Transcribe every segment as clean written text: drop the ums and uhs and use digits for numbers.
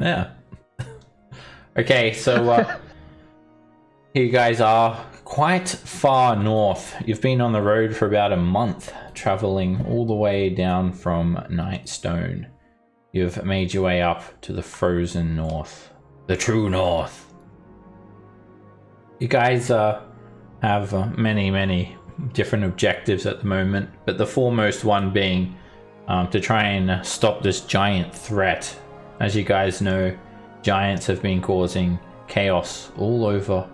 Yeah. Okay, so here you guys are quite far north. You've been on the road for about a month, traveling all the way down from Nightstone. You've made your way up to the frozen north, the true north. You guys have many different objectives at the moment, but the foremost one being to try and stop this giant threat. As you guys know, giants have been causing chaos all over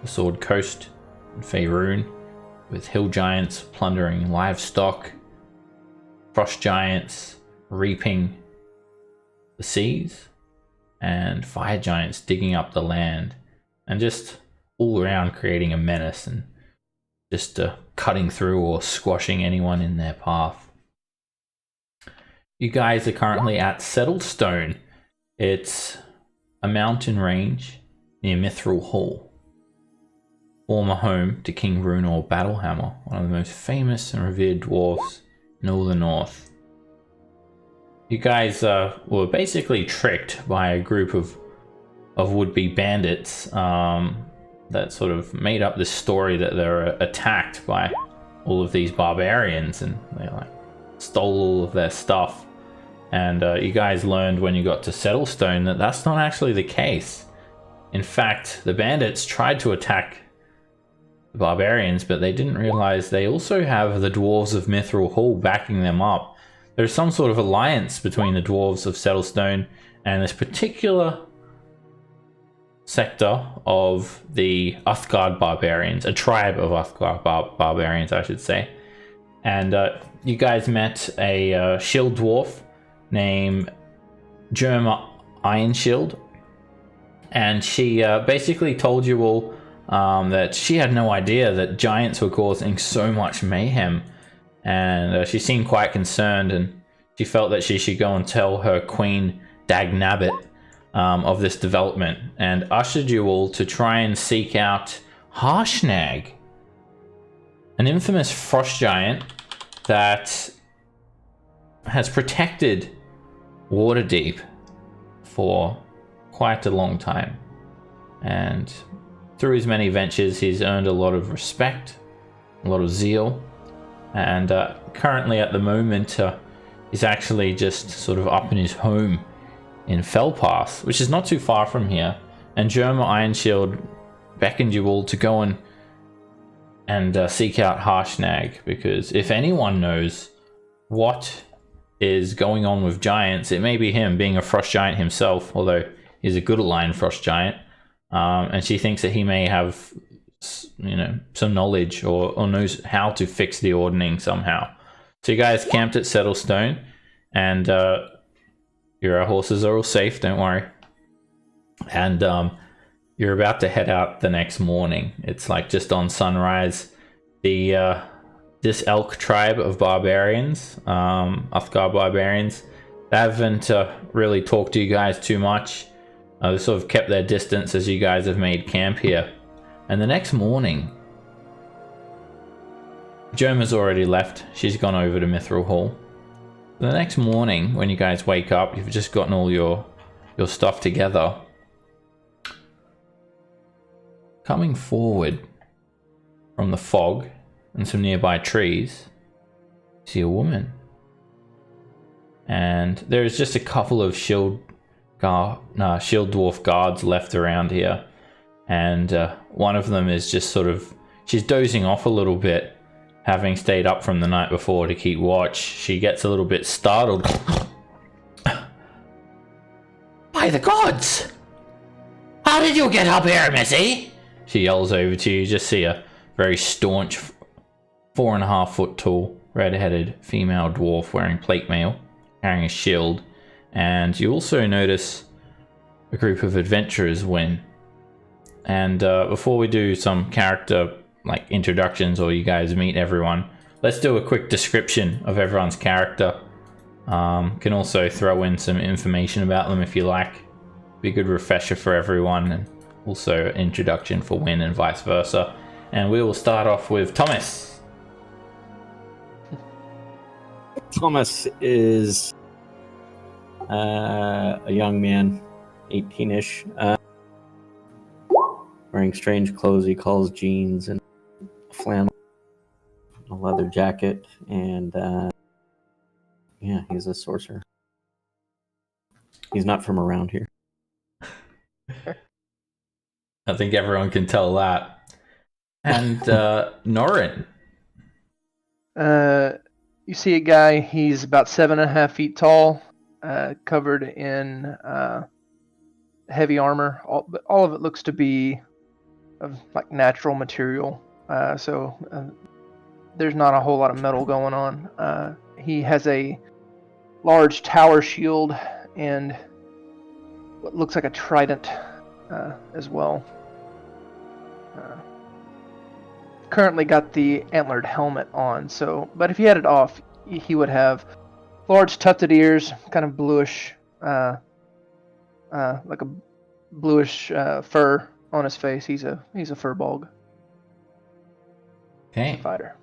the Sword Coast in Faerun, with hill giants plundering livestock, frost giants reaping the seas, and fire giants digging up the land, and just all around creating a menace and just cutting through or squashing anyone in their path. You guys are currently at Settlestone. It's a mountain range near Mithril Hall, former home to King Runor Battlehammer, one of the most famous and revered dwarves in all the north. You guys were basically tricked by a group of would-be bandits that sort of made up this story that they were attacked by all of these barbarians, and they like stole all of their stuff. And you guys learned when you got to Settlestone that that's not actually the case. In fact, the bandits tried to attack the barbarians, but they didn't realize they also have the dwarves of Mithril Hall backing them up. There's some sort of alliance between the dwarves of Settlestone and this particular sector of the Uthgard barbarians, a tribe of Uthgard barbarians, I should say. And you guys met a shield dwarf named Germa Ironshield, and she basically told you all that she had no idea that giants were causing so much mayhem, and she seemed quite concerned, and she felt that she should go and tell her queen Dagnabbit of this development, and ushered you all to try and seek out Harshnag, an infamous frost giant that has protected Waterdeep for quite a long time, and through his many ventures he's earned a lot of respect, a lot of zeal, and currently at the moment he's actually just sort of up in his home in Fellpass, which is not too far from here. And Germa Ironshield beckoned you all to go and seek out Harshnag, because if anyone knows what is going on with giants, it may be him, being a frost giant himself, although he's a good aligned frost giant. And she thinks that he may have, you know, some knowledge or knows how to fix the ordning somehow. So you guys camped at Settlestone, and your horses are all safe, don't worry. And you're about to head out the next morning. It's like just on sunrise. This elk tribe of barbarians, Uthgard barbarians, they haven't really talked to you guys too much. They sort of kept their distance as you guys have made camp here. And the next morning, Germa's already left. She's gone over to Mithril Hall. The next morning, when you guys wake up, you've just gotten all your stuff together. Coming forward from the fog and some nearby trees, you see a woman. And there's just a couple of shield dwarf guards left around here. And one of them is just sort of, she's dozing off a little bit, having stayed up from the night before to keep watch. She gets a little bit startled. By the gods! How did you get up here, Missy? She yells over to you. You just see a very staunch 4.5 foot tall, red-headed female dwarf wearing plate mail, carrying a shield. And you also notice a group of adventurers win. And before we do some character like introductions, or you guys meet everyone, let's do a quick description of everyone's character. Can also throw in some information about them if you like. Be a good refresher for everyone, and also introduction for Win and vice versa. And we will start off with Thomas. Thomas is A young man, 18-ish, wearing strange clothes he calls jeans and flannel, a leather jacket, and yeah, he's a sorcerer. He's not from around here. I think everyone can tell that. And Norin. You see a guy, he's about 7.5 feet tall, covered in heavy armor. All of it looks to be of like natural material, so there's not a whole lot of metal going on. He has a large tower shield and what looks like a trident as well. Currently got the antlered helmet on, but if he had it off, he would have large tufted ears, kind of bluish, like a bluish fur on his face. He's a furbog. Okay. He's a fighter.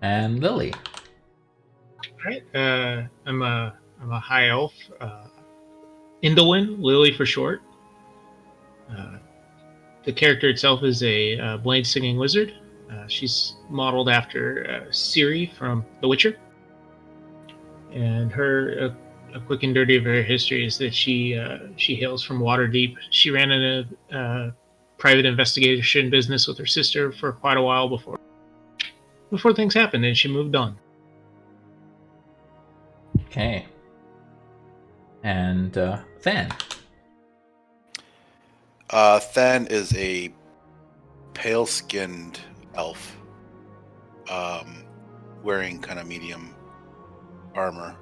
And Lily. All right. I'm a high elf, Indolin, Lily for short. The character itself is a blade singing wizard. She's modeled after Ciri from The Witcher. And her a quick and dirty of her history is that she hails from Waterdeep. She ran in a private investigation business with her sister for quite a while before things happened, and she moved on. Okay. And Than. Than is a pale-skinned elf, wearing kind of medium armor,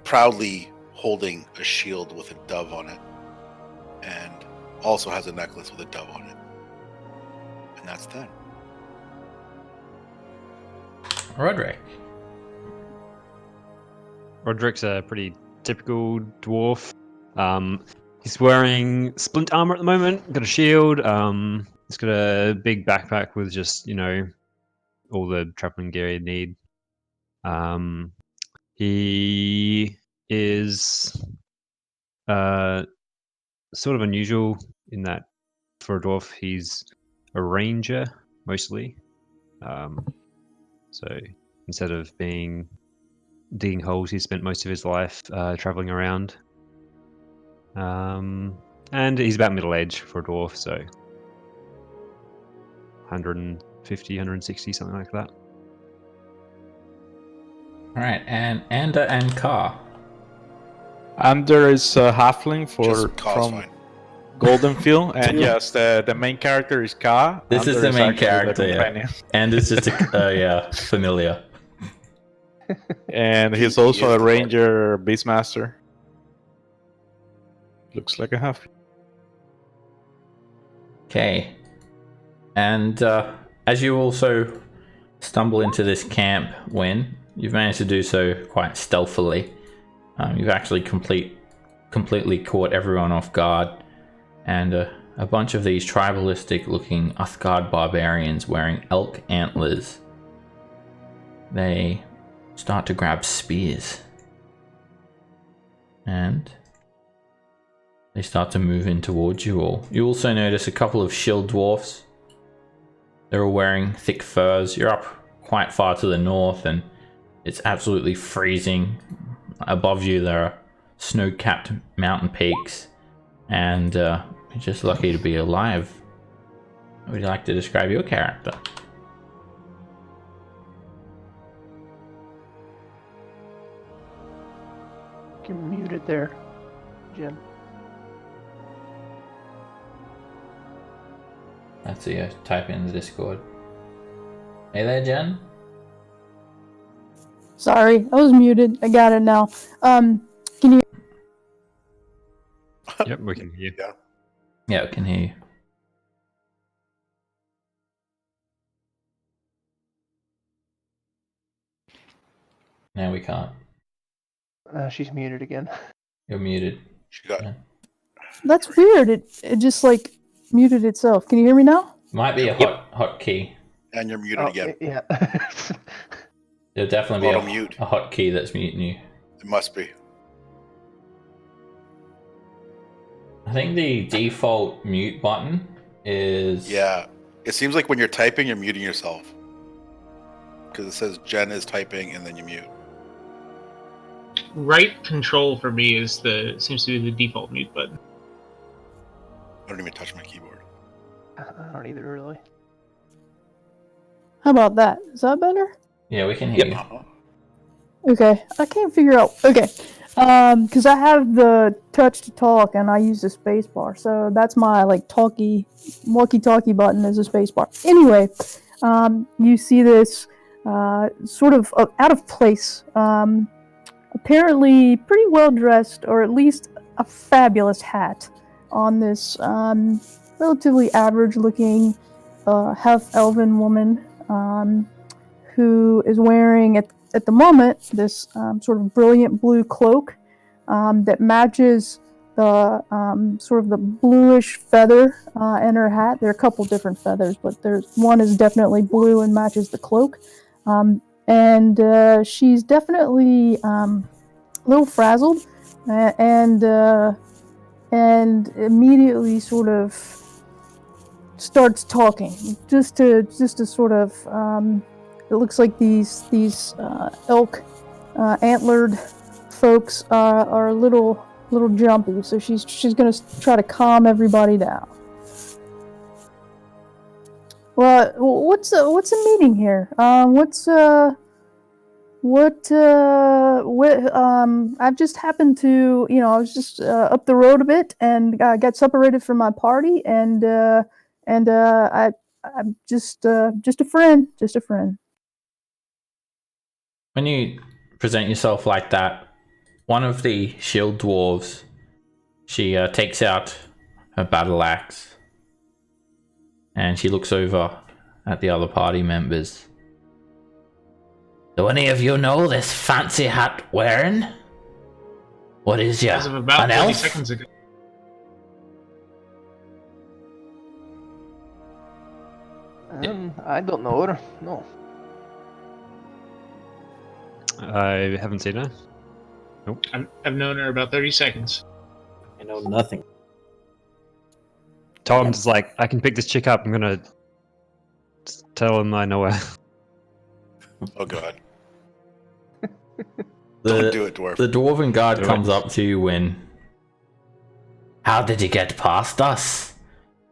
proudly holding a shield with a dove on it, and also has a necklace with a dove on it. And that's Than. Roderick. Roderick's a pretty typical dwarf. He's wearing splint armor at the moment, got a shield. He's got a big backpack with just, all the traveling gear you need. He is sort of unusual in that for a dwarf, he's a ranger mostly. So instead of digging holes, he spent most of his life traveling around. And he's about middle age for a dwarf, so 150, 160, something like that. All right, and Anda and Ka. Ander is a halfling from fine. Goldenfield, and yes, the main character is Ka. This is Ander the main actually character, companion. And it's just a familiar. And he's also a ranger beastmaster. Looks like a half. Okay. And as you also stumble into this camp, Wynn, you've managed to do so quite stealthily. You've actually completely caught everyone off guard, and a bunch of these tribalistic looking Uthgard barbarians wearing elk antlers, they start to grab spears and they start to move in towards you all. You also notice a couple of shield dwarfs. They're all wearing thick furs. You're up quite far to the north and it's absolutely freezing. Above you there are snow-capped mountain peaks, and you're just lucky to be alive. How would you like to describe your character? You're muted there, Jim. That's you type in the Discord. Hey there, Jen. Sorry, I was muted. I got it now. Can you? Yep, we can hear you. Yeah, I can hear you. Now we can't. She's muted again. You're muted. She got. That's weird. It just like muted itself. Can you hear me now? Might be a hot key. And you're muted again. Yeah. There'll definitely be mute. a hot key that's muting you. It must be. I think the default mute button is... Yeah. It seems like when you're typing, you're muting yourself. Because it says Jen is typing and then you mute. Right control for me seems to be the default mute button. I don't even touch my keyboard. I don't either, really. How about that? Is that better? Yeah, we can hear you. Uh-huh. Okay, I can't figure out. Okay, because I have the touch to talk and I use the space bar, so that's my like walkie-talkie button is a space bar. Anyway, you see this sort of out of place, apparently pretty well dressed, or at least a fabulous hat on this relatively average-looking half-elven woman who is wearing at the moment this sort of brilliant blue cloak that matches the sort of the bluish feather in her hat. There are a couple different feathers, but there's one is definitely blue and matches the cloak. And she's definitely a little frazzled and immediately sort of starts talking just to sort of it looks like these elk antlered folks are a little jumpy, so she's gonna try to calm everybody down. Well, what's a meeting here? I've just happened to, I was just up the road a bit and got separated from my party, and I'm just a friend. When you present yourself like that, one of the shield dwarves, she takes out her battle axe and she looks over at the other party members. Do any of you know this fancy hat wearing? What is ya? As of about an 30 elf? seconds ago. I don't know her. No. I haven't seen her. I've known her about 30 seconds. I know nothing. Tom's like, I can pick this chick up. I'm gonna tell him I know her. Oh god. Don't do it, dwarf. The dwarven guard Do it. comes up to you when... How did you get past us?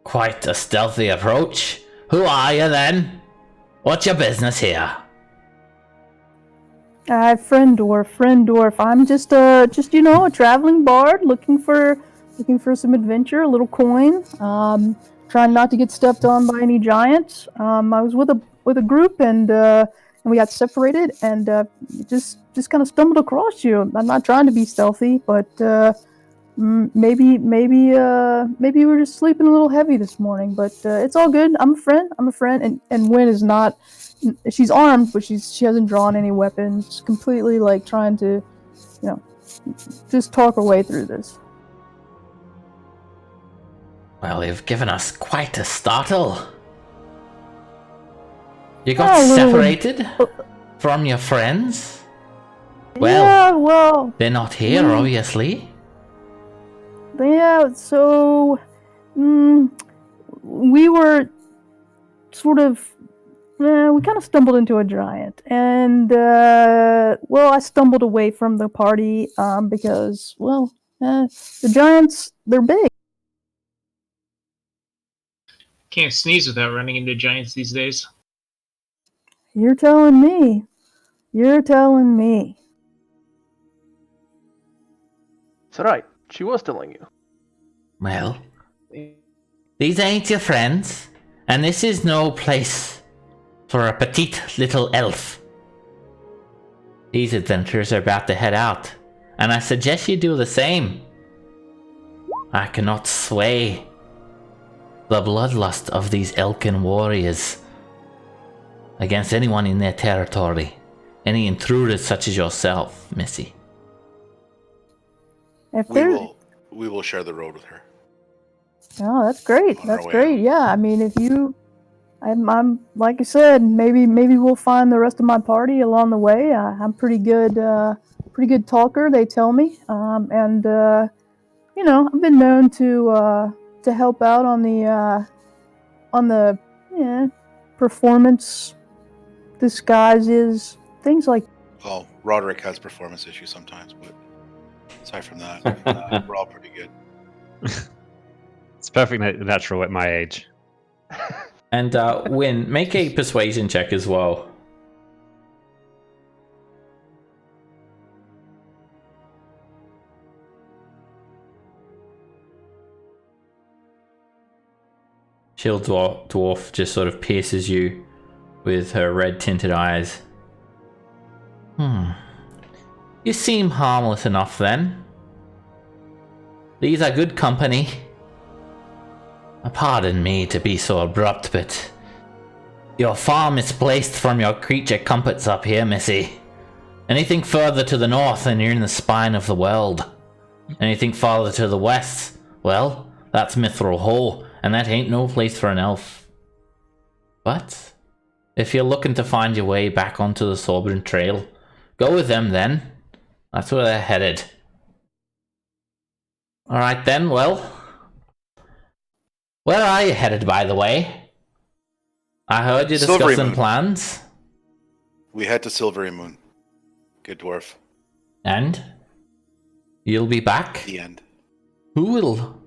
Quite a stealthy approach. Who are you then? What's your business here? Friend dwarf. I'm just a traveling bard looking for some adventure, a little coin. Trying not to get stepped on by any giants. I was with a group and we got separated and just kind of stumbled across you. I'm not trying to be stealthy, but maybe we're just sleeping a little heavy this morning. But it's all good. I'm a friend, and Wynn is not. She's armed, but she hasn't drawn any weapons. Completely like trying to, just talk her way through this. Well, you've given us quite a startle. You got Oh, separated from your friends? Well, yeah, well, they're not here, obviously. yeah. So, we were sort of. We kind of stumbled into a giant, and I stumbled away from the party because, the giants, they're big. Can't sneeze without running into giants these days. You're telling me. It's alright. She was telling you. Well, these ain't your friends, and this is no place for a petite little elf. These adventurers are about to head out, and I suggest you do the same. I cannot sway the bloodlust of these elkin warriors against anyone in their territory, any intruders such as yourself, Missy. If there's, We will share the road with her. oh, that's great. On our That's way great. out. Yeah, I mean, if you, I'm like I said, maybe we'll find the rest of my party along the way. I'm pretty good pretty good talker. They tell me, and I've been known to help out on the performance disguises, things like. Well, Roderick has performance issues sometimes, but aside from that, we're all pretty good. It's perfectly natural at my age. And Win, make a persuasion check as well. Shield dwarf just sort of pierces you with her red tinted eyes. You seem harmless enough then. These are good company. Pardon me to be so abrupt, but you're far misplaced from your creature comforts up here, missy. Anything further to the north and you're in the spine of the world. Anything farther to the west, well, that's Mithril Hall, and that ain't no place for an elf. But if you're looking to find your way back onto the Sorbran Trail, go with them then. That's where they're headed. Alright then, well. Where are you headed, by the way? I heard you Silvery discussing Moon. plans. We head to Silvery Moon. Good dwarf. And? You'll be back? The end. Who will?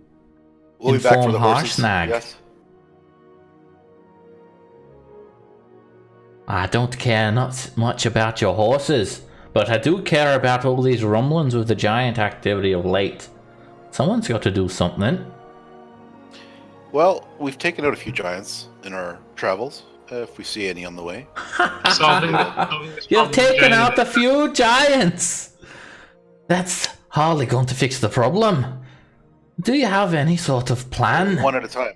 We'll be back for Inform the horses. Harshnag. Yes. I don't care not much about your horses, but I do care about all these rumblings with the giant activity of late. Someone's got to do something. Well, we've taken out a few giants in our travels. If we see any on the way. Solving this You've problem taken giant- out a few giants! That's hardly going to fix the problem. Do you have any sort of plan? One at a time.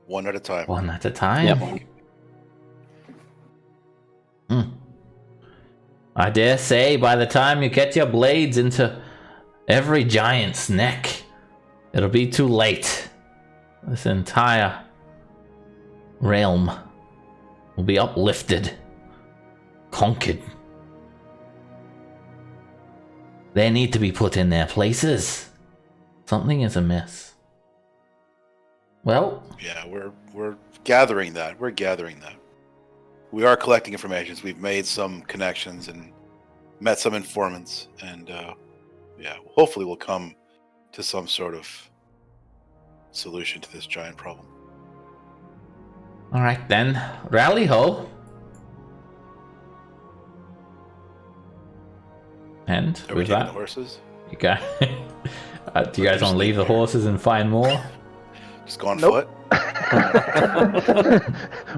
One at a time. One at a time? Yep. I dare say by the time you get your blades into every giant's neck, it'll be too late. This entire realm will be uplifted, conquered. They need to be put in their places. Something is amiss. Well, Yeah, we're gathering that. We're gathering that. We are collecting information. We've made some connections and met some informants, and hopefully we'll come to some sort of solution to this giant problem. all right then. Rally ho. And Are we with taking the that, horses? you guys, do you guys want to leave the horses and find more? Just go on Nope. foot?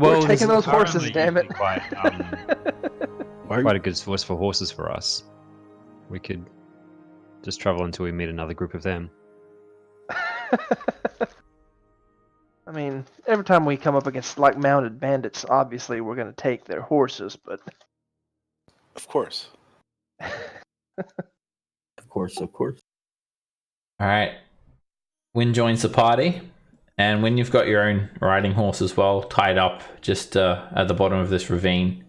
We're this taking is those horses, apparently damn it. Quite a good source for horses for us. We could just travel until we meet another group of them. I mean, every time we come up against like mounted bandits, obviously we're gonna take their horses, but Of course. Of course. All right. Wynn joins the party, and when you've got your own riding horse as well, tied up just at the bottom of this ravine,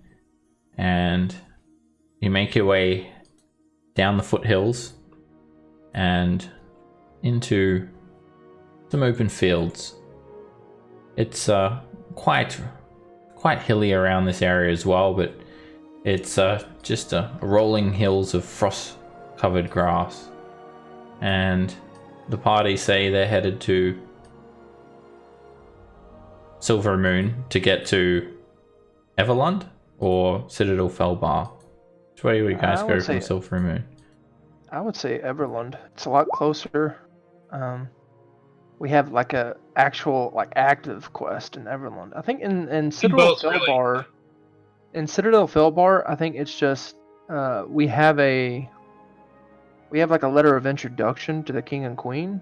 and you make your way down the foothills and into some open fields. It's quite hilly around this area as well, but it's just rolling hills of frost-covered grass. And the party say they're headed to Silver Moon to get to Everlund or Citadel Felbar. Which way would you guys I go would from say- Silver Moon? I would say Everlund. It's a lot closer. We have like a actual like active quest in Everlund. I think in Citadel both, really. Felbar. In Citadel Felbar, I think it's just we have like a letter of introduction to the king and queen.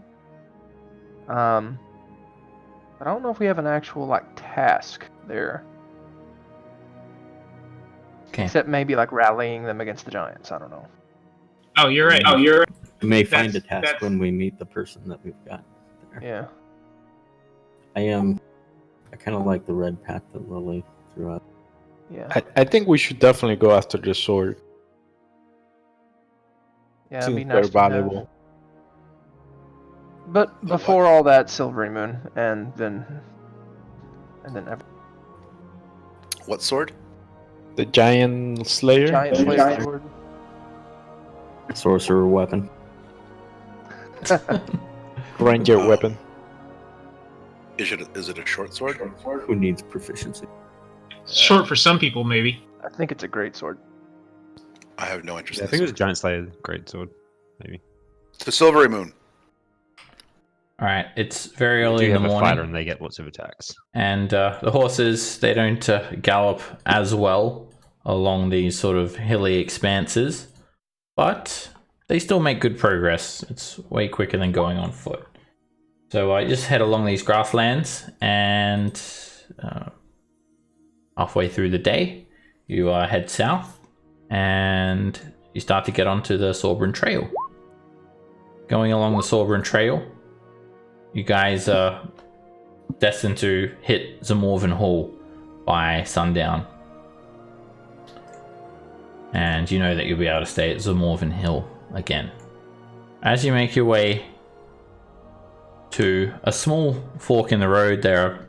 But I don't know if we have an actual like task there. Okay. Except maybe like rallying them against the giants. I don't know. Oh, you're right. We may find a That's- task when we meet the person that we've got there. Yeah. I kind of like the red path that Lily threw out. Yeah. I think we should definitely go after the sword. Yeah, it'd be Seems nice very to have. valuable. But before all that, Silvery Moon, and then What sword? The Giant Slayer. Giant Slayer Sword. Sorcerer weapon. Ranger weapon. Is it a short sword? Who needs proficiency? Short for some people, maybe. I think it's a great sword. I have no interest Yeah, I in think it was this. Giant Slayer, great sword, maybe. The Silvery Moon. All right, it's very They early do in the have a fighter morning, and they get lots of attacks. and the horses, they don't gallop as well along these sort of hilly expanses, but they still make good progress. It's way quicker than going on foot. So I just head along these grasslands, and halfway through the day, you head south, and you start to get onto the Sorbran Trail. Going along the Sorbran Trail, you guys are destined to hit Zamorvan Hall by sundown. And you know that you'll be able to stay at Zamorvan Hill again. As you make your way to a small fork in the road, there are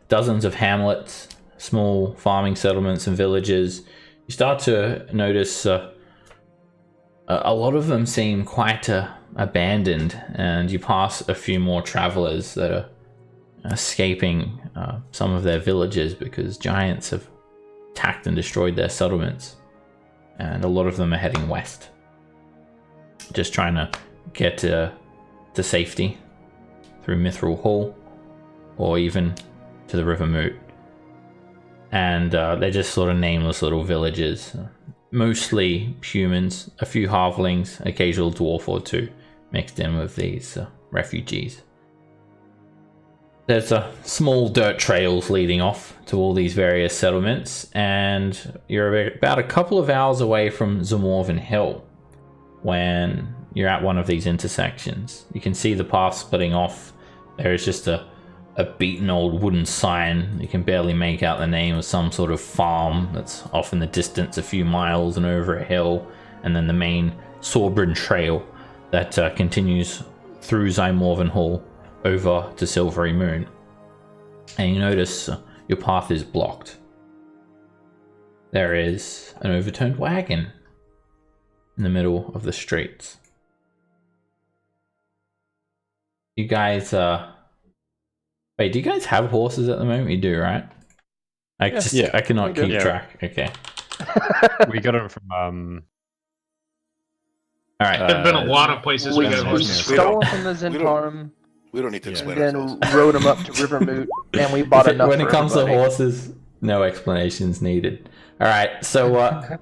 dozens of hamlets, small farming settlements and villages. You start to notice a lot of them seem quite abandoned, and you pass a few more travelers that are escaping some of their villages because giants have attacked and destroyed their settlements, and a lot of them are heading west, just trying to get to safety through Mithril Hall or even to the River Moot. And they're just sort of nameless little villages, mostly humans, a few halflings, occasional dwarf or two mixed in with these refugees. There's small dirt trails leading off to all these various settlements, and you're about a couple of hours away from Zamorvan Hill when you're at one of these intersections. You can see the path splitting off. There is just a beaten old wooden sign. You can barely make out the name of some sort of farm that's off in the distance a few miles and over a hill, and then the main Sorbran Trail that continues through Zamorvan Hall over to Silvery Moon. And you notice your path is blocked. There is an overturned wagon in the middle of the streets. You guys wait, do you guys have horses at the moment? You do, right? I cannot keep track. Okay. We got it from All right. There've been a lot of places we got We horses. stole them from the Zentarum, We don't need to and explain then ourselves. rode them up to River Moot, and we bought enough When for it comes everybody. to horses, no explanations needed. All right, so all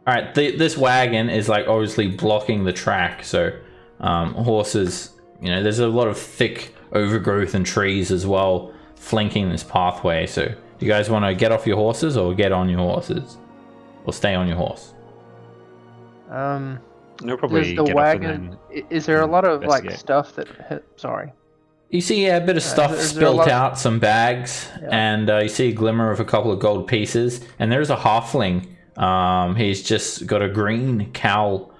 right, this wagon is like obviously blocking the track, so horses, you know, there's a lot of thick overgrowth and trees as well flanking this pathway. So do you guys want to get off your horses or get on your horses or stay on your horse? no, probably Does the get wagon? off and Is there a lot of like investigate. stuff that? Sorry. You see a bit of stuff is there a spilled lot of- out, some bags, Yeah. and you see a glimmer of a couple of gold pieces. And there's a halfling. He's just got a green cowl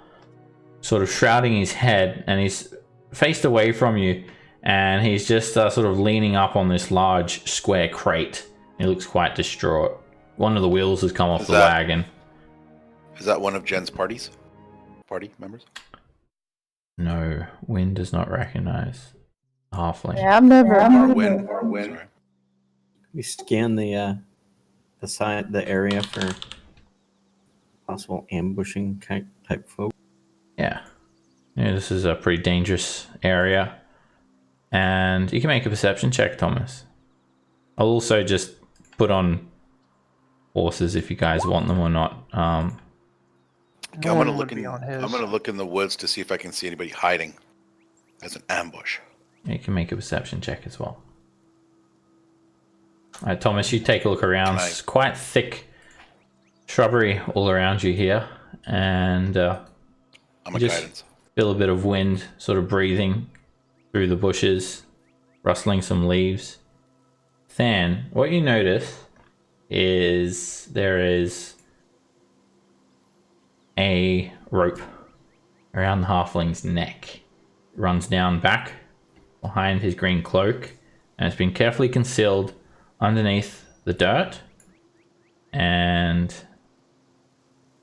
sort of shrouding his head, and he's faced away from you, and he's just sort of leaning up on this large square crate. He looks quite distraught. One of the wheels has come off the wagon. Is that one of Jen's party members? No, Wind does not recognize halfling. Yeah, I'm never. Or Win? Sorry. We scan the side, the area for possible ambushing type folk. Yeah, this is a pretty dangerous area. And you can make a perception check, Thomas. I'll also just put on horses if you guys want them or not. I'm No gonna one look would be in. on his. I'm gonna look in the woods to see if I can see anybody hiding as an ambush. You can make a perception check as well. All right, Thomas, you take a look around. Can I- It's quite thick shrubbery all around you here, and I'm a Just- guidance. feel a bit of wind sort of breathing through the bushes, rustling some leaves. Then, what you notice is there is a rope around the halfling's neck. It runs down back behind his green cloak, and it's been carefully concealed underneath the dirt. And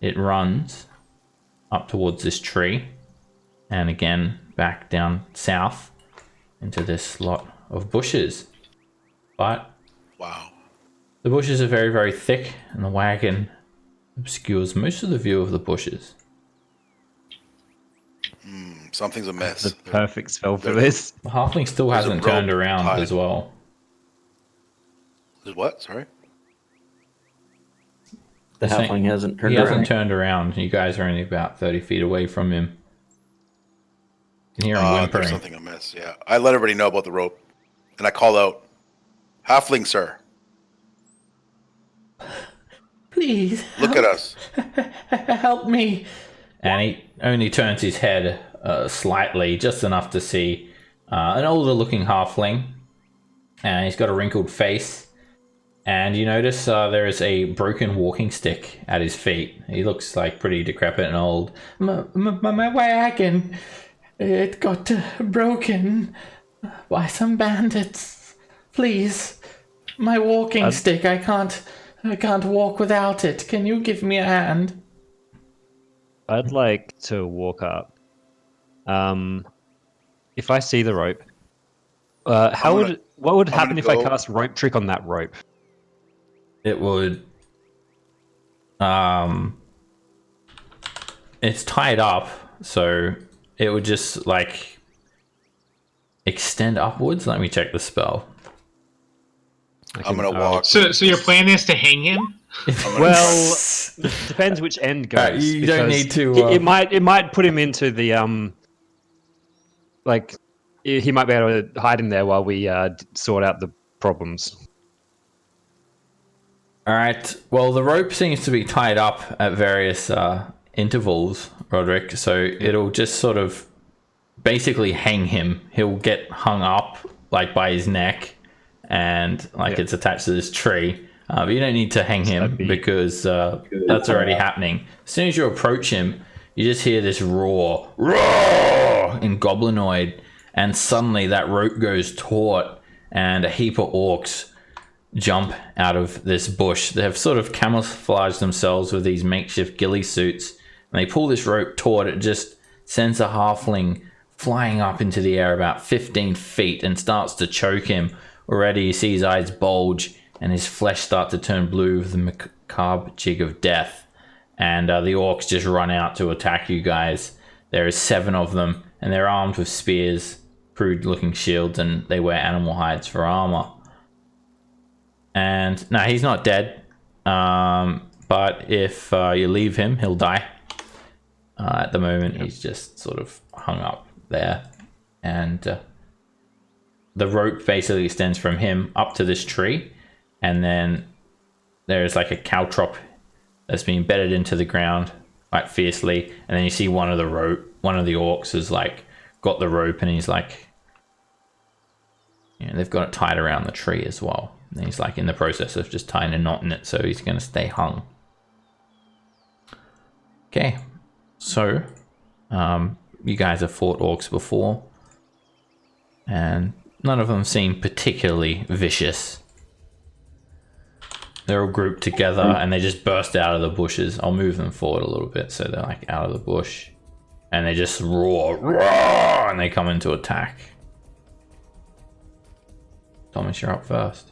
it runs up towards this tree, and again back down south into this lot of bushes. But Wow. the bushes are very, very thick, and the wagon obscures most of the view of the bushes. Something's amiss. The perfect spell for there- this. The halfling still There's a hasn't turned rope around tied. as well. There's what? Sorry. The Saying- halfling hasn't turned He around. hasn't turned around. You guys are only about 30 feet away from him. You can hear him There's whimpering. something amiss. Yeah. I let everybody know about the rope, and I call out, "Halfling, sir, Please, look at us." help me. And he only turns his head slightly, just enough to see an older looking halfling. And he's got a wrinkled face. And you notice there is a broken walking stick at his feet. He looks like pretty decrepit and old. My wagon, it got broken by some bandits. Please, my walking stick, I can't walk without it. Can you give me a hand? I'd like to walk up. If I see the rope, what would happen if I go- cast rope trick on that rope? It would it's tied up, so it would just like extend upwards. Let me check the spell. I'm gonna walk. So your plan is to hang him? Well, depends which end goes. you don't because need to, It might put him into the like he might be able to hide in there while we sort out the problems. All right. Well, the rope seems to be tied up at various intervals, Roderick. So it'll just sort of basically hang him. He'll get hung up like by his neck, and like it's attached to this tree. But you don't need to hang him because that's already happening. As soon as you approach him, you just hear this roar in Goblinoid, and suddenly that rope goes taut, and a heap of orcs jump out of this bush. They've sort of camouflaged themselves with these makeshift ghillie suits, and they pull this rope taut. It just sends a halfling flying up into the air about 15 feet and starts to choke him. Already you see his eyes bulge and his flesh start to turn blue with the macabre jig of death. And the orcs just run out to attack you guys. There is 7 of them, and they're armed with spears, crude looking shields, and they wear animal hides for armor. And no, he's not dead. But if you leave him, he'll die. At the moment, he's just sort of hung up there. And the rope basically extends from him up to this tree. And then there's like a caltrop that's been embedded into the ground quite fiercely. And then you see one of the orcs has like got the rope, and he's like, they've got it tied around the tree as well. And he's like in the process of just tying a knot in it, so he's going to stay hung. Okay, so you guys have fought orcs before, and none of them seem particularly vicious. They're all grouped together, and they just burst out of the bushes. I'll move them forward a little bit, so they're like out of the bush, and they just roar, and they come into attack. Thomas, you're up first.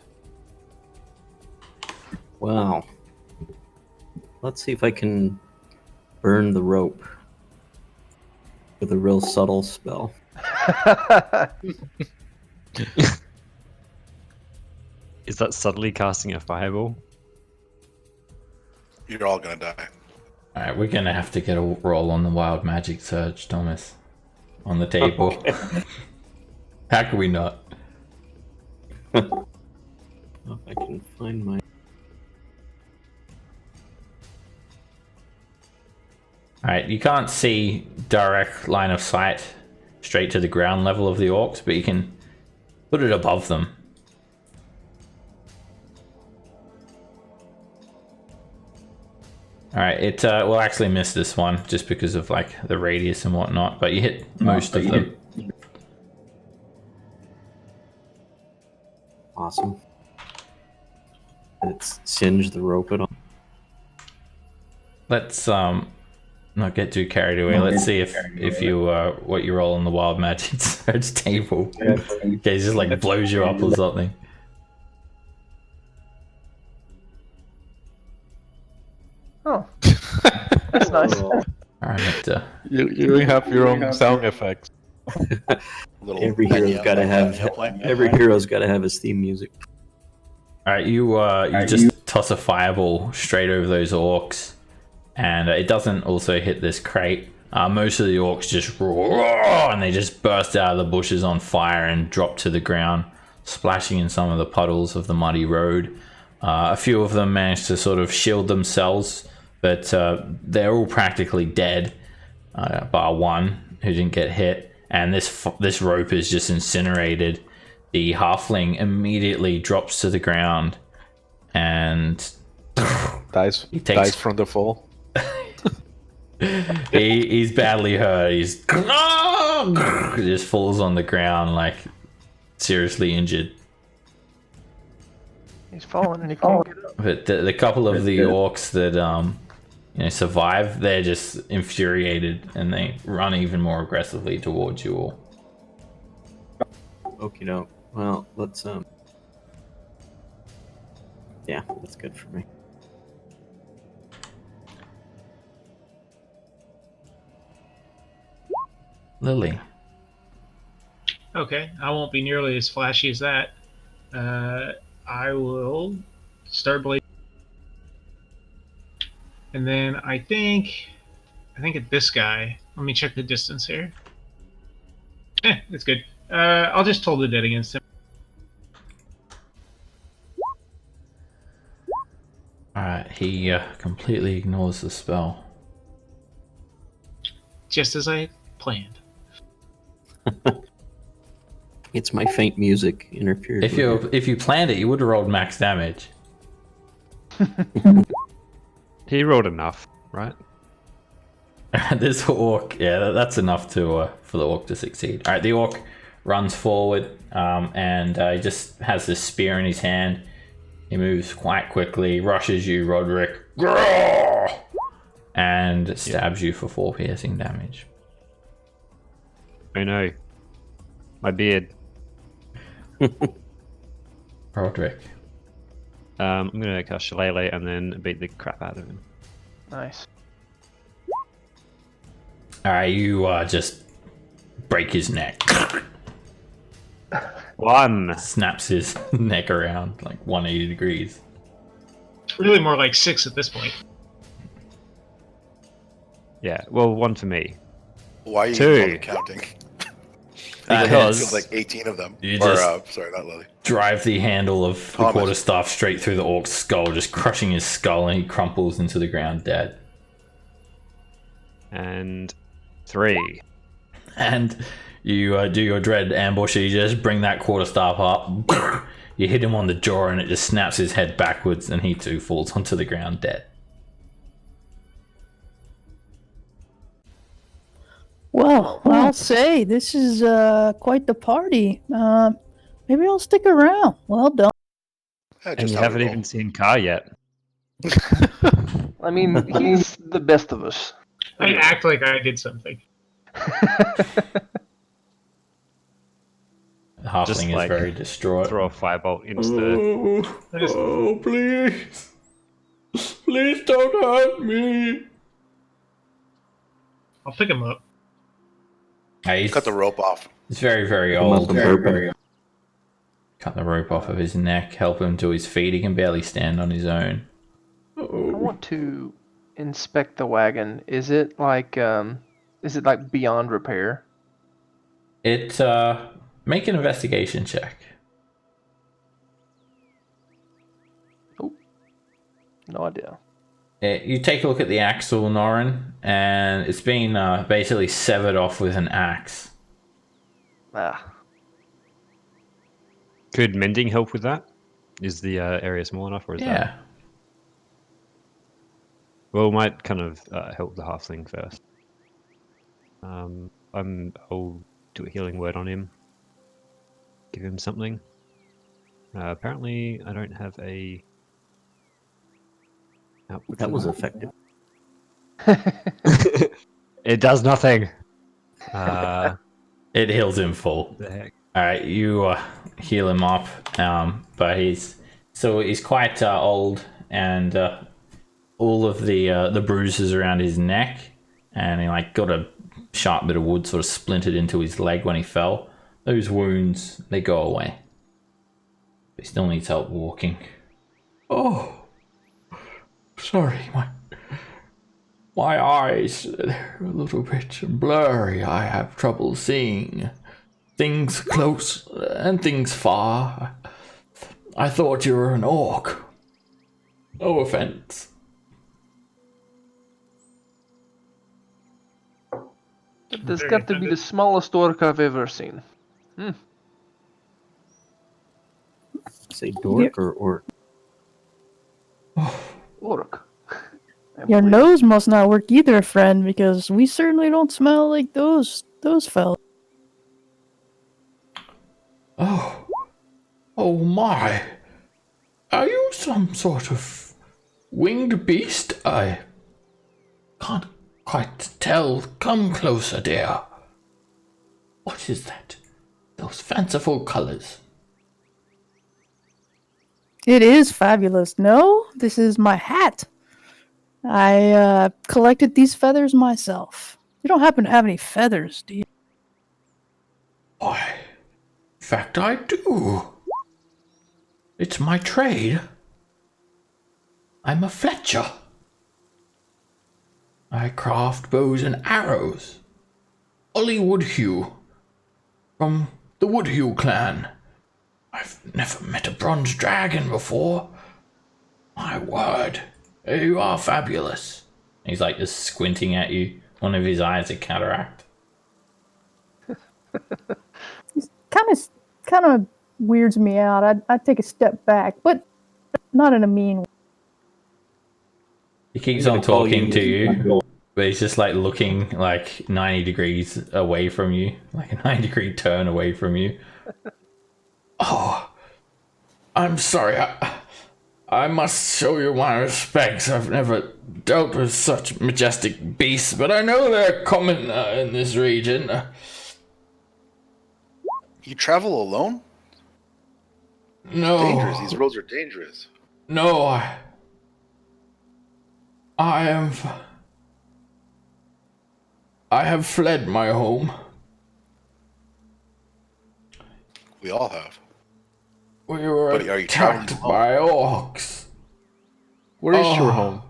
Wow. Let's see if I can burn the rope with a real subtle spell. Is that subtly casting a fireball? You're all gonna die. All right, we're gonna have to get a roll on the wild magic surge, Thomas, on the table. How can we not? If I can find my... Alright, you can't see direct line of sight straight to the ground level of the orcs, but you can put it above them. All right, it will actually miss this one just because of like the radius and whatnot, but you hit most of them. Awesome. Let's singe the rope at all. Let's not get too carried away. Let's see if you what you roll on the wild magic search table. Okay, just like blows you up or something. Oh, that's nice. All right. You have your own sound effects. Little Every hero's Enya, got to like have Enya playing. every hero's got to have his theme music. All right, you just toss a fireball straight over those orcs, and it doesn't also hit this crate. Most of the orcs just roar, and they just burst out of the bushes on fire and drop to the ground, splashing in some of the puddles of the muddy road. A few of them managed to sort of shield themselves, but they're all practically dead, bar one who didn't get hit. And this rope is just incinerated. The halfling immediately drops to the ground and Dies takes- from the fall. he's badly hurt. He just falls on the ground like seriously injured. He's falling and he can't get up. But the couple of the orcs that survive, they're just infuriated and they run even more aggressively towards you all. Okie doke. Well, let's yeah, that's good for me. Lily. Okay, I won't be nearly as flashy as that. I will start blade, and then I think at this guy. Let me check the distance here. It's good. I'll just hold the dead against him. Alright, he completely ignores the spell. Just as I planned. It's my faint music interfered. If you planned it, you would have rolled max damage. He rolled enough, right? This orc, yeah, that's enough to for the orc to succeed. All right, the orc runs forward and he just has this spear in his hand. He moves quite quickly, rushes you, Roderick, and stabs you for 4 piercing damage. Oh no, my beard. Roderick. I'm gonna cast Shillelagh and then beat the crap out of him. Nice. All right, you just break his neck. One. Snaps his neck around like 180 degrees. Really more like 6 at this point. Yeah, well, 1 for me. Why are you 2. counting? Because- There's like 18 of them. You Or, just- sorry, not Lily. Drive the handle of the Thomas. quarterstaff straight through the orc's skull, just crushing his skull, and he crumples into the ground dead. And 3. And you do your dread ambush. You just bring that quarterstaff up. You hit him on the jaw, and it just snaps his head backwards, and he too falls onto the ground dead. Well, I'll say this is quite the party. Maybe I'll stick around. Well done. And Just you how we haven't roll. even seen Car yet. I mean, he's the best of us. I act like I did something. The halfling Just, is like, very distraught. Throw a firebolt into the. Oh, please. Please don't hurt me. I'll pick him up. He's, Cut the rope off. he's very, very Come on, old. the bourbon. Cut the rope off of his neck, help him to his feet. He can barely stand on his own. I want to inspect the wagon. Is it like beyond repair? It make an investigation check. No idea. You take a look at the axle, Norin, and it's been basically severed off with an axe. Ah, Could mending help with that? Is the area small enough, or is that? Yeah. Well, might kind of help the halfling first. I'll do a healing word on him. Give him something. Apparently, I don't have a output. That for was effective. It does nothing. It heals him full. The heck? All right, you heal him up, but he's quite old, and all of the bruises around his neck, and he like got a sharp bit of wood sort of splintered into his leg when he fell. Those wounds, they go away. He still needs help walking. Oh, sorry, my eyes, they're a little bit blurry. I have trouble seeing things close and things far. I thought you were an orc. No offense. That's got to be the smallest orc I've ever seen. Say dork or orc? Orc. Your nose must not work either, friend, because we certainly don't smell like those fellas. Oh my. Are you some sort of winged beast? I can't quite tell. Come closer, dear. What is that? Those fanciful colors. It is fabulous. No, this is my hat. I collected these feathers myself. You don't happen to have any feathers, do you? Why, in fact, I do. It's my trade. I'm a fletcher. I craft bows and arrows. Ollie Woodhue, from the Woodhue clan. I've never met a bronze dragon before. My word, you are fabulous. He's like just squinting at you. One of his eyes a cataract. It's kind of weirds me out. I'd take a step back, but not in a mean way. He keeps on talking to you, but he's just like looking like 90 degrees away from you, like a 90-degree turn away from you. Oh, I'm sorry. I must show you my respects. I've never dealt with such majestic beasts, but I know they're common in this region. You travel alone? No. Dangerous. These roads are dangerous. No, I have fled my home. We all have. We were But are you traveling attacked alone? by orcs. Where is your home?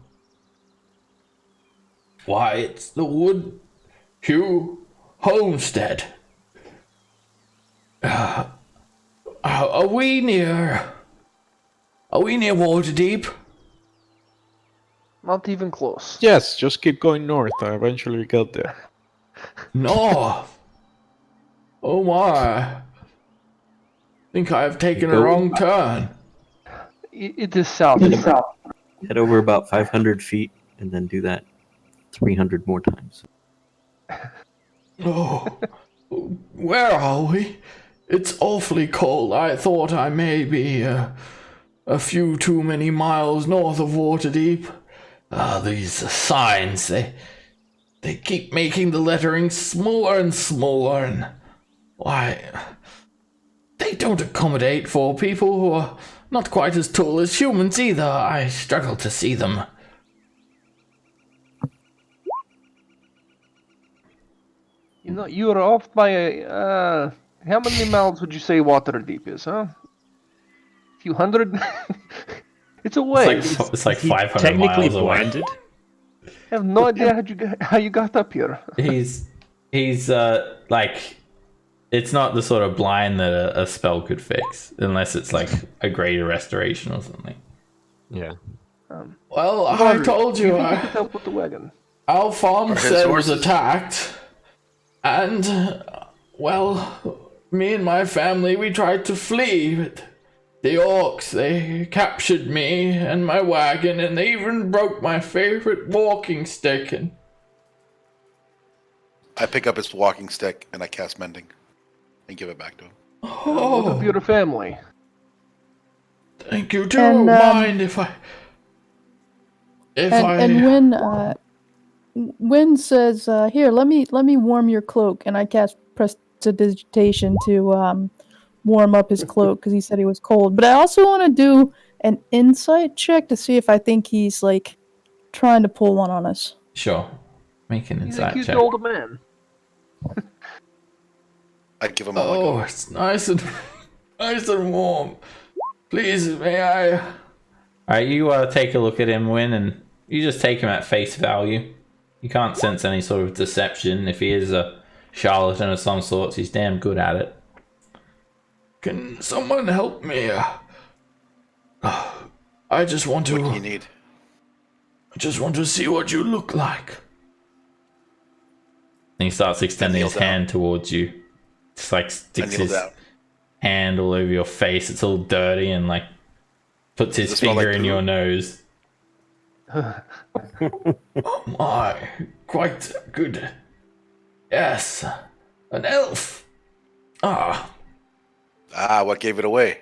Why, it's the Woodhue homestead. Are we near Waterdeep? Not even close. Yes, just keep going north. I eventually get there. North. Oh my. Think I have taken a wrong turn. It is south. Head over about 500 feet and then do that 300 more times. Oh, where are we? It's awfully cold. I thought I may be a few too many miles north of Waterdeep. These signs, they keep making the lettering smaller and smaller, and why, they don't accommodate for people who are not quite as tall as humans either. I struggle to see them. You know, you are off by how many miles would you say Waterdeep is, huh? A few hundred? It's a way. It's like Is he 500 technically miles away. blinded? I have no idea how you got up here. He's like, it's not the sort of blind that a spell could fix, unless it's like a greater restoration or something. Yeah. Well, I told you, You could help with the wagon. our farmstead was horses. attacked, and well, me and my family, we tried to flee, but The orcs, they captured me and my wagon, and they even broke my favorite walking stick. And I pick up his walking stick and I cast mending and give it back to him. Welcome to your family. Thank you. And, Don't mind if I. And Wynn says, "Here, let me warm your cloak," and I cast prestidigitation to warm up his cloak because he said he was cold. But I also want to do an insight check to see if I think he's like trying to pull one on us. Sure. Make an He's insight accused check. older man. I give him a Oh, it's nice and warm. Please, may I? Alright, you take a look at him, Win, and you just take him at face value. You can't sense any sort of deception. If he is a charlatan of some sorts, he's damn good at it. Can someone help me? I just want to. What do you need? I just want to see what you look like. And he starts extending his hand towards you. Just like sticks his hand all over your face. It's all dirty and like puts his finger in your nose. Oh my, quite good. Yes, an elf. What gave it away?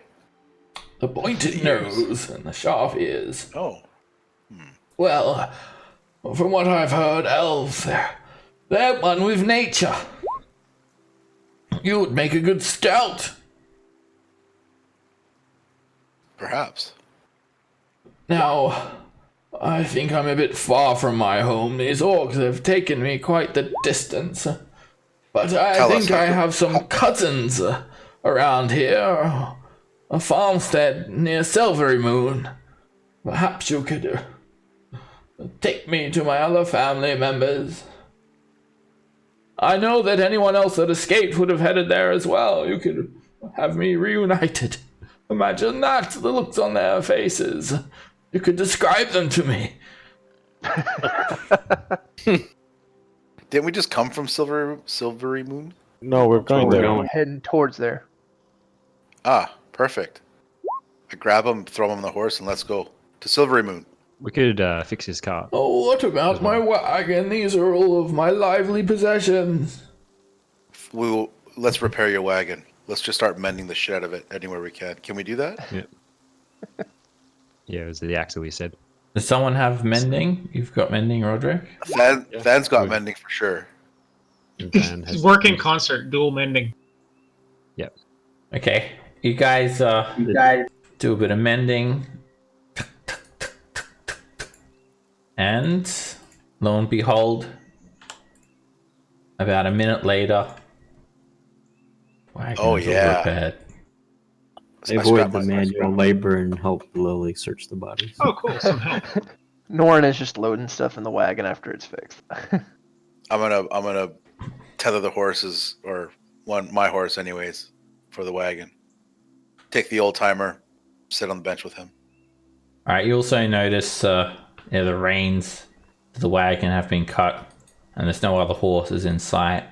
The pointed nose and the sharp ears. Oh. Well, from what I've heard, elves, they're one with nature. You would make a good scout. Perhaps. Now, I think I'm a bit far from my home. These orcs have taken me quite the distance. But I think I have some cousins around here. A farmstead near Silvery Moon. Perhaps you could take me to my other family members. I know that anyone else that escaped would have headed there as well. You could have me reunited. Imagine that, the looks on their faces. You could describe them to me. Didn't we just come from Silvery Moon? No, we're going there. We're heading towards there. Perfect. I grab him, throw him on the horse, and let's go to Silvery Moon. We could fix his car. Oh, what about my wagon? These are all of my lively possessions. Let's repair your wagon. Let's just start mending the shit out of it anywhere we can. Can we do that? Yeah. Yeah, it was the axle we said. Does someone have mending? You've got mending, Roderick? Van's got mending for sure. It's work in concert, dual mending. Yep. Okay. You guys do a bit of mending. And lo and behold, about a minute later, repaired. They avoid the manual labor and help Lily search the bodies. Oh, cool. Some help. Norin is just loading stuff in the wagon after it's fixed. I'm gonna tether the horses, or my horse anyways, for the wagon. Take the old timer, sit on the bench with him. All right. You also notice the reins to the wagon have been cut, and there's no other horses in sight.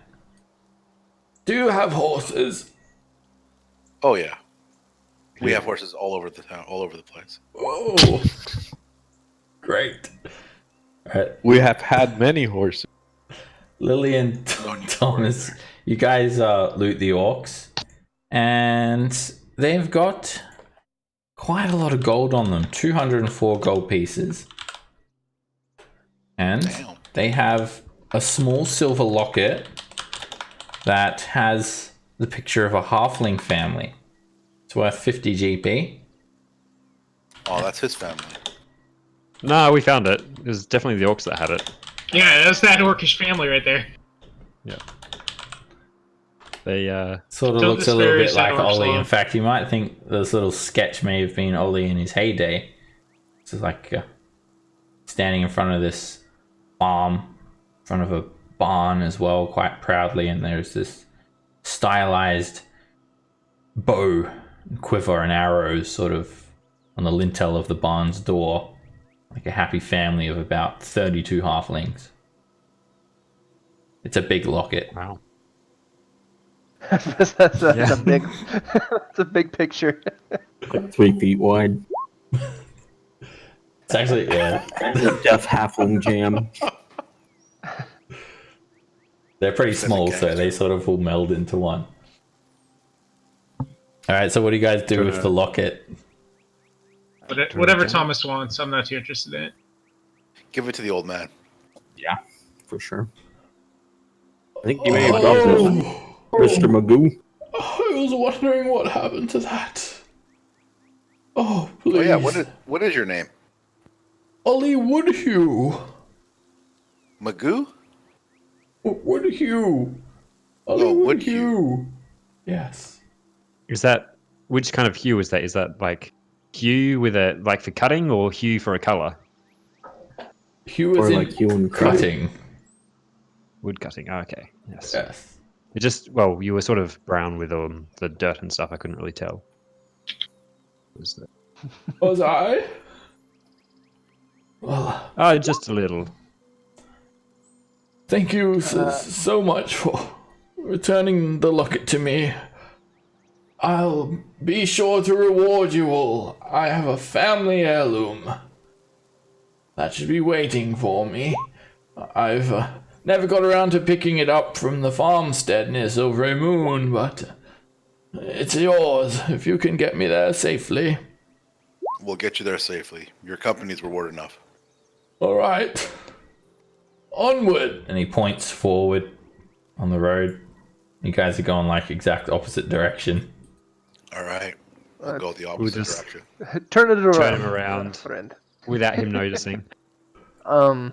Do you have horses? Oh yeah. We have horses all over the town, all over the place. Oh, great. All right. We have had many horses. Lily and Thomas, you guys loot the orcs, and they've got quite a lot of gold on them, 204 gold pieces. And they have a small silver locket that has the picture of a halfling family. It's worth 50 GP. Oh, that's his family. No, we found it. It was definitely the orcs that had it. Yeah, that's that orcish family right there. Yeah. They sort of looks a little bit like Ollie. In fact, you might think this little sketch may have been Ollie in his heyday. It's like standing in front of this farm, in front of a barn as well, quite proudly, and there's this stylized bow, quiver, and arrows sort of on the lintel of the barn's door, like a happy family of about 32 halflings. It's a big locket. Wow. That's Yeah. a big, it's a big picture. Like 3 feet wide. It's actually, yeah, It's a deaf halfling jam. they're pretty Says a small, so they gangster. sort of will meld into one. All right, so what do you guys do with the locket? Whatever Thomas wants, I'm not too interested in it. Give it to the old man. For sure. I think you may have dropped this, Mr. Magoo. I was wondering what happened to that. Oh, please. Oh yeah, what is your name? Ollie Woodhue. Magoo? Woodhue. Ollie Oh, Woodhue. Yes. Is that which kind of hue is that? Is that like hue with a like for cutting or hue for a color? Hue Or is like in hue and cutting. Wood cutting. Oh, okay. Yes. Yes. It just you were sort of brown with the dirt and stuff. I couldn't really tell. Was that? Was I? Well, Oh, just a little. thank you so much for returning the locket to me. I'll be sure to reward you all. I have a family heirloom that should be waiting for me. I've never got around to picking it up from the farmstead near Silvery Moon, but it's yours if you can get me there safely. We'll get you there safely. Your company's reward enough. All right. Onward. And he points forward on the road. You guys are going like exact opposite direction. All right. I'll go the opposite just- direction. Turn it around. Turn him around friend. without him noticing. I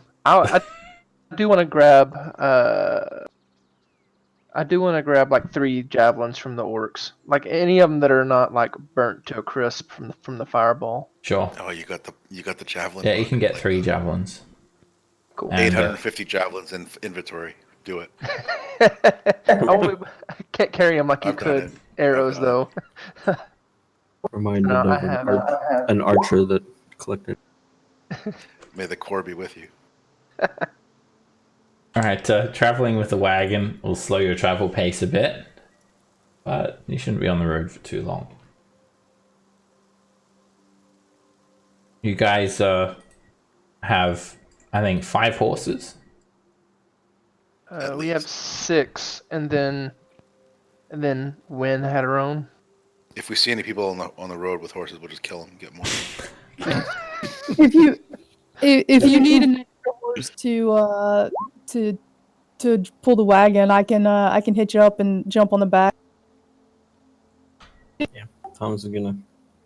do want to grab. I do want to grab like 3 javelins from the orcs, like any of them that are not like burnt to a crisp from the fireball. Sure. Oh, you got the javelin. Yeah, you book. can get Like 3 javelins. Cool. And, 850 javelins in inventory. Do it. I can't carry them like you I've done could it. arrows I've done though. Reminded No, I of have an archer that collected. May the core be with you. Alright, traveling with the wagon will slow your travel pace a bit, but you shouldn't be on the road for too long. You guys have, I think, 5 horses. At We have least. 6, and then Wynn had her own. If we see any people on the road with horses, we'll just kill them and get more. If you need an extra horse to pull the wagon, I can hitch you up and jump on the back. Thomas is gonna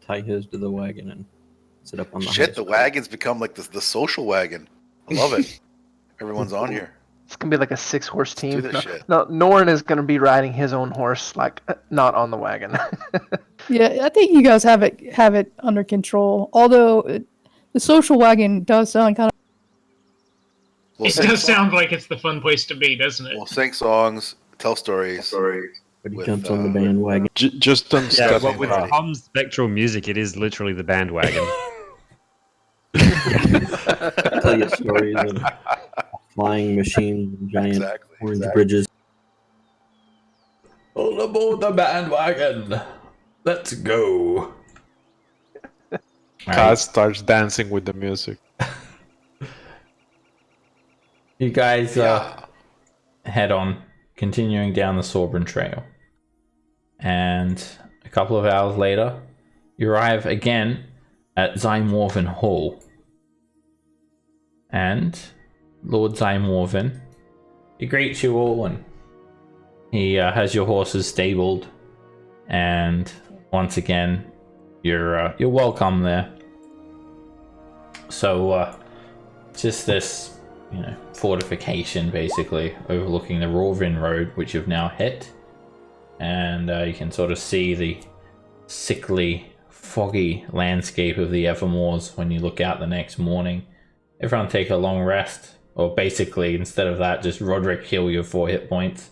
tie his to the wagon and sit up on the Shit, high the side. wagon's become like the social wagon. I love it. Everyone's on here. It's gonna be like a 6-horse do team. this shit. No, Norn is gonna be riding his own horse, like not on the wagon. Yeah, I think you guys have it under control. Although the social wagon does sound kind of. We'll It sing does songs. sound like it's the fun place to be, doesn't it? We'll sing songs, tell stories. But he with, jumps on the bandwagon. Just don't Yeah, step but in with line. Tom's spectral music, it is literally the bandwagon. Tell you stories of flying machines and giant Exactly. orange bridges. All aboard the bandwagon. Let's go. Kaz starts dancing with the music. You guys Yeah. head on, continuing down the Sorbran Trail. And a couple of hours later, you arrive again at Zymorven Hall. And Lord Zymorven, he greets you all and he has your horses stabled. And once again, you're welcome there. So just this, fortification basically overlooking the Rawvin Road, which you've now hit, and you can sort of see the sickly, foggy landscape of the Evermoors when you look out the next morning. Everyone take a long rest, or basically instead of that, just Roderick heal your 4 hit points,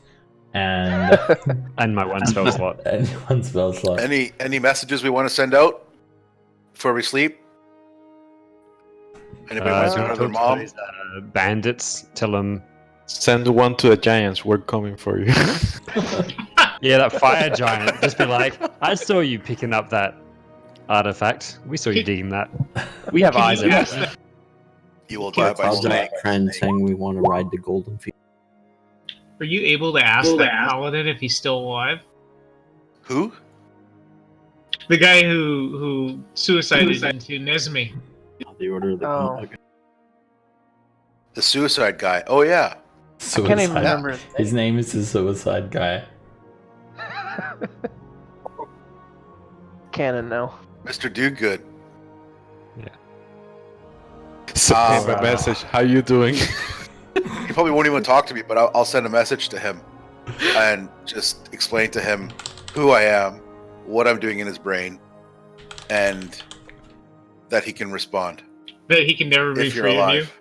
and And my 1 spell slot. and 1 spell slot. Any messages we want to send out before we sleep? Anybody want to send don't out their talk to mom? those, bandits. Tell them Send one to the giants. We're coming for you. Yeah, that fire giant. Just be like, I saw you picking up that artifact. We saw you digging that. We have Can eyes you over ask there. that? You will die by Cloud snake. Giant friend saying we want to ride the Golden Field. Are you able to ask that paladin if he's still alive? Who? The guy who suicided into Nesme. The Order of the Oh. Okay. The suicide guy. Oh yeah. I can't even remember His name is the suicide guy. Canon now. Mr. Do Good. Send him a message. How you doing? He probably won't even talk to me, but I'll send a message to him and just explain to him who I am, what I'm doing in his brain, and that he can respond That he can never be if you're free of you. alive.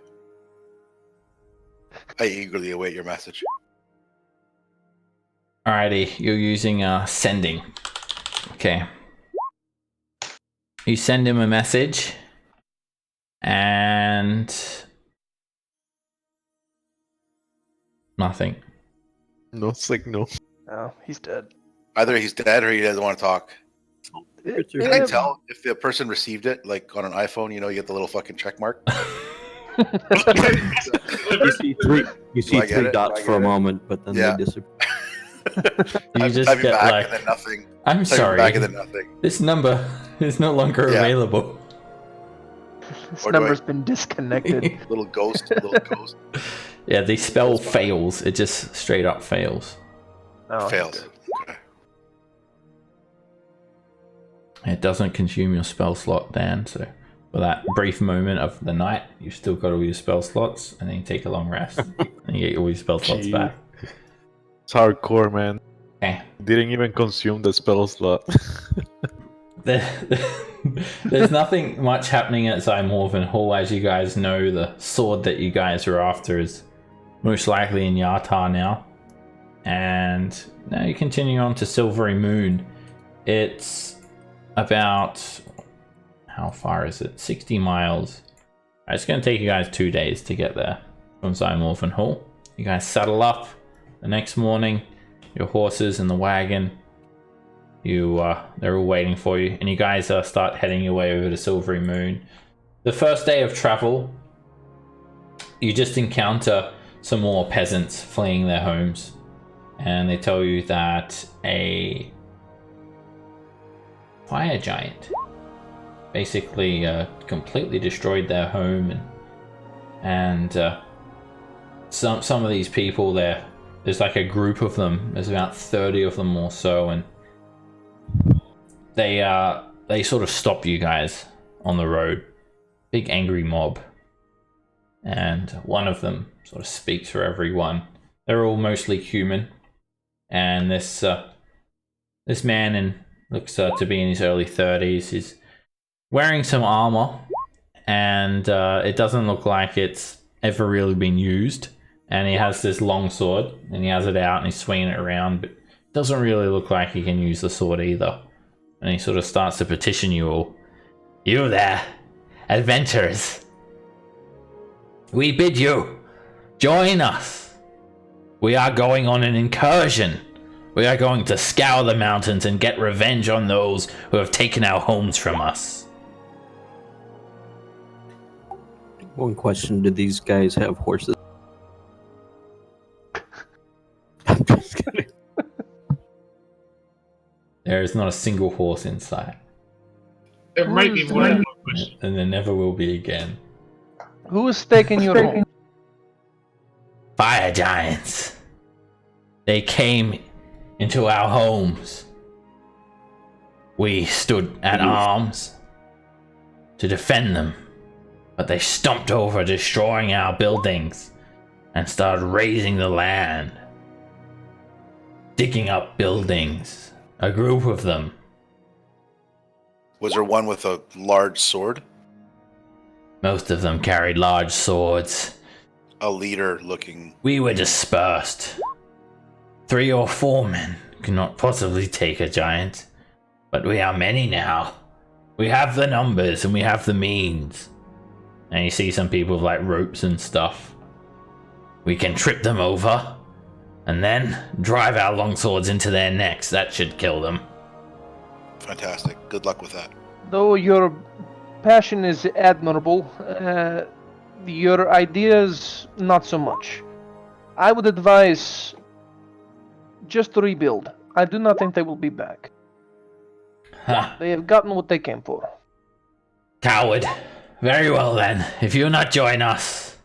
I eagerly await your message. Alrighty, you're using sending. Okay. You send him a message, and nothing. No signal. Oh, he's dead. Either he's dead or he doesn't want to talk. It's Can I tell if the person received it, like on an iPhone? You know, you get the little fucking check mark. You see three, you see I get three it? dots Do I for a get it? moment, but then Yeah. they disappear. You just Type it get back like, and then nothing. I'm Type it sorry, back and then nothing. this number is no longer Yeah. available. This Or do I- number's been disconnected. Little ghost, little ghost Yeah, the spell fails. It just straight up fails. Oh, he's fails. dead. Okay. It doesn't consume your spell slot, Dan. So for that brief moment of the night, you've still got all your spell slots, and then you take a long rest, and you get all your spell slots Gee. back. It's hardcore, man. Okay. Didn't even consume the spell slot. There's nothing much happening at Zymorphin Hall. As you guys know, the sword that you guys are after is most likely in Yatar now. And now you continue on to Silvery Moon. It's about, how far is it? 60 miles. It's going to take you guys 2 days to get there from Zymorphin Hall. You guys saddle up the next morning, your horses and the wagon. They're all waiting for you, and you guys start heading your way over to Silvery Moon. The first day of travel, you just encounter some more peasants fleeing their homes, and they tell you that a fire giant basically completely destroyed their home, and some of these people there's like a group of them. There's about 30 of them or so, and they sort of stop you guys on the road. Big angry mob. And one of them sort of speaks for everyone. They're all mostly human. And this man looks to be in his early 30s. He's wearing some armor, and it doesn't look like it's ever really been used. And he has this long sword, and he has it out, and he's swinging it around, but it doesn't really look like he can use the sword either. And he sort of starts to petition you all. You there, adventurers. We bid you join us. We are going on an incursion. We are going to scour the mountains and get revenge on those who have taken our homes from us. One question: do these guys have horses? I'm just kidding. There is not a single horse inside, There might be more than one question. and there never will be again. Who was staking your home? Fire giants. They came into our homes. We stood at arms to defend them, but they stomped over, destroying our buildings, and started raising the land, digging up buildings. A group of them. Was there one with a large sword? Most of them carried large swords. A leader looking. We were dispersed. 3 or 4 men could not possibly take a giant, but we are many now. We have the numbers and we have the means. And you see some people with like ropes and stuff. We can trip them over, and then drive our longswords into their necks. That should kill them. Fantastic. Good luck with that. Though your passion is admirable, your ideas not so much. I would advise just to rebuild. I do not think they will be back. Huh. They have gotten what they came for. Coward. Very well then, if you'll not join us.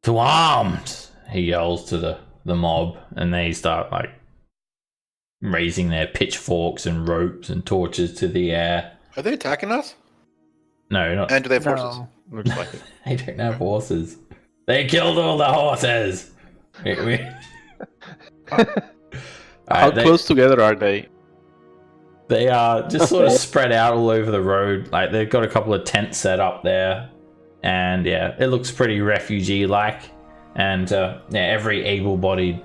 To arms! He yells to the mob, and they start like raising their pitchforks and ropes and torches to the air. Are they attacking us? No, not. And do they have horses? Looks like it. They don't have horses. They killed all the horses. How close together are they? They are just sort of spread out all over the road. Like they've got a couple of tents set up there, and yeah, it looks pretty refugee-like. And every able-bodied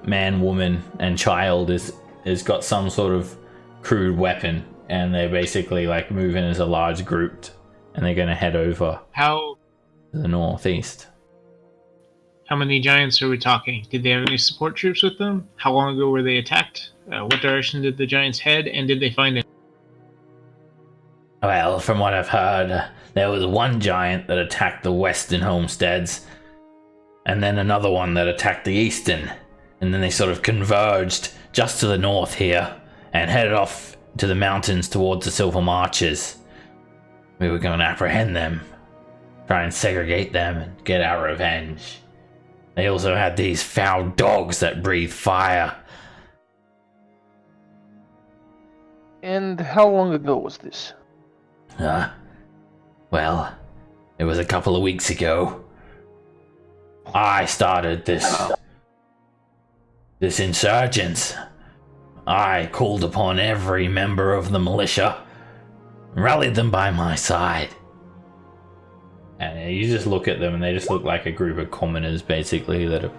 man, woman, and child is got some sort of crude weapon, and they're basically like moving as a large group, and they're going to head over How to the northeast. many giants are we talking? Did they have any support troops with them? How long ago were they attacked? What direction did the giants head, and did they find it? Well, from what I've heard, there was one giant that attacked the western homesteads, and then another one that attacked the eastern, and then they sort of converged just to the north here, and headed off to the mountains towards the Silver Marches. We were going to apprehend them, try and segregate them, and get our revenge. They also had these foul dogs that breathe fire. And how long ago was this? Well, it was a couple of weeks ago. I started this insurgence. I called upon every member of the militia, rallied them by my side. And you just look at them and they just look like a group of commoners basically that have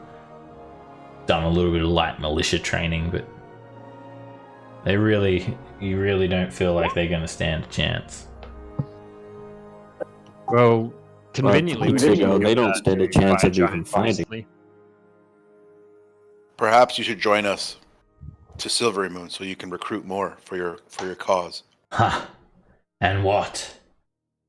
done a little bit of light militia training, but you really don't feel like they're going to stand a chance. Well, conveniently, weeks ago, they don't stand a chance of even fighting. Perhaps you should join us to Silvery Moon so you can recruit more for your cause. Huh. And what?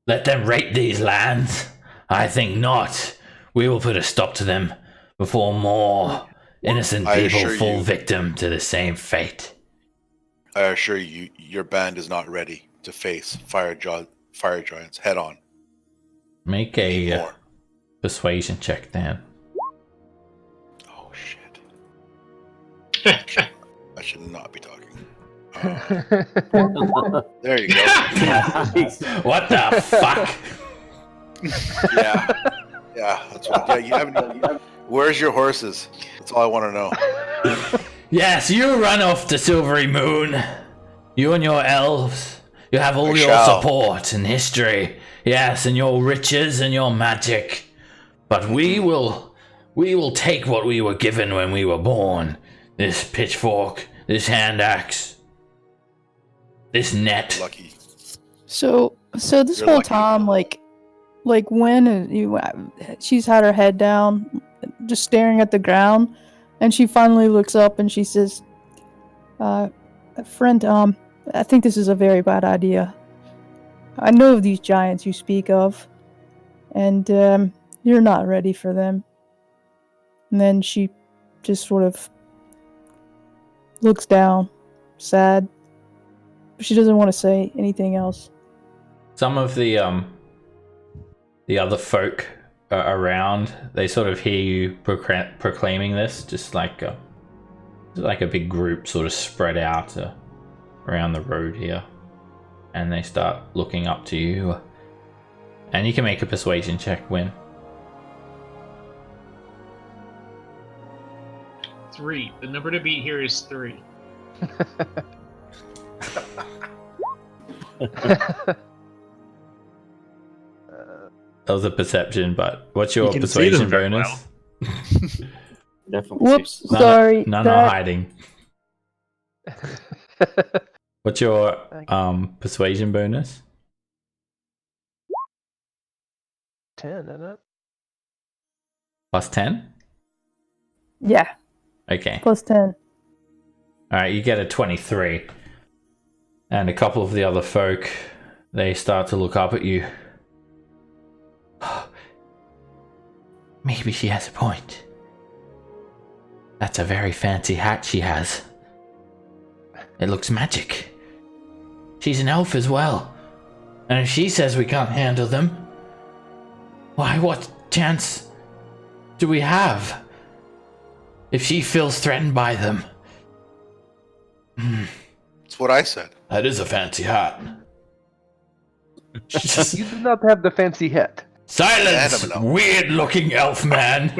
Let them rape these lands? I think not. We will put a stop to them before more innocent people fall victim to the same fate. I assure you, your band is not ready to face fire giants head on. Make a persuasion check, Dan. Oh shit! I should not be talking. There you go. What the fuck? Yeah, that's what. Yeah, you haven't. Where's your horses? That's all I want to know. Yes, you run off to Silvery Moon. You and your elves. You have all your support and history. Yes, and your riches and your magic. But we will take what we were given when we were born. This pitchfork, this hand axe, this net. Lucky. So this You're whole lucky. time, like when she's had her head down, just staring at the ground, and she finally looks up and she says, "Friend, I think this is a very bad idea. I know of these giants you speak of, and you're not ready for them." And then she just sort of looks down, sad. She doesn't want to say anything else. Some of the other folk around, they sort of hear you proclaiming this, just like a big group sort of spread out around the road here, and they start looking up to you. And you can make a persuasion check, Win. 3. The number to beat here is 3. That was a perception, but what's your You can see them persuasion very bonus? Definitely. Whoops, sorry. None that- are hiding. What's your persuasion bonus? 10, isn't it? Plus 10? Yeah, Okay. plus 10. Alright, you get a 23. And a couple of the other folk, they start to look up at you. Maybe she has a point. That's a very fancy hat she has. It looks magic. She's an elf as well. And if she says we can't handle them, why, what chance do we have if she feels threatened by them? That's what I said. That is a fancy hat. You do not have the fancy hat. Silence, Adam, no. weird-looking elf man.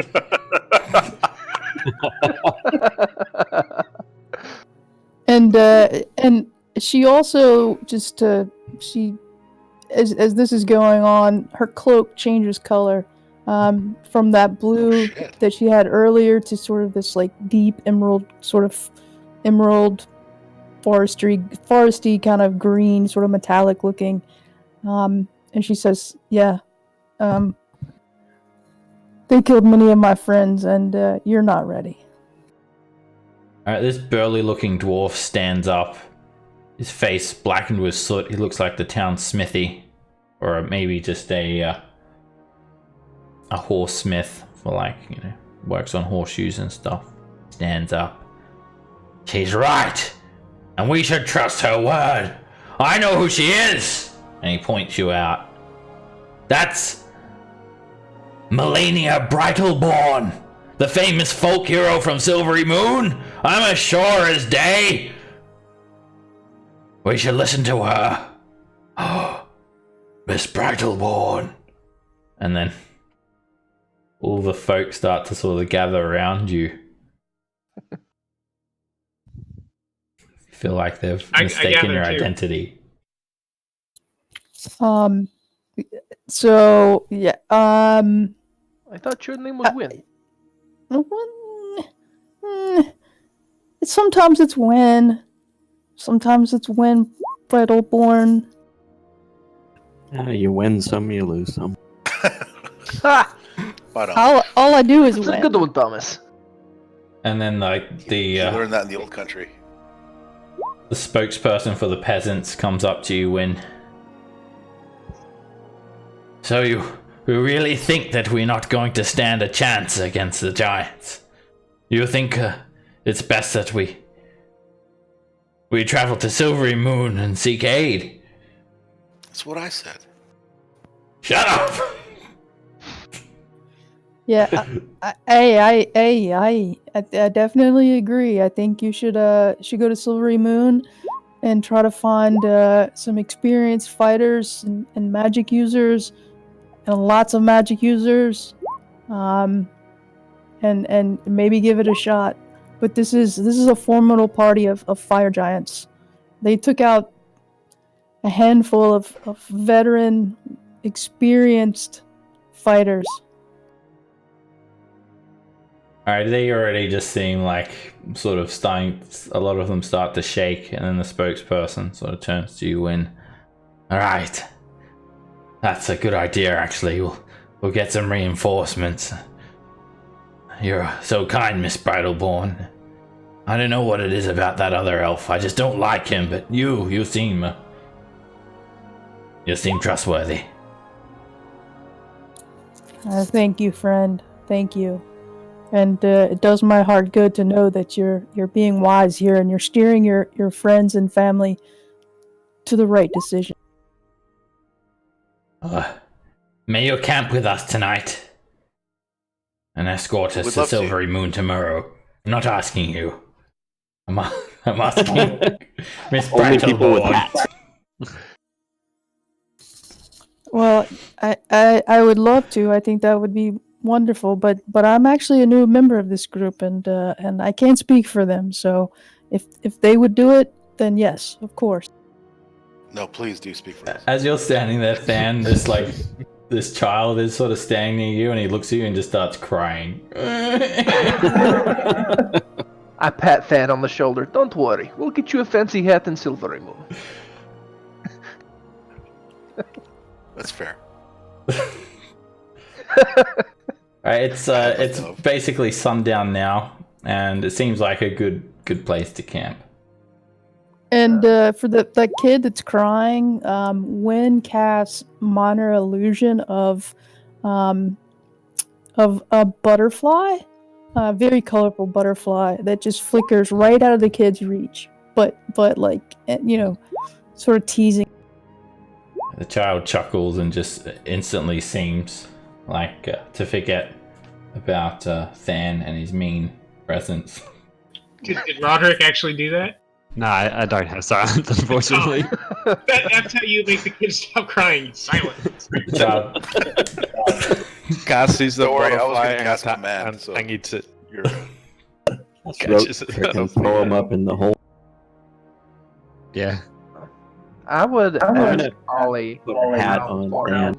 And she also just she as this is going on, her cloak changes color from that blue shit. that she had earlier to sort of this like deep emerald, sort of emerald foresty kind of green, sort of metallic looking. And she says, "Yeah, they killed many of my friends, and you're not ready." Alright, this burly-looking dwarf stands up. His face blackened with soot. He looks like the town smithy. Or maybe just a horse smith for, like, you know, works on horseshoes and stuff. Stands up. She's right! And we should trust her word! I know who she is! And he points you out. That's Melania Bridleborn, the famous folk hero from Silvery Moon. I'm as sure as day. We should listen to her. Oh, Miss Bridleborn. And then all the folk start to sort of gather around you. Feel like they've mistaken your identity. So yeah, I thought your name was Win. Sometimes it's Win. Sometimes it's Win Bridleborn. You win some, you lose some. Ha! All I do is It's win. a good one, Thomas. And then like You learned that in the old country. the spokesperson for the peasants comes up to you when... So you really think that we're not going to stand a chance against the giants? You think it's best that we travel to Silvery Moon and seek aid? That's what I said. Shut up! Yeah, I definitely agree. I think you should go to Silvery Moon and try to find some experienced fighters and magic users, and lots of magic users, and maybe give it a shot. But this is a formidable party of fire giants. They took out a handful of veteran, experienced fighters. Alright, they already just seem like sort of starting, a lot of them start to shake, and then the spokesperson sort of turns to you and, alright, that's a good idea actually, we'll get some reinforcements. You're so kind, Miss Bridleborn. I don't know what it is about that other elf, I just don't like him, but you seem trustworthy. Thank you, friend. Thank you. And it does my heart good to know that you're being wise here and you're steering your friends and family to the right decision. May you camp with us tonight and escort us We'd to love to. Silvery Moon tomorrow. I'm not asking you. I'm asking Miss Only people with Bridleborn. hats. Well, I would love to. I think that would be wonderful. But I'm actually a new member of this group, and I can't speak for them. So if they would do it, then yes, of course. No, please do speak for us. As you're standing there, Than, this child is sort of standing near you, and he looks at you and just starts crying. I pat Than on the shoulder. Don't worry, we'll get you a fancy hat in Silvery Moon. That's fair. It's basically sundown now, and it seems like a good place to camp. And for that kid that's crying, Wynn casts minor illusion of a butterfly, a very colorful butterfly that just flickers right out of the kid's reach, but like, you know, sort of teasing. The child chuckles and just instantly seems like to forget about Than and his mean presence. Did Roderick actually do that? No, I don't have silence, unfortunately. That's how you make the kids stop crying. Silence. Child. Cass sees the Don't worry, I was butterfly gonna cast command, so and eats it. you're Catches it. And throw him up in the hole. Yeah. I would I'm ask gonna Ollie put a hat how on far- Dan.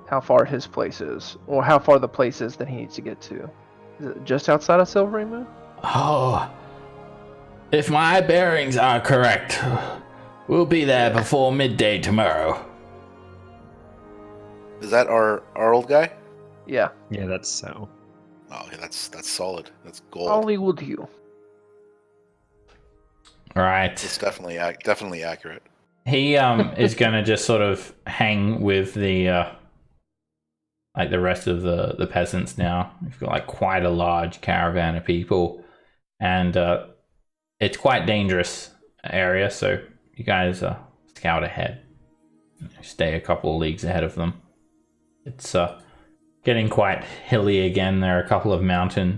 how far his place is, or how far the place is that he needs to get to. Is it just outside of Silvery Moon? Oh, if my bearings are correct, we'll be there before midday tomorrow. Is that our old guy? Yeah. Yeah, that's so. Oh, yeah, that's solid. That's gold. Ollie will do. Right. It's definitely accurate. He is gonna just sort of hang with the like the rest of the peasants now. We've got like quite a large caravan of people, and it's quite dangerous area. So you guys scout ahead, stay a couple of leagues ahead of them. It's getting quite hilly again. There are a couple of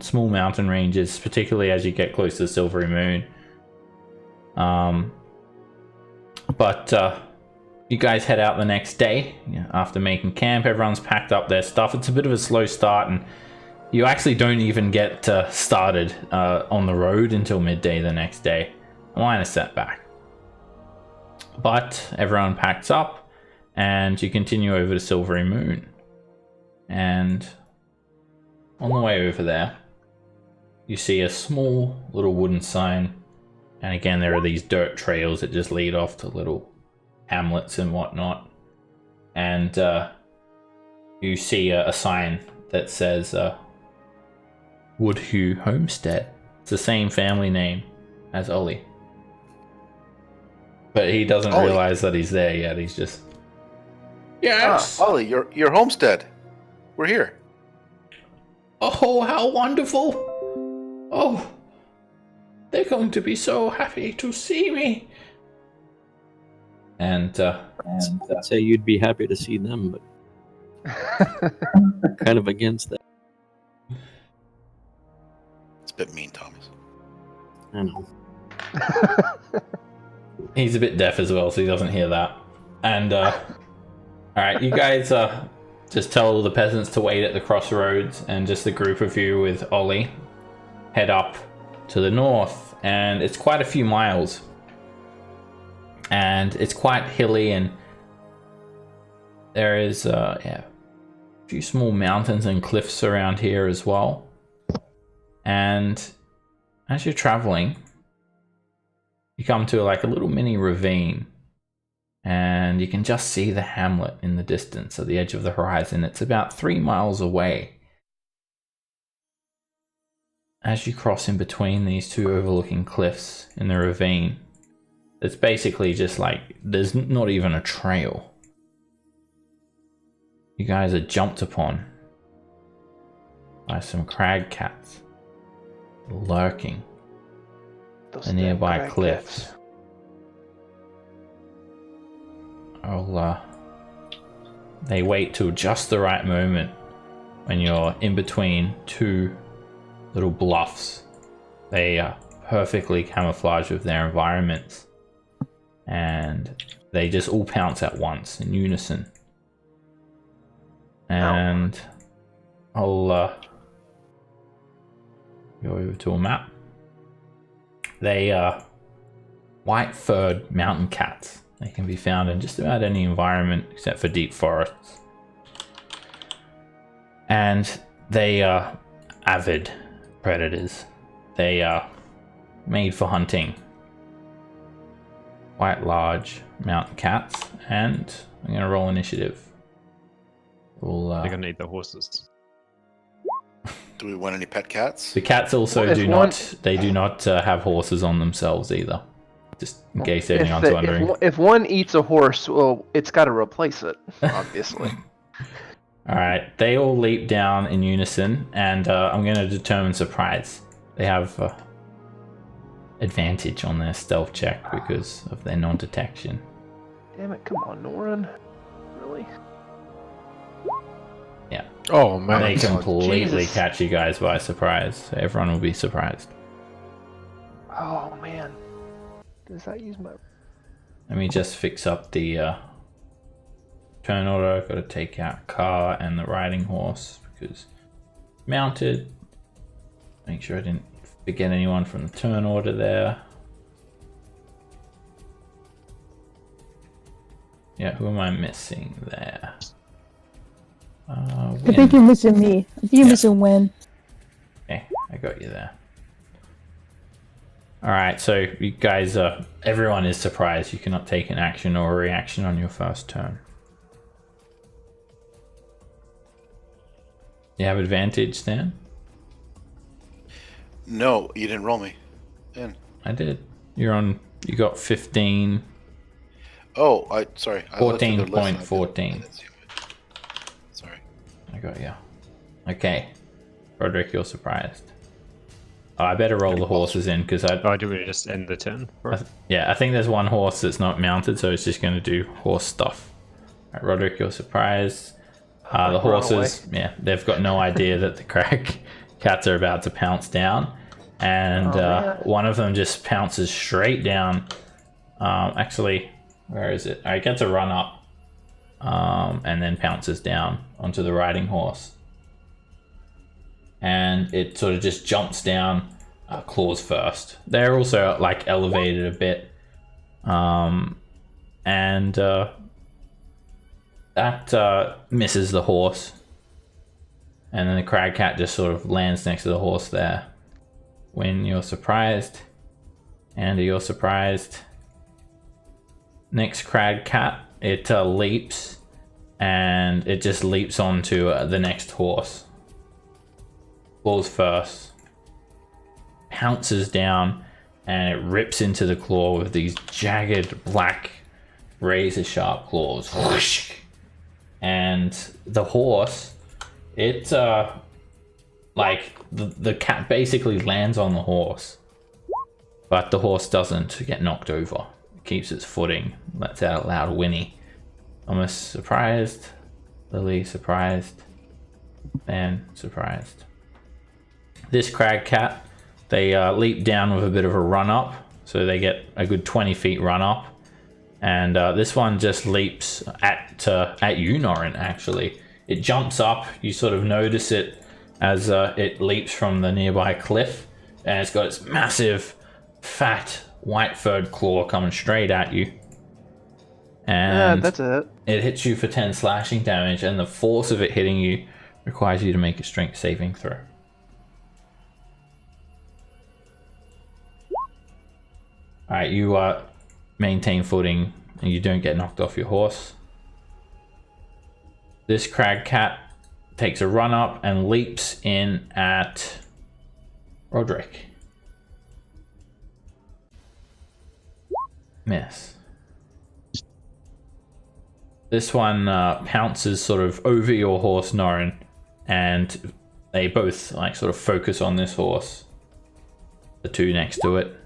small mountain ranges, particularly as you get close to Silvery Moon. But you guys head out the next day after making camp. Everyone's packed up their stuff. It's a bit of a slow start, and you actually don't even get started on the road until midday the next day. A minor setback. But everyone packs up, and you continue over to Silvery Moon. And on the way over there, you see a small little wooden sign. And again, there are these dirt trails that just lead off to little hamlets and whatnot. And you see a sign that says Woodhue Homestead. It's the same family name as Ollie. But he doesn't realize that he's there yet. He's just... Yes! Ollie, your homestead. We're here. Oh, how wonderful! Oh, they're going to be so happy to see me. And I'd say you'd be happy to see them, but kind of against that. It's a bit mean, Thomas. I know. he's a bit deaf as well, so he doesn't hear that. And alright, you guys just tell the peasants to wait at the crossroads, and just a group of you with Ollie head up to the north, and it's quite a few miles. And it's quite hilly, and there is a few small mountains and cliffs around here as well. And as you're traveling, you come to like a little mini ravine, and you can just see the hamlet in the distance at the edge of the horizon. It's about 3 miles away. As you cross in between these two overlooking cliffs in the ravine, it's basically just like there's not even a trail. You guys are jumped upon by some crag cats lurking the nearby cliffs. They wait till just the right moment when you're in between two little bluffs. They are perfectly camouflaged with their environments, and they just all pounce at once in unison. And I'll go over to a map. They are white-furred mountain cats. They can be found in just about any environment except for deep forests. And they are avid predators. They are made for hunting. Quite large mountain cats. And I'm going to roll initiative. They're going to need the horses. Do we want any pet cats? The cats also Well, if do one- not. They do not have horses on themselves either. Just in case anyone's wondering. If one eats a horse, well, it's got to replace it, obviously. All right, they all leap down in unison, and I'm going to determine surprise. They have advantage on their stealth check because of their non-detection. Damn it! Come on, Norin. Really? Oh man. They completely Jesus. catch you guys by surprise. So everyone will be surprised. Oh man. Does that use my? Let me just fix up the turn order. I've got to take out car and the riding horse because mounted. Make sure I didn't forget anyone from the turn order there. Yeah, who am I missing there? I think you're missing me. I think you're missing Win. Okay, I got you there. Alright, so you guys, everyone is surprised. You cannot take an action or a reaction on your first turn. You have advantage then? No, you didn't roll me. In. I did. You got 15. Oh, sorry. I looked at their list and I 14.14. didn't see it. Sorry. I got you. Okay. Roderick, you're surprised. Oh, I better roll the horses in because Oh, do we just end the turn? I think there's one horse that's not mounted, so it's just going to do horse stuff. All right, Roderick, you're surprised. The horses, they've got no idea that the crag cats are about to pounce down, and one of them just pounces straight down. Actually, where is it? It gets a run up, and then pounces down onto the riding horse. And it sort of just jumps down, claws first. They're also like elevated a bit, and that misses the horse. And then the crag cat just sort of lands next to the horse there. When you're surprised, Andy, you're surprised. Next crag cat, it leaps, and it just leaps onto the next horse. Claws first, pounces down, and it rips into the claw with these jagged black razor sharp claws. Whoosh! And the horse, it like the cat basically lands on the horse, but the horse doesn't get knocked over. It keeps its footing, lets out a loud whinny. Thomas surprised, Lily surprised, Van surprised. This crag cat, they leap down with a bit of a run up, so they get a good 20 feet run up, and this one just leaps at you, Norin. Actually, it jumps up. You sort of notice it as it leaps from the nearby cliff, and it's got its massive, fat, white-furred claw coming straight at you. And that's it. It hits you for 10 slashing damage, and the force of it hitting you requires you to make a strength saving throw. Alright, you maintain footing and you don't get knocked off your horse. This crag cat takes a run up and leaps in at Roderick. Miss. This one pounces sort of over your horse, Norin, and they both like sort of focus on this horse, the two next to it.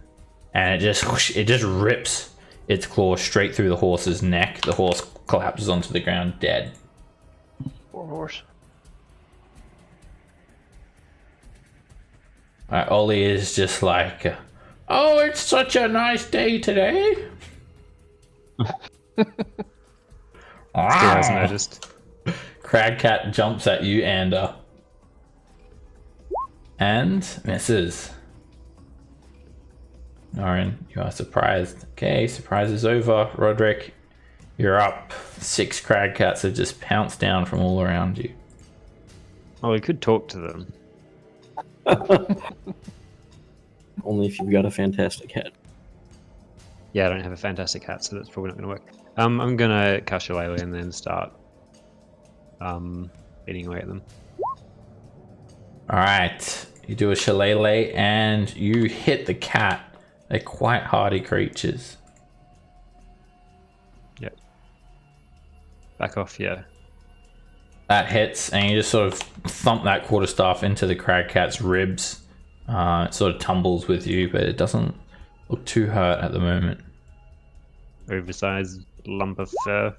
And it just rips its claw straight through the horse's neck. The horse collapses onto the ground dead. Poor horse. Ollie is just like, oh, it's such a nice day today. Still hasn't noticed. Cragcat jumps at you and misses. Norin, you are surprised. Okay, surprise is over. Roderick, you're up. 6 cragcats have just pounced down from all around you. Oh, we could talk to them. Only if you've got a fantastic head. Yeah, I don't have a fantastic hat, so that's probably not going to work. I'm going to cast Shillelagh and then start eating away at them. All right, you do a shillelagh and you hit the cat. They're quite hardy creatures. Yep. Back off, yeah. That hits, and you just sort of thump that quarterstaff into the crag cat's ribs. It sort of tumbles with you, but it doesn't look too hurt at the moment. Oversized lump of fur.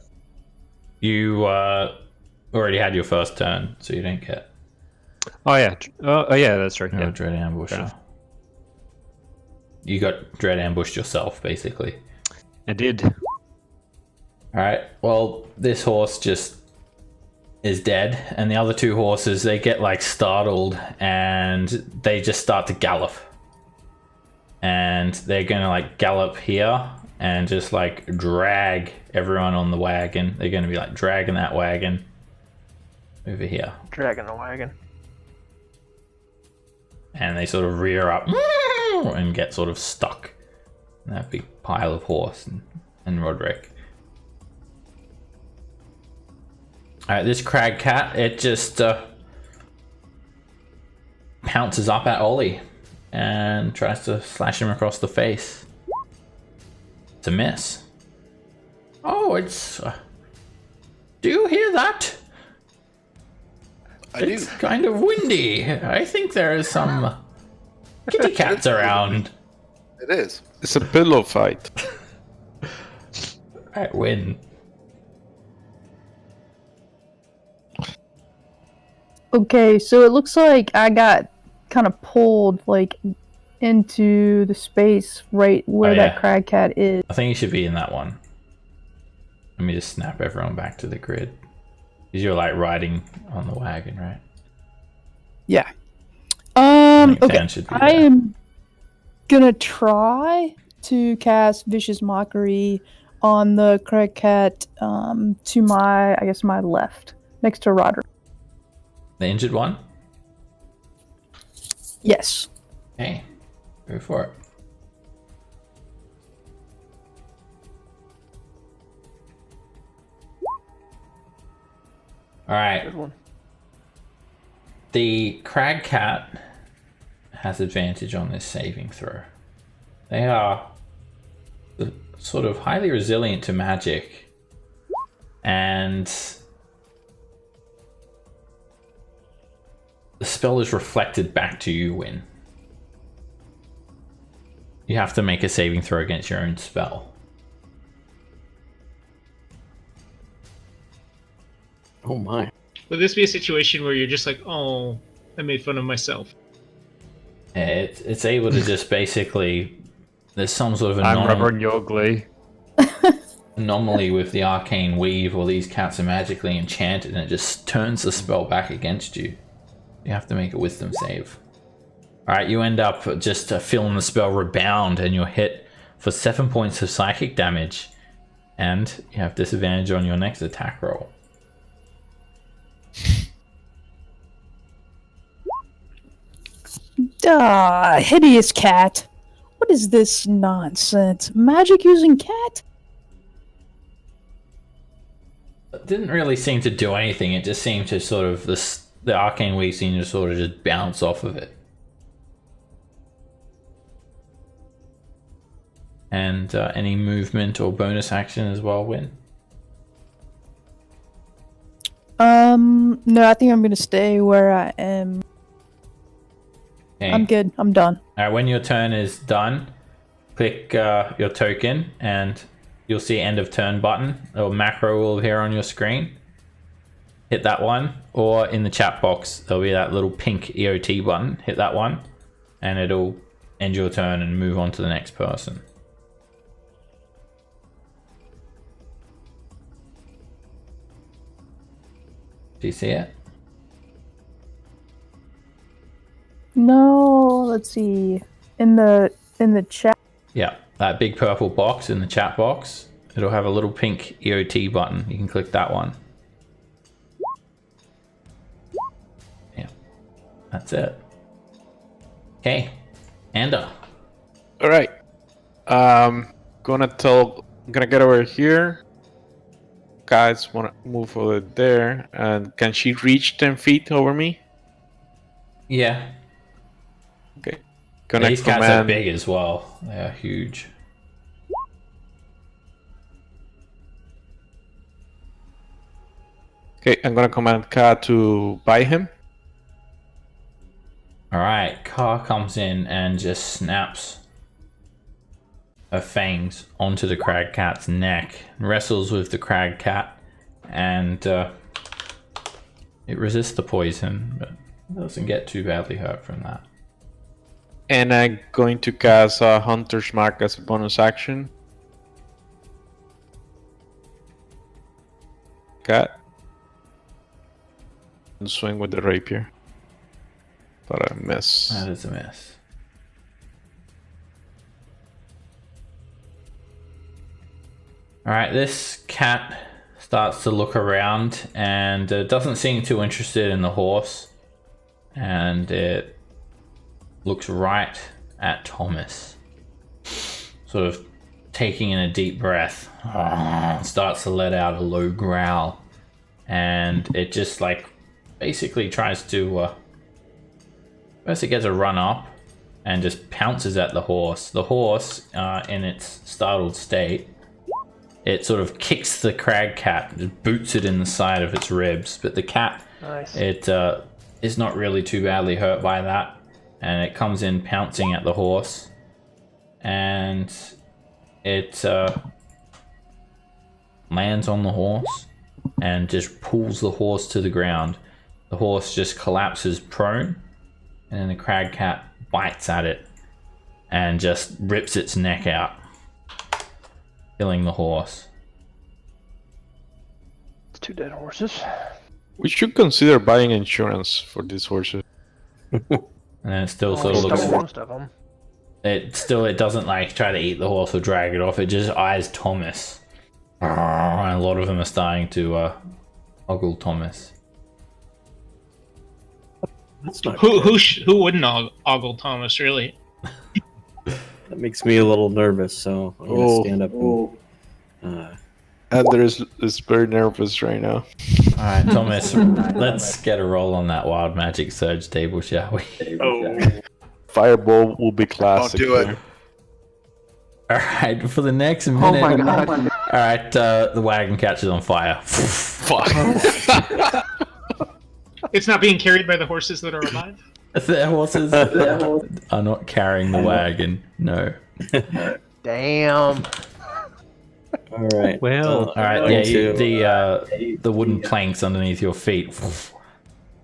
You already had your first turn, so you didn't get Oh yeah. Oh yeah, that's true. no Yeah. dread ambusher. enough. You got dread ambushed yourself, basically. I did. All right. Well, this horse just is dead, and the other two horses, they get like startled and they just start to gallop, and they're gonna like gallop here and just like drag everyone on the wagon. They're gonna be like dragging that wagon over here, Dragging the wagon. and they sort of rear up and get sort of stuck in that big pile of horse and Roderick. Alright, this crag cat, it just pounces up at Ollie and tries to slash him across the face. It's a miss. Oh, it's... do you hear that? It's kind of windy. I think there is some kitty cats around. It is. It's a pillow fight. I win. Okay, so it looks like I got kind of pulled like into the space right where Oh, that yeah. crag cat is. I think you should be in that one. Let me just snap everyone back to the grid. Because you're like riding on the wagon, right? Yeah. think Okay. Dan should be I there. am gonna try to cast Vicious Mockery on the crag cat to my, I guess, my left, next to Roderick. The injured one? Yes. Hey, go for it. Alright, Good one. the crag cat has advantage on this saving throw. They are sort of highly resilient to magic, and the spell is reflected back to you, Win. You have to make a saving throw against your own spell. Oh my. Would this be a situation where you're just like, oh, I made fun of myself? It's able to just basically, there's some sort of I'm rubbering your glue. anomaly with the arcane weave, or these cats are magically enchanted and it just turns the spell back against you. You have to make a wisdom save. Alright, you end up just feeling the spell rebound and you're hit for 7 points of psychic damage, and you have disadvantage on your next attack roll. Hideous cat. What is this nonsense? Magic using cat? It didn't really seem to do anything, it just seemed to sort of, the arcane weave seemed to sort of just bounce off of it. And any movement or bonus action as well, Win? No, I think I'm gonna stay where I am. Okay. I'm good. I'm done. Alright, when your turn is done, click your token and you'll see end of turn button. A macro will appear on your screen. Hit that one, or in the chat box there'll be that little pink EOT button. Hit that one and it'll end your turn and move on to the next person. Do you see it? No, let's see. In the chat. Yeah, that big purple box in the chat box. It'll have a little pink EOT button. You can click that one. Yeah, that's it. Okay, Anda. All right. Gonna get over here. Guys, wanna move over there, and can she reach 10 feet over me? Yeah. Okay. Gonna These cats are command. big as well. They are huge. Okay, I'm gonna command Ka to buy him. Alright, Car comes in and just snaps her fangs onto the crag cat's neck, wrestles with the crag cat, and it resists the poison, but doesn't get too badly hurt from that. And I'm going to cast Hunter's Mark as a bonus action. Cat. And swing with the rapier. But I miss. That is a miss. Alright, this cat starts to look around and doesn't seem too interested in the horse. And it looks right at Thomas. Sort of taking in a deep breath. Starts to let out a low growl. And it just like basically tries to first it gets a run up and just pounces at the horse. The horse, in its startled state, it sort of kicks the crag cat, just boots it in the side of its ribs. But the cat, Nice. it is not really too badly hurt by that, and it comes in pouncing at the horse, and it lands on the horse and just pulls the horse to the ground. The horse just collapses prone, and then the crag cat bites at it and just rips its neck out, killing the horse. It's 2 dead horses. We should consider buying insurance for these horses. And then it still sort of Stole looks. most of them. It doesn't like try to eat the horse or drag it off. It just eyes Thomas. And a lot of them are starting to ogle Thomas. That's not Who good. who wouldn't ogle Thomas, really? That makes me a little nervous, so I'm gonna Oh. stand up and Anders is very nervous right now. Alright, Thomas, let's get a roll on that wild magic surge table, shall we? Fireball will be classic. do it. there. Alright, for the next Oh minute. my god. Alright, the wagon catches on fire. Fuck. It's not being carried by the horses that are alive. The horses are not carrying the wagon. No. Damn. all right. Well, Alright, going yeah, to- the wooden planks underneath your feet,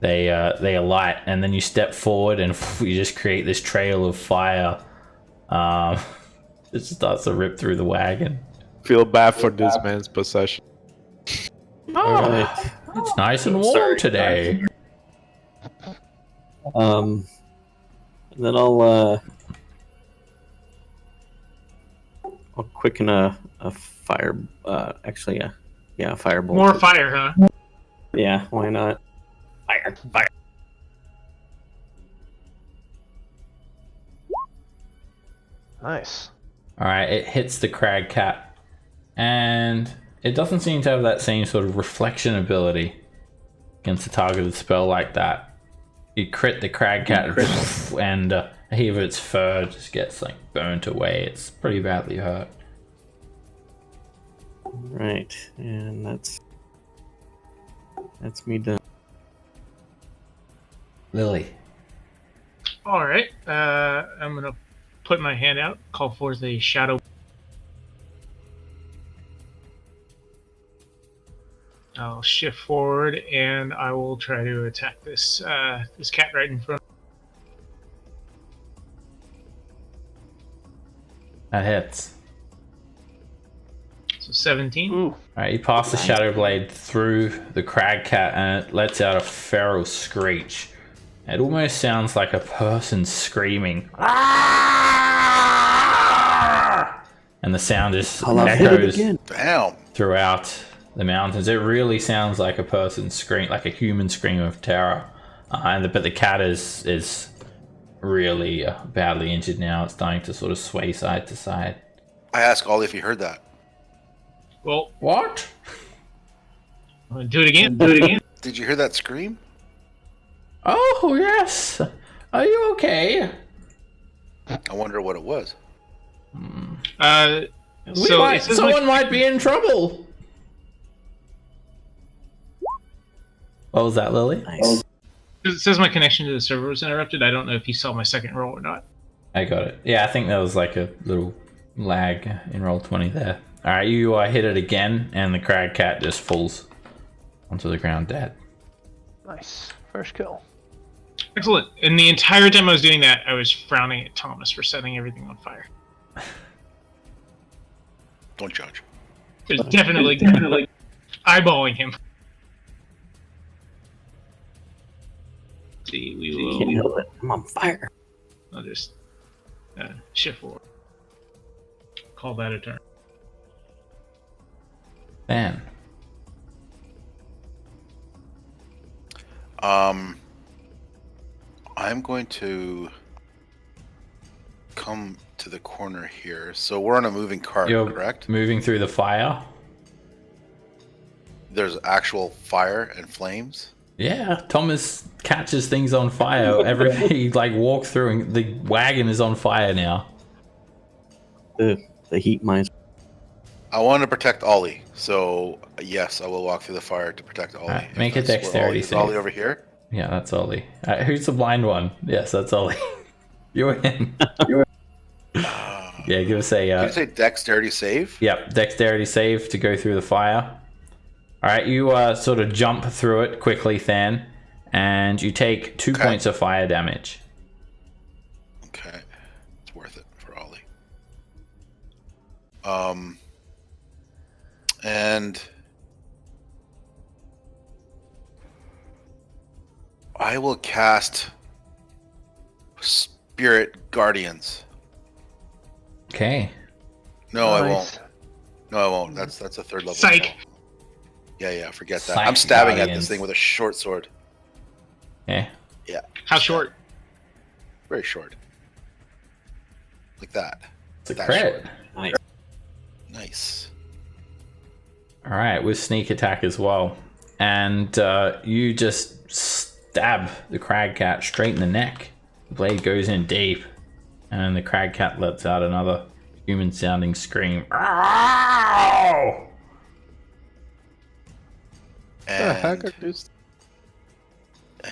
they alight, and then you step forward and you just create this trail of fire. It starts to rip through the wagon. Feel bad for this man's possession. All right. It's nice and warm Sorry, today. And then I'll quicken a fire. Actually, yeah, a firebolt. More fire, huh? Yeah, why not? Fire. Nice. Alright, it hits the crag cat, and it doesn't seem to have that same sort of reflection ability against a targeted spell like that. You crit the crag cat, and a heap of its fur just gets like burnt away. It's pretty badly hurt. Right, and that's me done. Lily. All right. I'm gonna put my hand out, call forth a shadow. I'll shift forward, and I will try to attack this this cat right in front. That hits. So 17. Ooh. Alright, you pass the shadow blade through the crag cat, and it lets out a feral screech. It almost sounds like a person screaming. And the sound just I'll hit it echoes again. Damn. throughout the mountains. It really sounds like a person scream, like a human scream of terror. But the cat is really badly injured now. It's starting to sort of sway side to side. I asked Ollie if he heard that. Well, What? I'm gonna do it again. Do it again. Did you hear that scream? Oh, yes. Are you okay? I wonder what it was. Someone might be in trouble. What was that, Lily? Nice. It says my connection to the server was interrupted. I don't know if you saw my second roll or not. I got it. Yeah, I think there was like a little lag in Roll20 there. Alright, you hit it again, and the crag cat just falls onto the ground dead. Nice. First kill. Excellent. And the entire time I was doing that, I was frowning at Thomas for setting everything on fire. Don't judge. There's definitely eyeballing him. See, we Can't will. help it. I'm on fire. I'll just shift forward. Call that a turn. Man. I'm going to come to the corner here. So we're on a moving cart, You're correct? moving through the fire? There's actual fire and flames. Yeah, Thomas catches things on fire. He like walk through and the wagon is on fire now. The heat mines. I want to protect Ollie, so yes, I will walk through the fire to protect Ollie. Alright, make a That's where dexterity Ollie is. save. Ollie over here? Yeah, that's Ollie. Who's the blind one? Yes, that's Ollie. You're in. Yeah, give us a... Can you say dexterity save? Yep, dexterity save to go through the fire. Alright, you sort of jump through it quickly, Than, and you take 2 points of fire damage. Okay. It's worth it for Ollie. And I will cast Spirit Guardians. Okay. No, I Nice. won't. No, I won't. That's a third level. Psych. spell. Yeah, forget that. Psych I'm stabbing at Guardians. this thing with a short sword. Yeah. Yeah. How short? Very short. Like that. It's a That crit. short. Nice. Nice. Alright, with sneak attack as well. And you just stab the crag cat straight in the neck. The blade goes in deep. And the crag cat lets out another human sounding scream. Ow! And, this?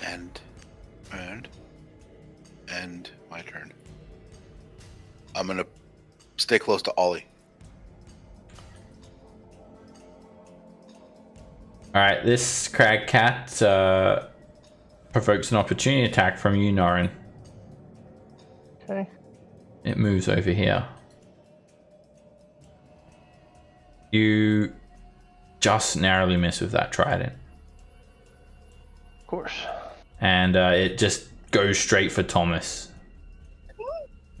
and my turn. I'm gonna stay close to Ollie. Alright, this crag cat provokes an opportunity attack from you, Norin. Okay. It moves over here. You just narrowly miss with that trident. Of course. And it just goes straight for Thomas.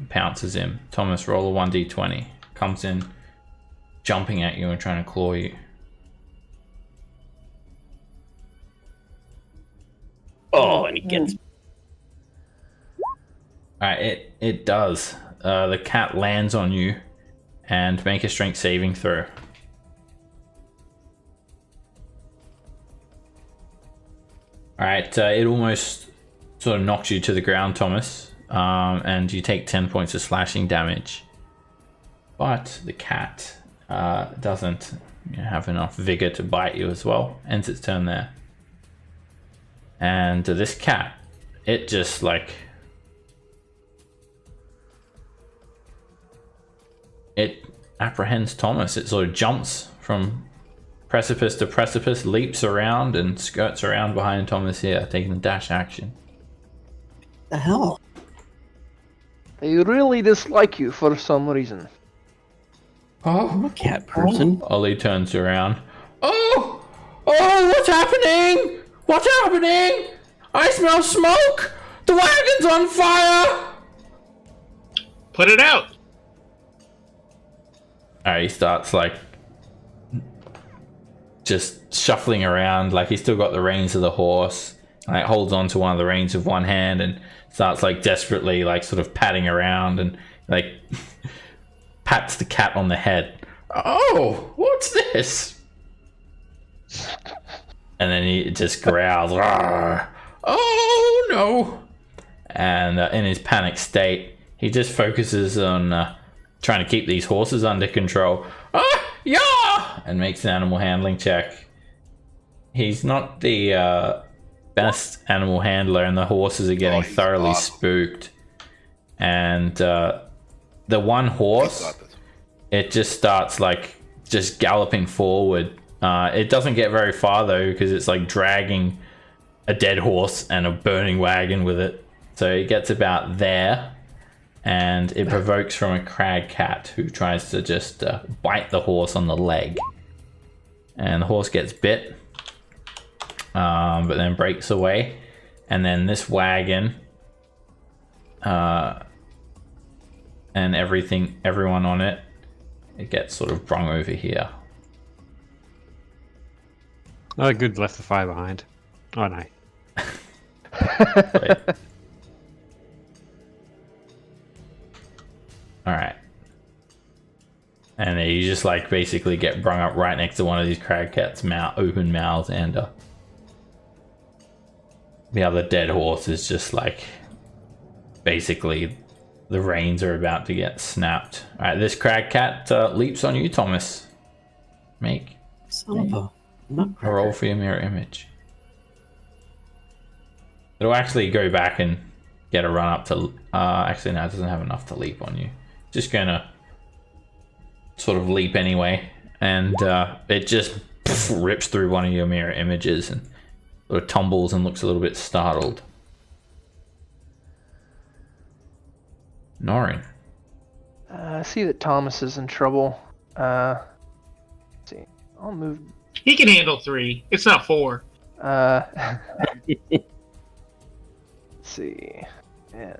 Pounces him. Thomas, roll a 1d20. Comes in, jumping at you and trying to claw you. Oh, and he gets. Alright, it does. The cat lands on you and make a strength saving throw. Alright, it almost sort of knocks you to the ground, Thomas, and you take 10 points of slashing damage. But the cat doesn't have enough vigor to bite you as well. Ends its turn there. And this cat, it just like... It apprehends Thomas. It sort of jumps from precipice to precipice, leaps around and skirts around behind Thomas here, taking the dash action. The hell? They really dislike you for some reason. I'm a cat person. Ollie turns around. Oh, what's happening? What's happening? I smell smoke. The wagon's on fire. Put it out. He starts like just shuffling around, like he's still got the reins of the horse. Like holds on to one of the reins with one hand and starts like desperately like sort of patting around and like pats the cat on the head. Oh, what's this? And then he just growls. Rawr. "Oh no!" And in his panic state, he just focuses on trying to keep these horses under control. Yeah! And makes an animal handling check. He's not the best animal handler, and the horses are getting he's thoroughly awesome. spooked. And the one horse, it just starts like just galloping forward. It doesn't get very far though, because it's like dragging a dead horse and a burning wagon with it. So it gets about there, and it provokes from a crag cat who tries to just bite the horse on the leg. And the horse gets bit, but then breaks away. And then this wagon and everyone on it, it gets sort of brung over here. Oh, good. Left the fire behind. Oh no. Alright. And you just like basically get brung up right next to one of these crag cats' open mouths, and the other dead horse is just like basically the reins are about to get snapped. Alright, this crag cat leaps on you, Thomas. Make Son of a a nutcracker. roll for your mirror image. It'll actually go back and get a run up to actually no, it doesn't have enough to leap on you. Just gonna sort of leap anyway, and it just rips through one of your mirror images and sort of tumbles and looks a little bit startled. Norin. I see that Thomas is in trouble. Let's see, I'll move. He can handle 3. It's not 4. Let's see, and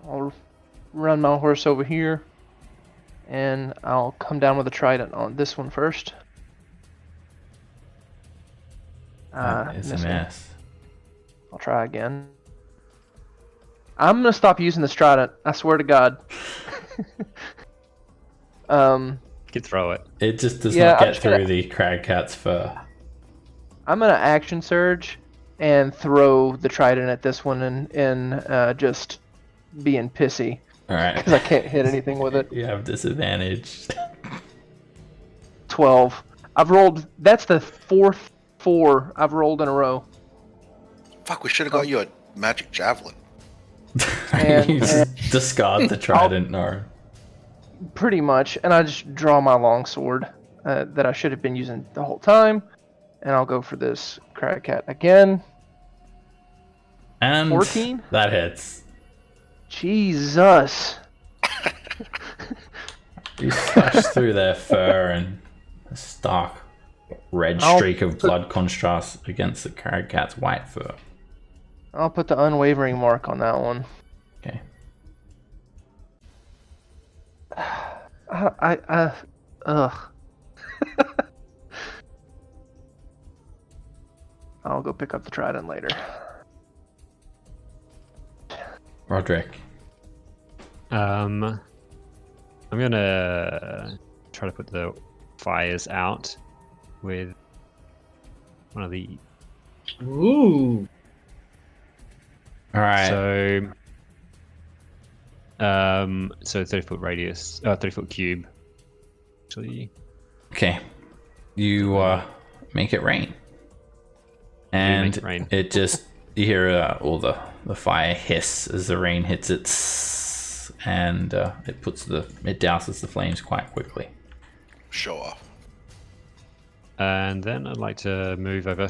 I'll run my horse over here, and I'll come down with a trident on this one first. It's a missing. mess. I'll try again. I'm gonna stop using this trident. I swear to God. You could throw it. It just does Yeah, not I'm get just through gonna- the crag cat's fur. I'm gonna action surge and throw the trident at this one, and just being pissy Alright. because I can't hit anything with it. You have disadvantage. 12. I've rolled. That's the 4th 4 I've rolled in a row. Fuck, we should have got you a magic javelin. And- You just discard the trident, Norin. Pretty much, and I just draw my longsword that I should have been using the whole time, and I'll go for this crag cat again. And 14? that hits. Jesus. You slash through their fur, and a stark red I'll streak of put- blood contrasts against the crag cat's white fur. I'll put the unwavering mark on that one. Okay. Ugh. I'll go pick up the trident later. Roderick. I'm gonna try to put the fires out with one of the. Ooh. Alright. So 30-foot radius, 30-foot cube. Actually, Okay. You make it rain. And make it rain. it just, you hear all the fire hiss as the rain hits it, and it douses the flames quite quickly. Show off. and then I'd like to move over.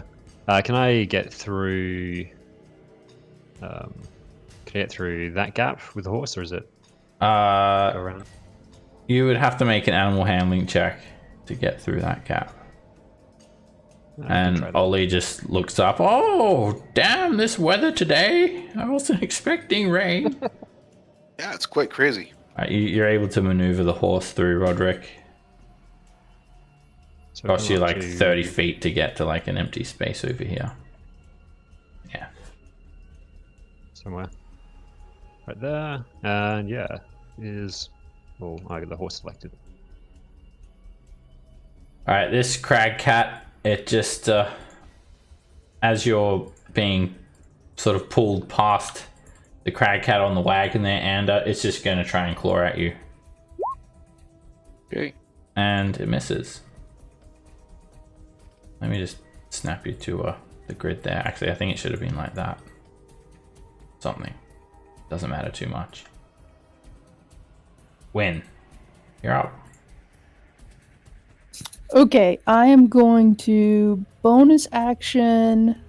Can I get through? Can I get through that gap with the horse, or is it go around? You would have to make an animal handling check to get through that gap. I can And try that. Ollie just looks up. Oh, damn, this weather today. I wasn't expecting rain. Yeah, it's quite crazy. You're able to maneuver the horse through, Roderick. So Costs you come up like to 30 feet to get to like an empty space over here. Yeah. somewhere right there, and yeah, is I got the horse selected. Alright, this crag cat it just as you're being sort of pulled past the crag cat on the wagon there, and it's just going to try and claw at you. Okay. And it misses. Let me just snap you to the grid there. Actually, I think it should have been like that. Something. Doesn't matter too much. Win. You're up. Okay, I am going to bonus action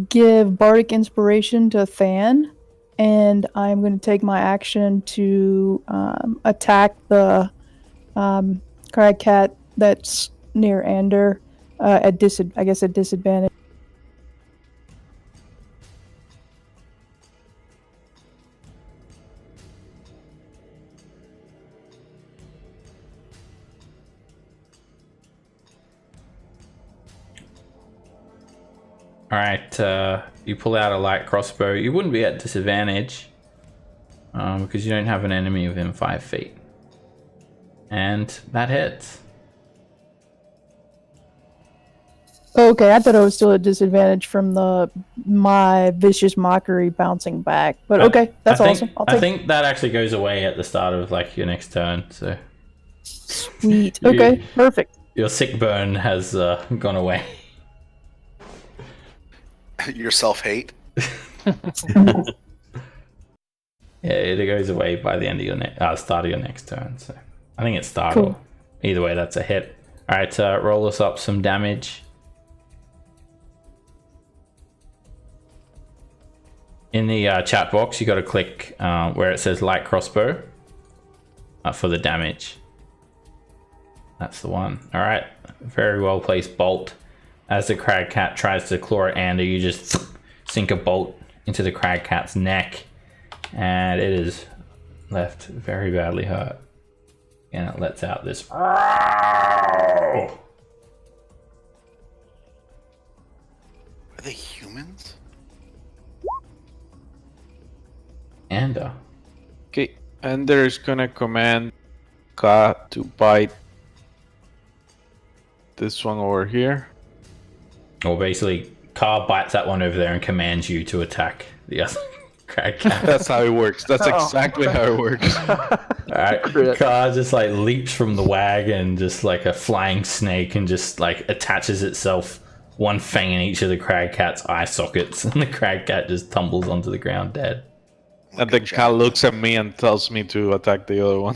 give Bardic Inspiration to Than, and I'm going to take my action to attack the crag cat that's near Ander at disadvantage. Alright, you pull out a light crossbow. You wouldn't be at disadvantage because you don't have an enemy within 5 feet. And that hits. Okay, I thought I was still at disadvantage from my vicious mockery bouncing back. But okay, that's awesome. I think that actually goes away at the start of like your next turn. So sweet. Okay, perfect. Your sick burn has gone away. Your self-hate. Yeah, it goes away by the end of your start of your next turn. So I think it's startled. Cool. Either way, that's a hit. All right, roll us up some damage. In the chat box, you got to click where it says light crossbow for the damage. That's the one. All right, very well placed bolt. As the crag cat tries to claw at Ander, you just sink a bolt into the crag cat's neck, and it is left very badly hurt. And it lets out this. Are they humans? Ander. Okay. Ender is gonna command Ka to bite this one over here. Or basically, Car bites that one over there and commands you to attack the other crag cat. That's how it works. That's exactly how it works. Alright, Car just like leaps from the wagon, just like a flying snake, and just like attaches itself, one fang in each of the crag cat's eye sockets, and the crag cat just tumbles onto the ground dead. And the cat looks at me and tells me to attack the other one.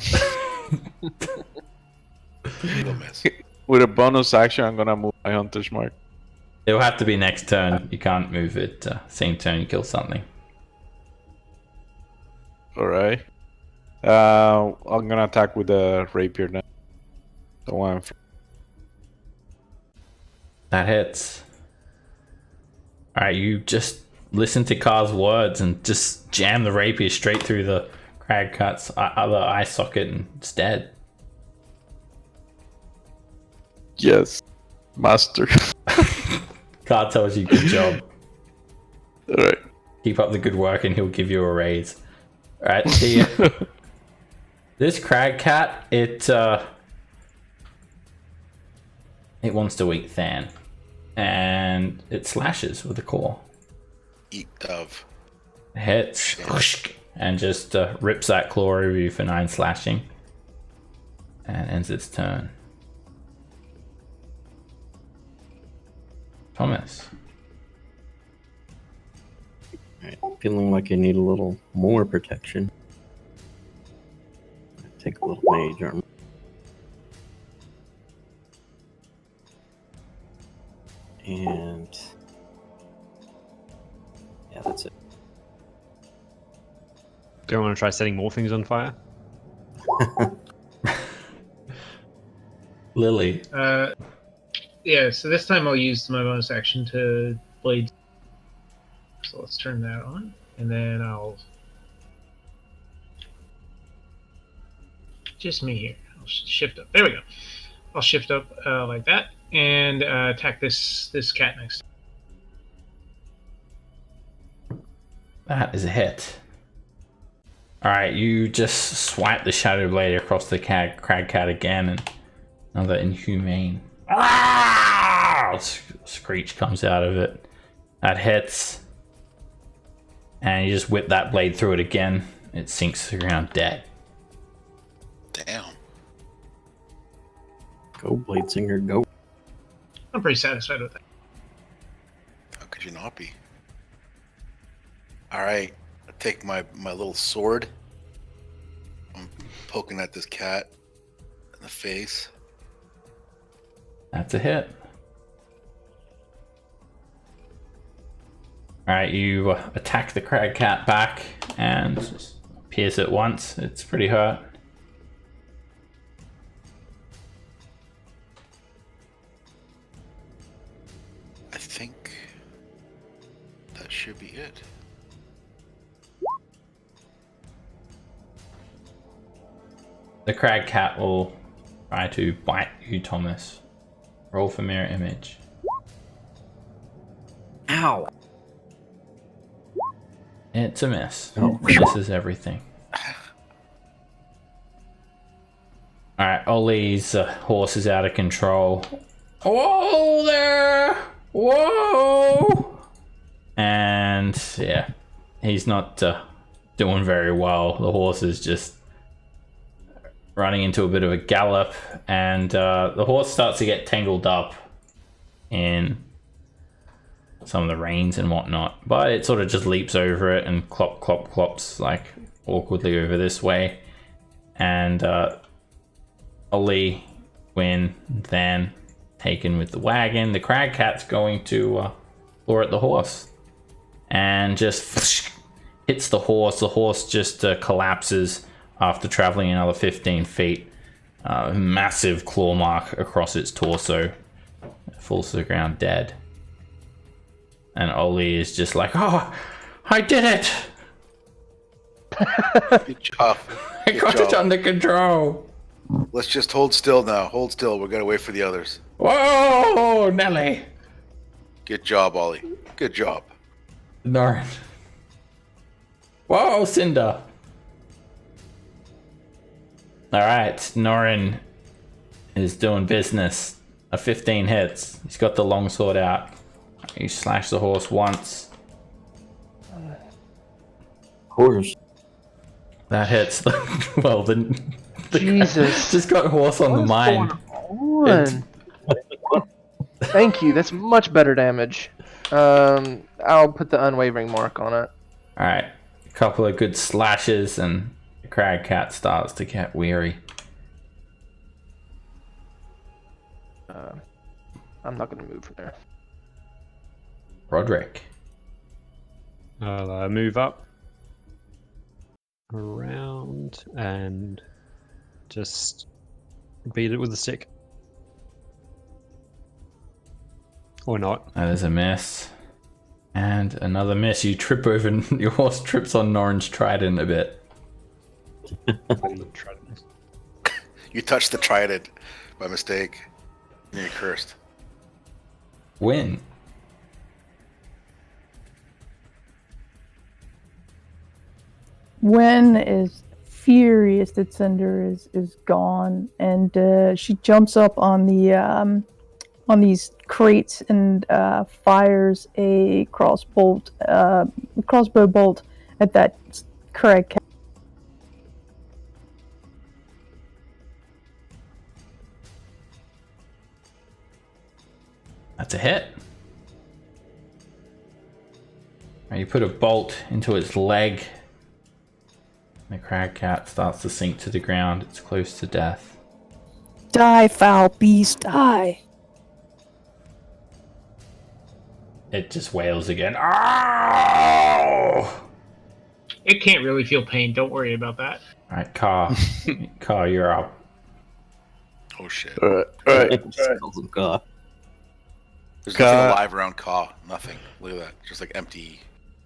You'll miss. With a bonus action, I'm gonna move my Hunter's Mark. It'll have to be next turn. You can't move it. Same turn you kill something. Alright. I'm gonna attack with the rapier now. The one. That hits. Alright, you just listen to Car's words and just jam the rapier straight through the crag cat's other eye socket, and it's dead. Yes, master. Car tells you good job. Alright. Keep up the good work and he'll give you a raise. Alright, this crag cat, it wants to eat Than. And it slashes with a claw. Eat dove. Hits. And just rips that claw over you for 9 slashing. And ends its turn. Thomas. Right. Feeling like I need a little more protection. Take a little mage armor. And yeah, that's it. Do you want to try setting more things on fire? Lily. Yeah, so this time I'll use my bonus action to blade. So let's turn that on, and then I'll just me here. I'll shift up. There we go. I'll shift up like that and attack this cat next. That is a hit. Alright, you just swipe the shadow blade across the crag cat again, and Another inhumane screech comes out of it. That hits. And you just whip that blade through it again. It sinks to the ground dead. Damn. Go, Bladesinger, go. I'm pretty satisfied with that. How could you not be? Alright. I take my little sword. I'm poking at this cat in the face. That's a hit. Alright, you attack the crag cat back and just pierce it once. It's pretty hurt. I think that should be it. The crag cat will try to bite you, Thomas. Roll for mirror image. Ow! It's a miss. Oh. This is everything. Alright, Ollie's horse is out of control. Whoa there! Whoa! And yeah, he's not doing very well. The horse is just running into a bit of a gallop, and the horse starts to get tangled up in some of the reins and whatnot, but it sort of just leaps over it and clops like awkwardly over this way. And Ollie, Gwyn, then taken with the wagon. The crag cat's going to lure at the horse and just hits the horse. The horse just collapses after traveling another 15 feet. Massive claw mark across its torso. It falls to the ground dead. And Ollie is just like, oh, I did it! Good job. I got it under control. Let's just hold still now. Hold still. We're gonna wait for the others. Whoa, Nelly. Good job, Ollie. Good job. Norin. Whoa, Cinder. Alright, Norin is doing business. A 15 hits. He's got the longsword out. You slash the horse once. Horse. That hits. Well, the Jesus. just got horse on the mind. Thank you. That's much better damage. I'll put the unwavering mark on it. Alright, a couple of good slashes and the crag cat starts to get weary. I'm not going to move from there. Roderick. I'll move up around and just beat it with a stick. Or not. That is a miss. And another miss. You trip over, your horse trips on Norin's trident a bit. You touched the trident by mistake. And you're cursed. Win. Gwen is furious that Cinder is gone, and she jumps up on the on these crates and fires a crossbow bolt at that crag cat. That's a hit. Right, you put a bolt into its leg. The crag cat starts to sink to the ground. It's close to death. Die, foul beast, die! It just wails again. Oh! It can't really feel pain. Don't worry about that. Alright, Car. Car, you're up. Oh shit. Alright. Skulls of God. There's Ka- nothing alive around Ka. Nothing. Look at that. Just like empty.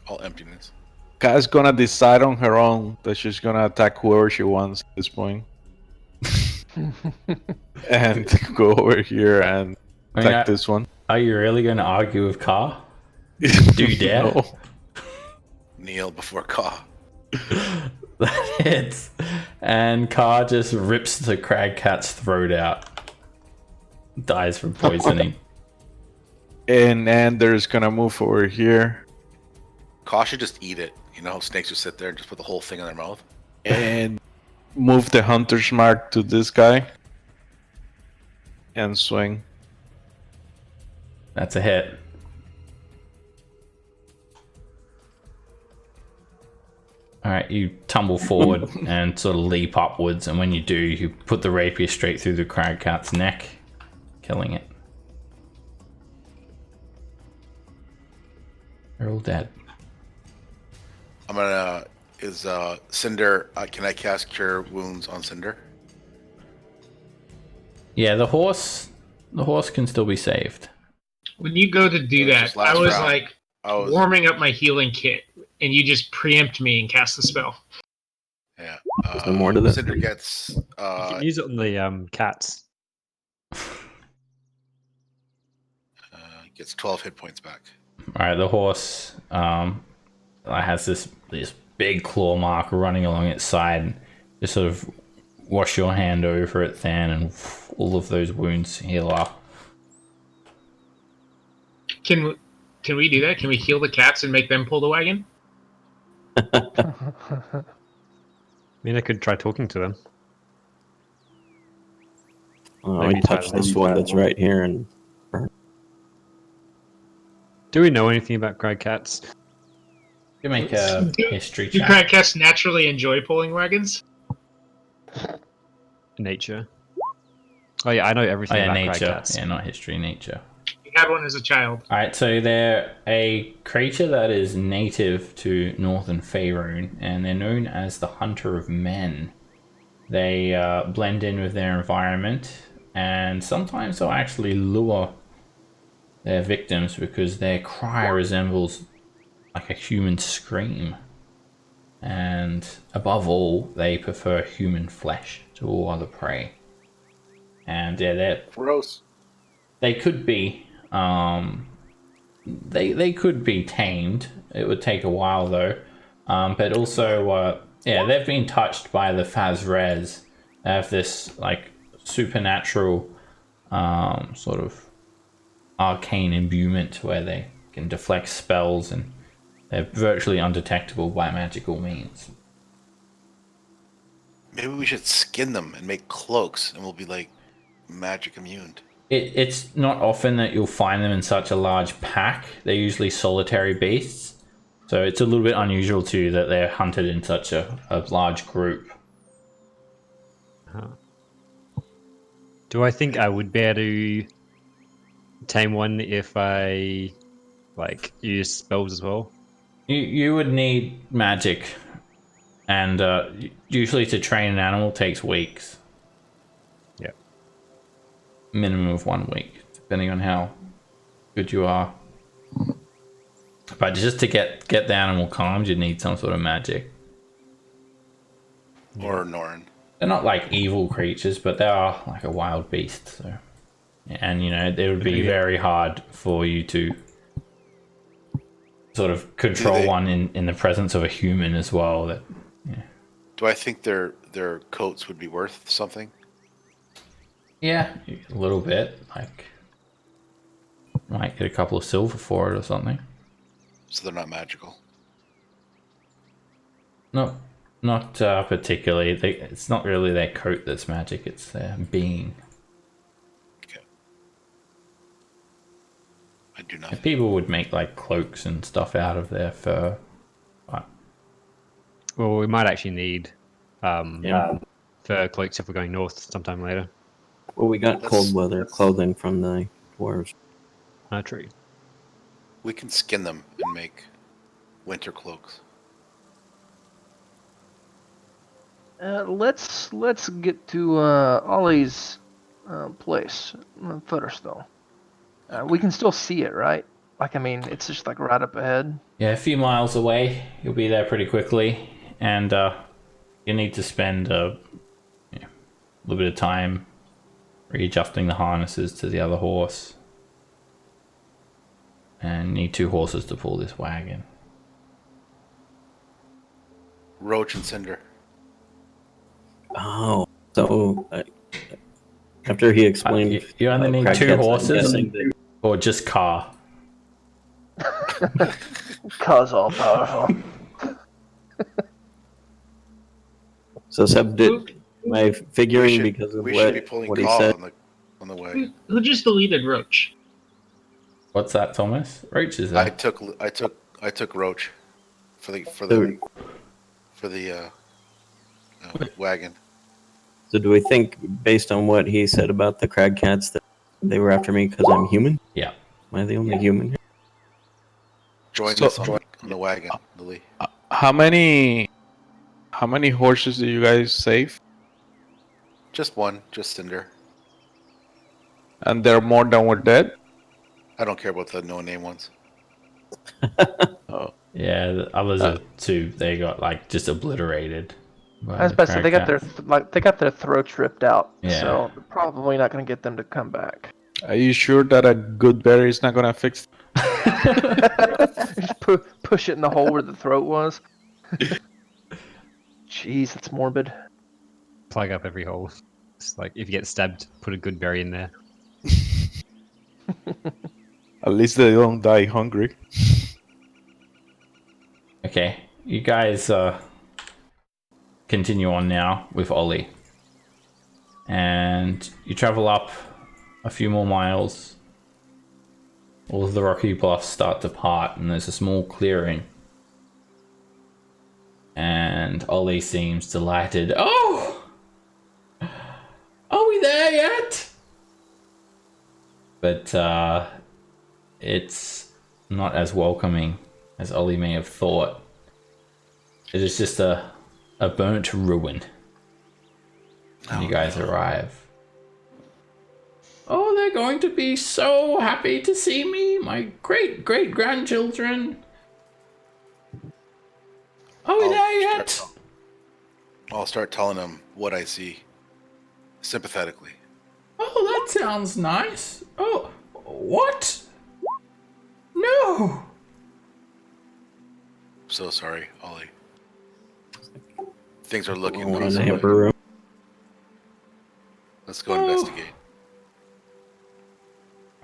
All emptiness. Ka's gonna decide on her own that she's gonna attack whoever she wants at this point. And go over here and attack this one. Are you really going to argue with Car? Do you dare? No. Kneel before Ka. That hits. And Car just rips the crag cat's throat out. dies from poisoning. And Ander's gonna move over here Kosh should just eat it. You know how snakes just sit there and just put the whole thing in their mouth? and move the hunter's mark to this guy and swing. That's a hit. Alright, you tumble forward and sort of leap upwards, and when you do, you put the rapier straight through the crag cat's neck, killing it. They're all dead. I'm gonna. Is Cinder. Can I cast Cure Wounds on Cinder? Yeah, the horse can still be saved. When you go to do It was that, just last I was round. like I was. warming up my healing kit, and you just preempt me and cast the spell. Yeah. Is there more to this? Cinder gets. You can use it on the cats. Gets 12 hit points back. Alright, the horse has this big claw mark running along its side. And just sort of wash your hand over it, Than, and all of those wounds heal up. Can we do that? Can we heal the cats and make them pull the wagon? I mean, I could try talking to them. Oh, Maybe I touch try this them. one that's right here and burn. Do we know anything about crag cats? You make a history Do check. crag cats naturally enjoy pulling wagons? Nature. Oh yeah, I know Oh everything yeah, about crag nature. cats. Yeah, not history, nature. You had one as a child. Alright, so they're a creature that is native to northern Faerun, and they're known as the Hunter of Men. They blend in with their environment, and sometimes they'll actually lure their victims because their cry resembles like a human scream. And above all, they prefer human flesh to all other prey. And yeah, Gross. they could be they could be tamed. It would take a while though. But also they've been touched by the Fazrez. They have this like supernatural sort of arcane imbuement where they can deflect spells, and they're virtually undetectable by magical means. Maybe we should skin them and make cloaks, and we'll be like magic immune. It's not often that you'll find them in such a large pack. They're usually solitary beasts, so it's a little bit unusual too that they're hunted in such a large group. Do I think I would be able to tame one if I like use spells as well? You would need magic, and usually to train an animal takes weeks. Yeah. Minimum of 1 week, depending on how good you are. But just to get the animal calmed, you need some sort of magic. Or Norn. They're not like evil creatures, but they are like a wild beast. So, and you know, it would be very hard for you to sort of control one in the presence of a human as well. That, yeah. Do I think their coats would be worth something? Yeah, a little bit. Like, might get a couple of silver for it or something. So they're not magical. No, not particularly. It's not really their coat that's magic. It's their being. Okay. I do nothing. People would make like cloaks and stuff out of their fur. But Well, we might actually need Yeah. fur cloaks if we're going north sometime later. Well, we got cold weather clothing from the dwarves. True. We can skin them and make winter cloaks. Let's get to Ollie's place, Settlestone. We can still see it, right? Like, I mean, it's just like right up ahead. yeah, a few miles away. You'll be there pretty quickly, and you need to spend a little bit of time readjusting the harnesses to the other horse. And need 2 horses to pull this wagon. Roach and Cinder. Oh, so After he explained, You only need crack 2 cats, I'm horses guessing that- or just car. Cause all powerful. So Seb, am I figuring because of we should be pulling what he call said? on the wagon. Who just deleted Roach? What's that, Thomas? Roach is I there. took Roach for the wagon. So do we think, based on what he said about the crag cats, that they were after me because I'm human? Yeah. Am I the only human here? Join So- us on the wagon, Lily. How many horses do you guys save? Just one, just Cinder. And there are more than were dead? I don't care about the no-name ones. Oh. Yeah, the others are 2. They got like just obliterated. by I was the about to say they got crag their throats ripped out. Yeah. So probably not going to get them to come back. Are you sure that a good berry is not gonna fix? Just push it in the hole where the throat was. Jeez, that's morbid. Plug up every hole. It's like if you get stabbed, put a good berry in there. At least they don't die hungry. Okay, you guys continue on now with Ollie. And you travel up a few more miles. All of the rocky bluffs start to part, and there's a small clearing. And Ollie seems delighted. Oh! Are we there yet? But it's not as welcoming as Ollie may have thought. It is just a burnt ruin when you guys arrive. Oh, they're going to be so happy to see me, my great-great-grandchildren. Are we there yet? I'll start telling them what I see, sympathetically. Oh, that sounds nice. Oh, what? No. So sorry, Ollie. Things are looking One not in so the good. hamper room. Let's go investigate.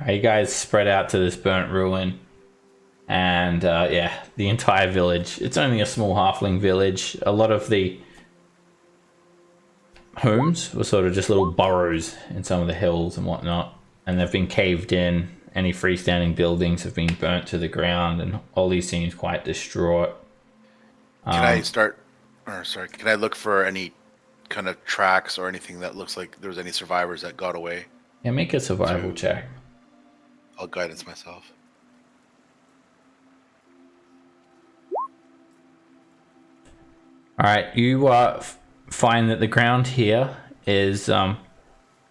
You guys spread out to this burnt ruin, and yeah, the entire village. It's only a small halfling village. A lot of the homes were sort of just little burrows in some of the hills and whatnot, and they've been caved in. Any freestanding buildings have been burnt to the ground, and Ollie seems quite distraught. Can I look for any kind of tracks or anything that looks like there's any survivors that got away? Yeah, make a survival So- check. I'll guidance myself. All right, you find that the ground here is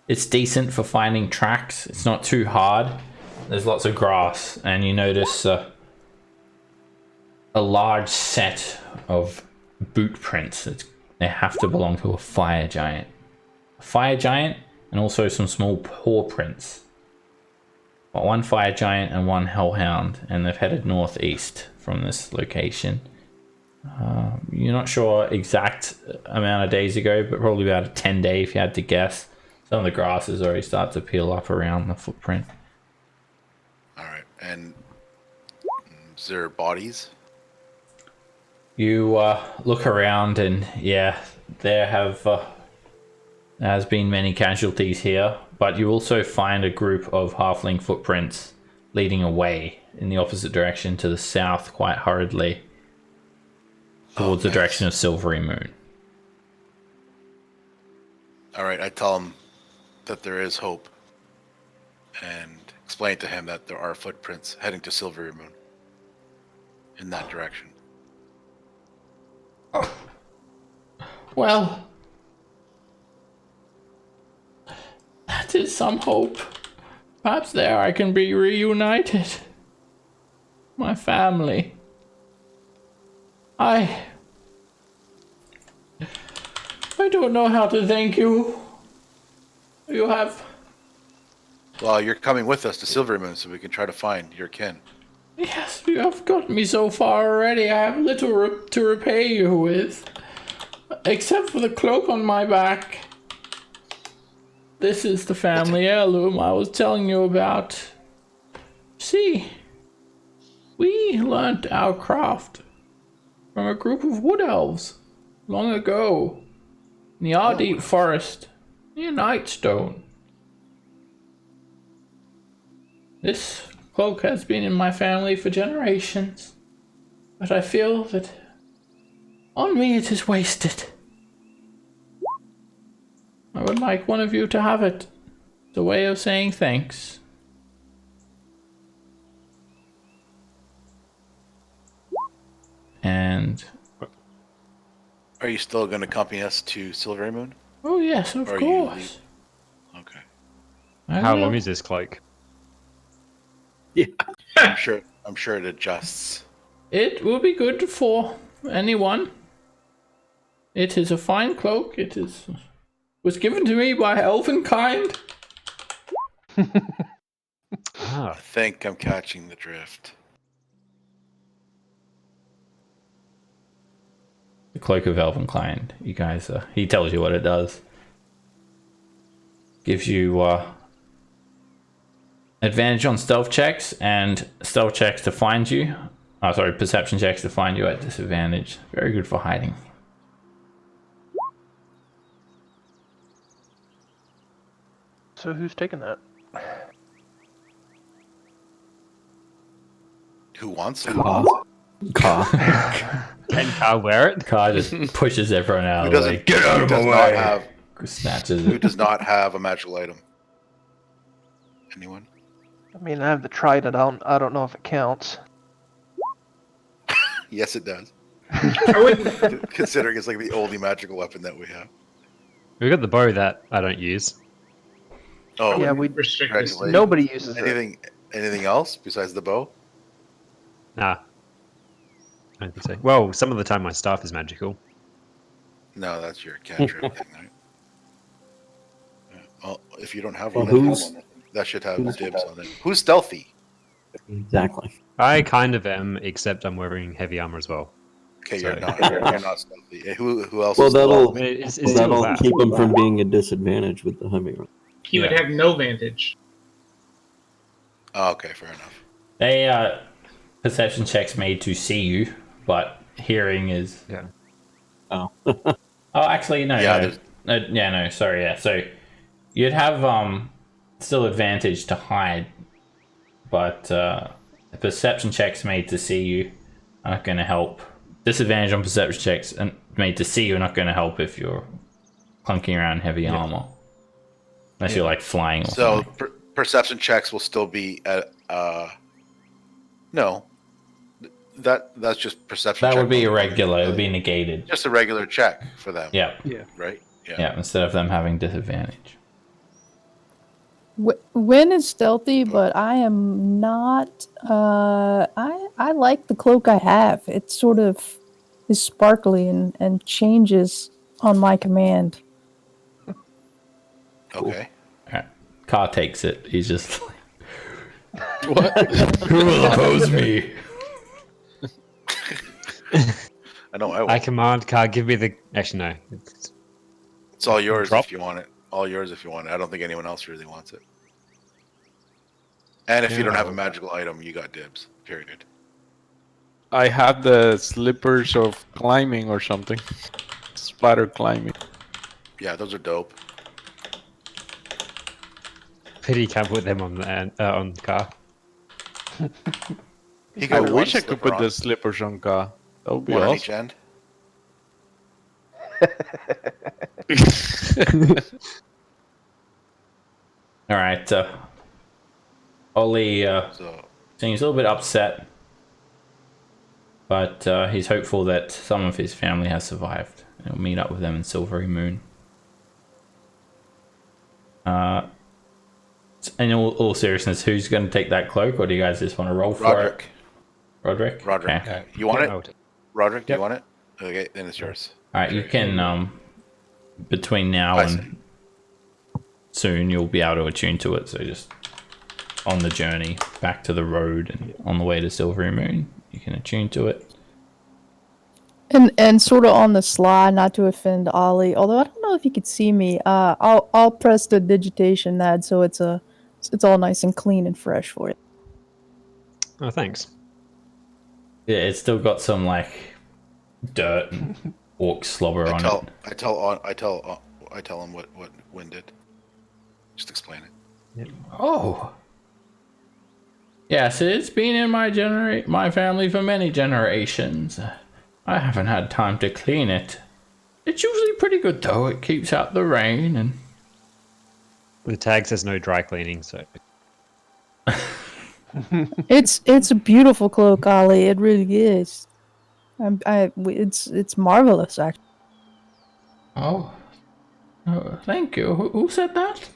it's decent for finding tracks. It's not too hard. There's lots of grass, and you notice a large set of boot prints. They have to belong to a fire giant. A fire giant, and also some small paw prints. But one fire giant and one hellhound, and they've headed northeast from this location. You're not sure exact amount of days ago, but probably about a 10-day if you had to guess. Some of the grass has already started to peel up around the footprint. All right, and is there bodies? You look around, and yeah, there has been many casualties here, but you also find a group of halfling footprints leading away in the opposite direction to the south quite hurriedly towards the direction of Silvery Moon. All right, I tell him that there is hope and explain to him that there are footprints heading to Silvery Moon in that direction. Well, that is some hope. Perhaps there I can be reunited. My family. I don't know how to thank you. You have... Well, you're coming with us to Silvery Moon so we can try to find your kin. Yes, you have gotten me so far already. I have little to repay you with. Except for the cloak on my back. this is the family heirloom I was telling you about. See, we learnt our craft from a group of wood elves long ago in the Ardeep forest near Nightstone. This cloak has been in my family for generations, but I feel that on me it is wasted. I would like one of you to have it. It's a way of saying thanks. And Are you still going to accompany us to Silvery Moon? oh yes, of Or you course. Okay. How long is this cloak? I'm sure it adjusts. It will be good for anyone. It is a fine cloak. It was given to me by Elvenkind. I think I'm catching the drift. The cloak of Elvenkind. You guys, he tells you what it does. Gives you advantage on stealth checks and stealth checks to find you. Oh, sorry, perception checks to find you at disadvantage. Very good for hiding. So who's taking that? Who wants it? Ka. Can Carl wear it? Car just pushes everyone out Who of the way. doesn't get out of my way? Snatches Who it. does not have a magical item? Anyone? I mean, I have the trident. I don't know if it counts. Yes, it does. I wouldn't. Considering it's like the only magical weapon that we have. We've got the bow that I don't use. Oh, Yeah, we restrict this. congratulations. nobody uses it. Anything else besides the bow? Nah. I don't think so. Well, some of the time my staff is magical. No, that's your cantrip thing, right? Yeah. Well, if you don't have Well, one, who's- that should have dibs on it. Who's stealthy? Exactly. I kind of am, except I'm wearing heavy armor as well. Okay, Sorry. you're not stealthy. Who else? Well, is that'll stealthy? It's still that'll that. keep him from being a disadvantage with the heavy armor. He would Yeah. have no vantage. Oh, okay, fair enough. They perception checks made to see you, but hearing is. Yeah. Oh. Oh, actually, no. Yeah, No, sorry. Yeah, so you'd have still advantage to hide, but the perception checks made to see you are not going to help. Disadvantage on perception checks and made to see you are not going to help if you're clunking around heavy armor, unless you're like flying. Or So something. perception checks will still be at. No, that's just perception. That check would be mode. irregular. It would be negated. Just a regular check for them. Yeah, Right. yeah. Instead of them having disadvantage. Win is stealthy, but I am not. I like the cloak I have. It sort of is sparkly and changes on my command. Okay. Alright. Car takes it. He's just like, What? who will oppose me? I know I will. I command Carl, give me the... Actually, no. It's all yours Drop. if you want it. All yours if you want it. I don't think anyone else really wants it. And if you don't have a magical item, you got dibs. Period. I have the slippers of climbing or something. Splatter climbing. Yeah, those are dope. Pity can't put them on the car. You I got one wish I could slipper put on. the slippers on Ka. That would be One on awesome. each end. Alright, Ollie So seems a little bit upset, but he's hopeful that some of his family has survived. He'll meet up with them in Silvery Moon. In all seriousness, who's going to take that cloak, or do you guys just want to roll for Roderick. it? Roderick? Roderick. Okay. You want Yeah, it? Roderick, do Yep. you want it? Okay, then it's yours. Alright, you can, between now I and soon, you'll be able to attune to it, so just on the journey back to the road and on the way to Silvery Moon, you can attune to it. And sort of on the sly, not to offend Ollie, although I don't know know if you could see me. I'll press the digitation ad so it's all nice and clean and fresh for you. Oh, thanks. Yeah, it's still got some like dirt and orc slobber on it. I tell him what Wynn did. Just explain it. Oh. Yes, it's been in my family for many generations. I haven't had time to clean it. It's usually pretty good though. It keeps out the rain and The tag says no dry cleaning, so It's a beautiful cloak, Ollie. It really is. It's marvelous, actually. oh, thank you. Who said that?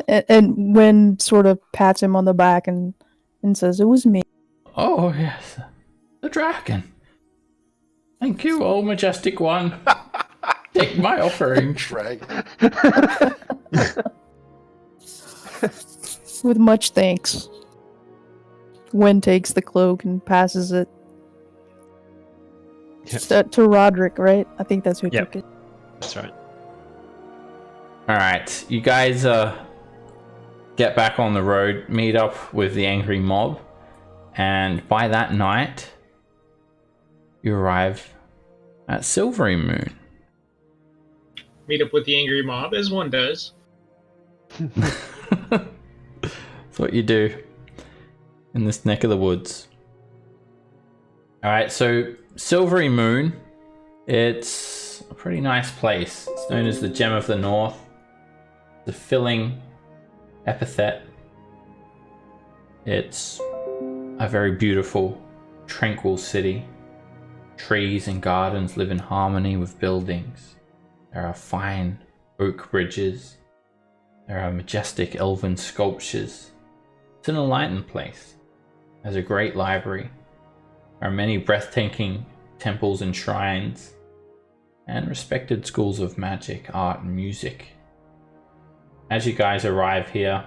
And Wynn sort of pats him on the back and says, "It was me." Oh yes, the dragon. Thank you, oh majestic one. Take my offering. Dragon. With much thanks. Wynn takes the cloak and passes it to Roderick, right? I think that's who Yep. took it. that's right. All right, you guys get back on the road, meet up with the angry mob, and by that night, you arrive at Silvery Moon. Meet up with the angry mob, as one does. That's what you do in this neck of the woods. All right, so Silvery Moon, it's a pretty nice place. It's known as the Gem of the North. The filling epithet. It's a very beautiful, tranquil city. Trees and gardens live in harmony with buildings. There are fine oak bridges. There are majestic elven sculptures. It's an enlightened place. It has a great library. There are many breathtaking temples and shrines, and respected schools of magic, art, and music. As you guys arrive here,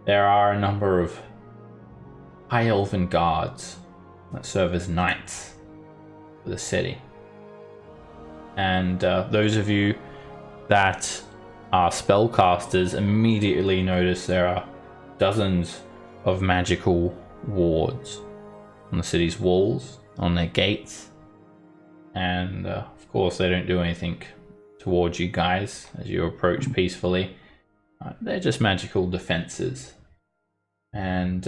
there are a number of high elven guards that serve as knights for the city. And those of you that are spellcasters immediately notice there are dozens of magical wards on the city's walls, on their gates, and of course they don't do anything towards you guys as you approach peacefully. They're just magical defenses. And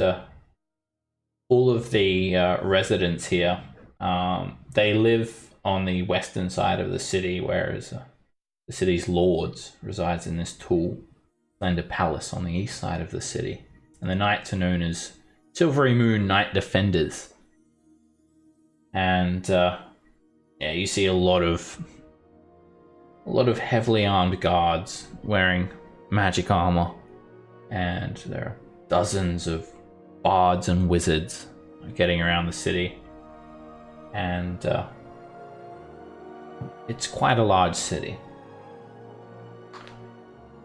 all of the residents here, they live on the western side of the city, whereas the city's lords resides in this tall, splendid palace on the east side of the city. And the knights are known as Silvery Moon Knight Defenders. And yeah, you see a lot of heavily armed guards wearing magic armor, and there are dozens of bards and wizards getting around the city, and it's quite a large city.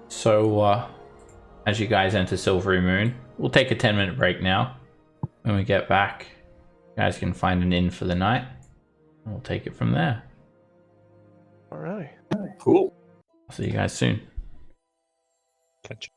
So as you guys enter Silvery Moon, we'll take a 10-minute break now. When we get back, you guys can find an inn for the night, and we'll take it from there. Alrighty. Cool. I'll see you guys soon. Catch.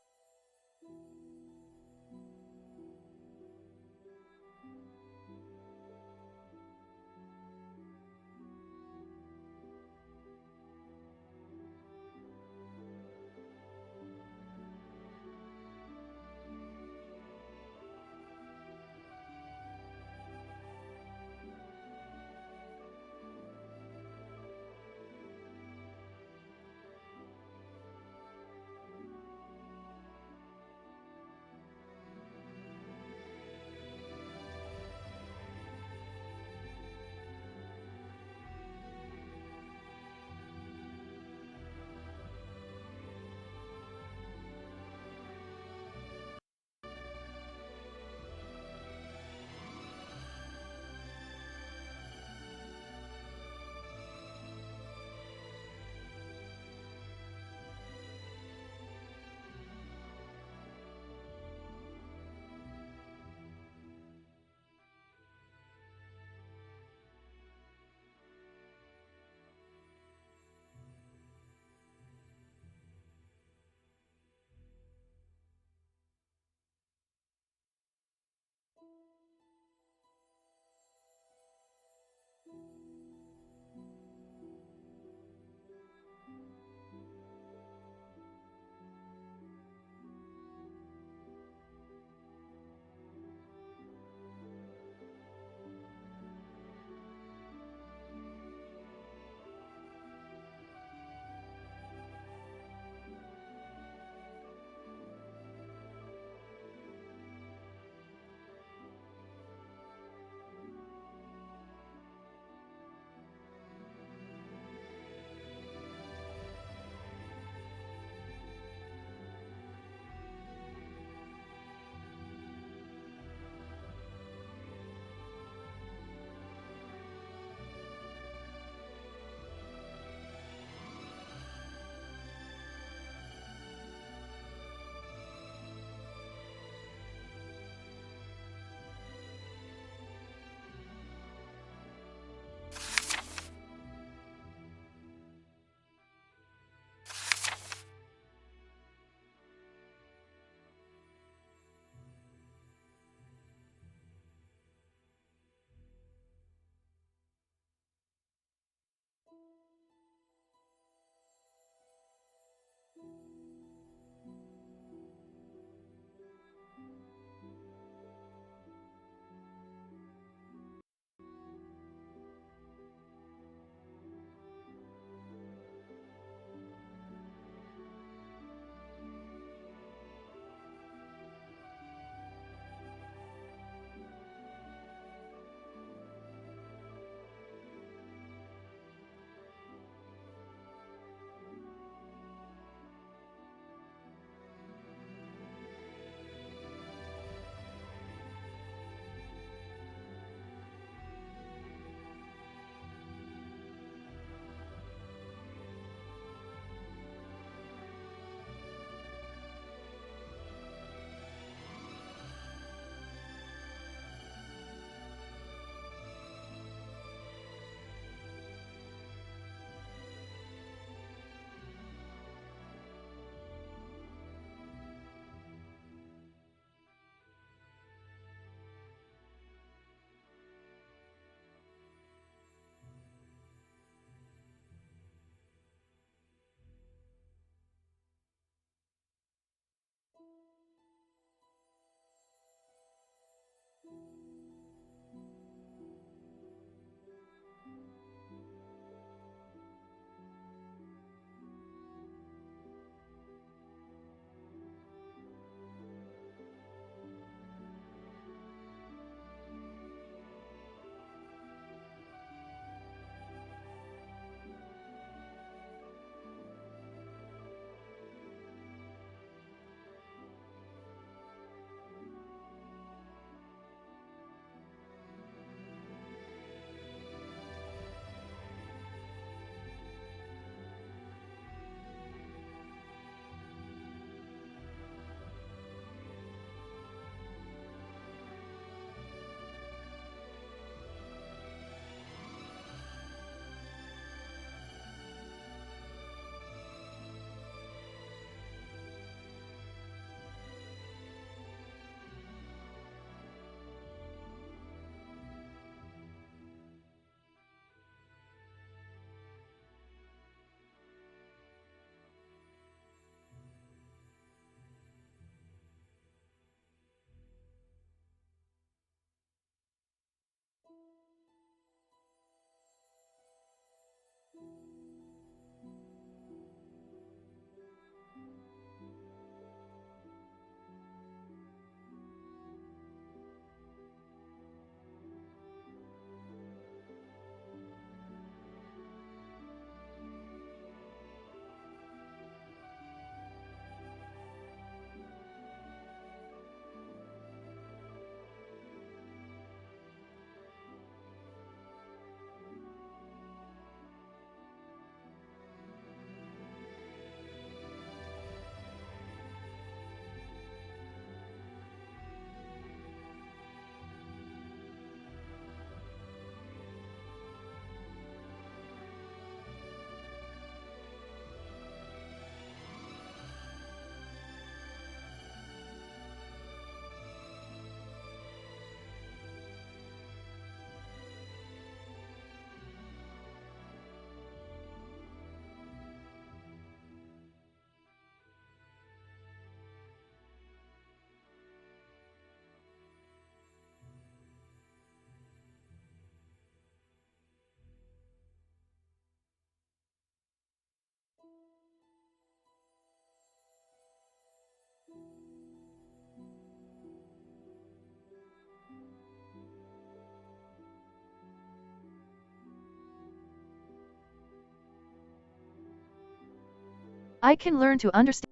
I can learn to understand.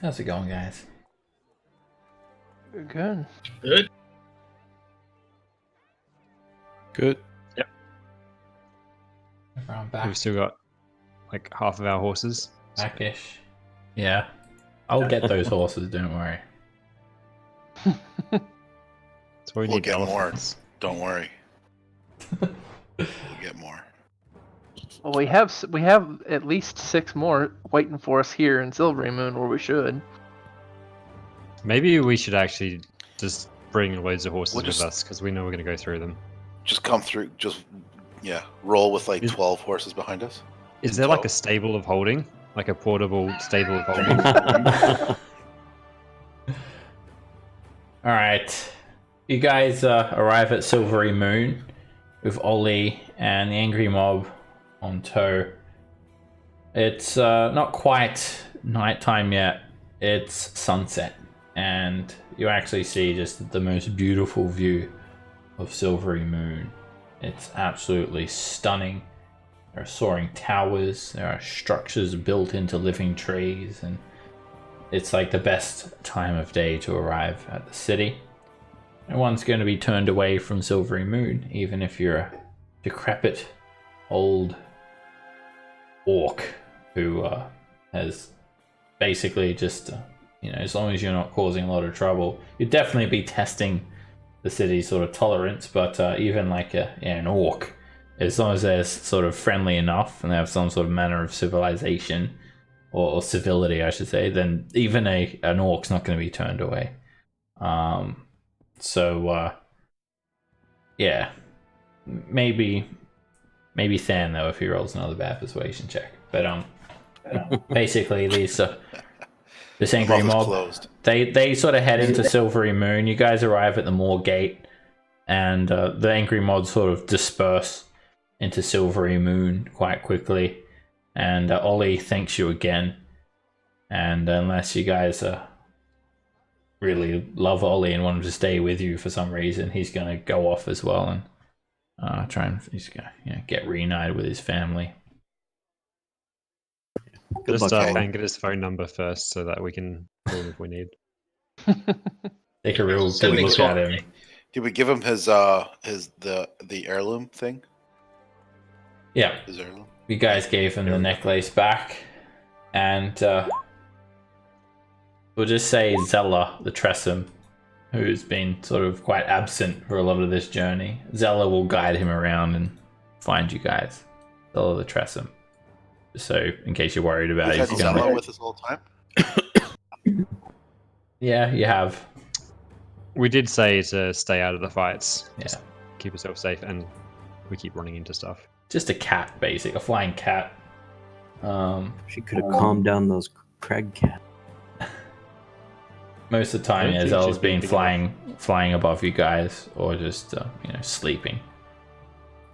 How's it going, guys? Good. Good. Good. Everyone back. We've still got like half of our horses. Backish. Yeah. I'll get those horses, don't worry. That's why we We'll need get more. elephants. Don't worry. We'll get more. Well, we have at least 6 more waiting for us here in Silvery Moon, where we should. Maybe we should actually just bring loads of horses We'll with just- us because we know we're going to go through them. Just come through. Just roll with like Is- 12 horses behind us. Is there like a stable of holding? Like a portable stable of holding? Alright. You guys arrive at Silvery Moon with Ollie and the Angry Mob on tow. It's not quite nighttime yet. It's sunset. And you actually see just the most beautiful view of Silvery Moon. It's absolutely stunning. There are soaring towers, there are structures built into living trees, and it's like the best time of day to arrive at the city. No one's going to be turned away from Silvery Moon, even if you're a decrepit old orc who has basically just, as long as you're not causing a lot of trouble, you'd definitely be testing the city's sort of tolerance, but even like an orc, as long as they're sort of friendly enough and they have some sort of manner of civilization or civility, I should say, then even an orc's not going to be turned away. Yeah, maybe Than though if he rolls another bad persuasion check. But basically this angry Mouth is mob, closed. they sort of head into Silvery Moon. You guys arrive at the Moor Gate, and the angry mob sort of disperse into Silvery Moon quite quickly. And Ollie thanks you again. And unless you guys really love Ollie and want him to stay with you for some reason, he's going to go off as well and he's going to get reunited with his family. Good Just luck, Ollie. and get his phone number first so that we can Call if we need. Take a real good Something's look at wrong. him. Did we give him the heirloom thing? Yeah, His heirloom. you guys gave him the necklace back, and we'll just say Zella the Tressum, who's been sort of quite absent for a lot of this journey. Zella will guide him around and find you guys. Zella the Tressum. So, in case you're worried about We've it, had he's gonna... Zella with us all the time. Yeah, you have. We did say to stay out of the fights. Yeah. Just keep yourself safe, and we keep running into stuff. Just a cat, a flying cat. She could have calmed down those crag cats. Most of the time, I don't yeah, think Zella's she's been been big flying above you guys, or just sleeping.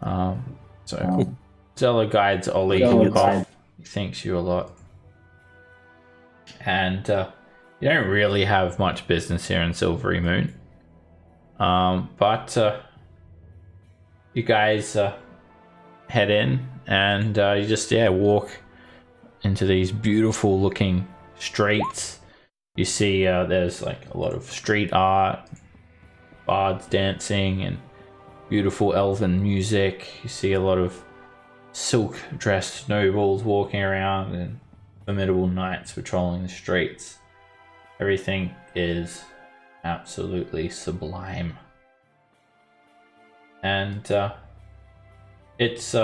So Zella guides Ollie Looking off. inside. He thanks you a lot, and you don't really have much business here in Silvery Moon. But you guys head in, and you just walk into these beautiful looking streets. You see there's like a lot of street art, bards dancing, and beautiful elven music. You see a lot of silk dressed nobles walking around, and formidable knights patrolling the streets. Everything is absolutely sublime. And it's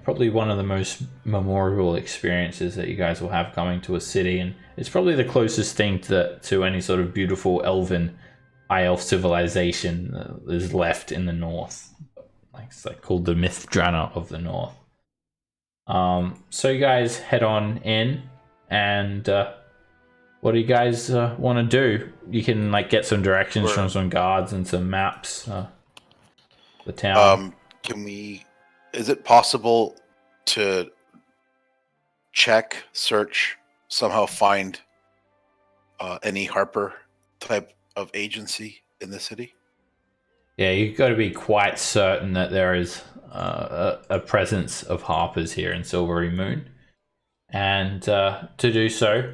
probably one of the most memorable experiences that you guys will have coming to a city, and it's probably the closest thing to any sort of beautiful elven high elf civilization that is left in the north. It's called the Mithdrana of the North. So you guys head on in, and what do you guys want to do? You can get some directions from some guards and some maps. The town. Is it possible to search, somehow find any Harper type of agency in the city? Yeah, you've got to be quite certain that there is a presence of Harpers here in Silvery Moon. And to do so,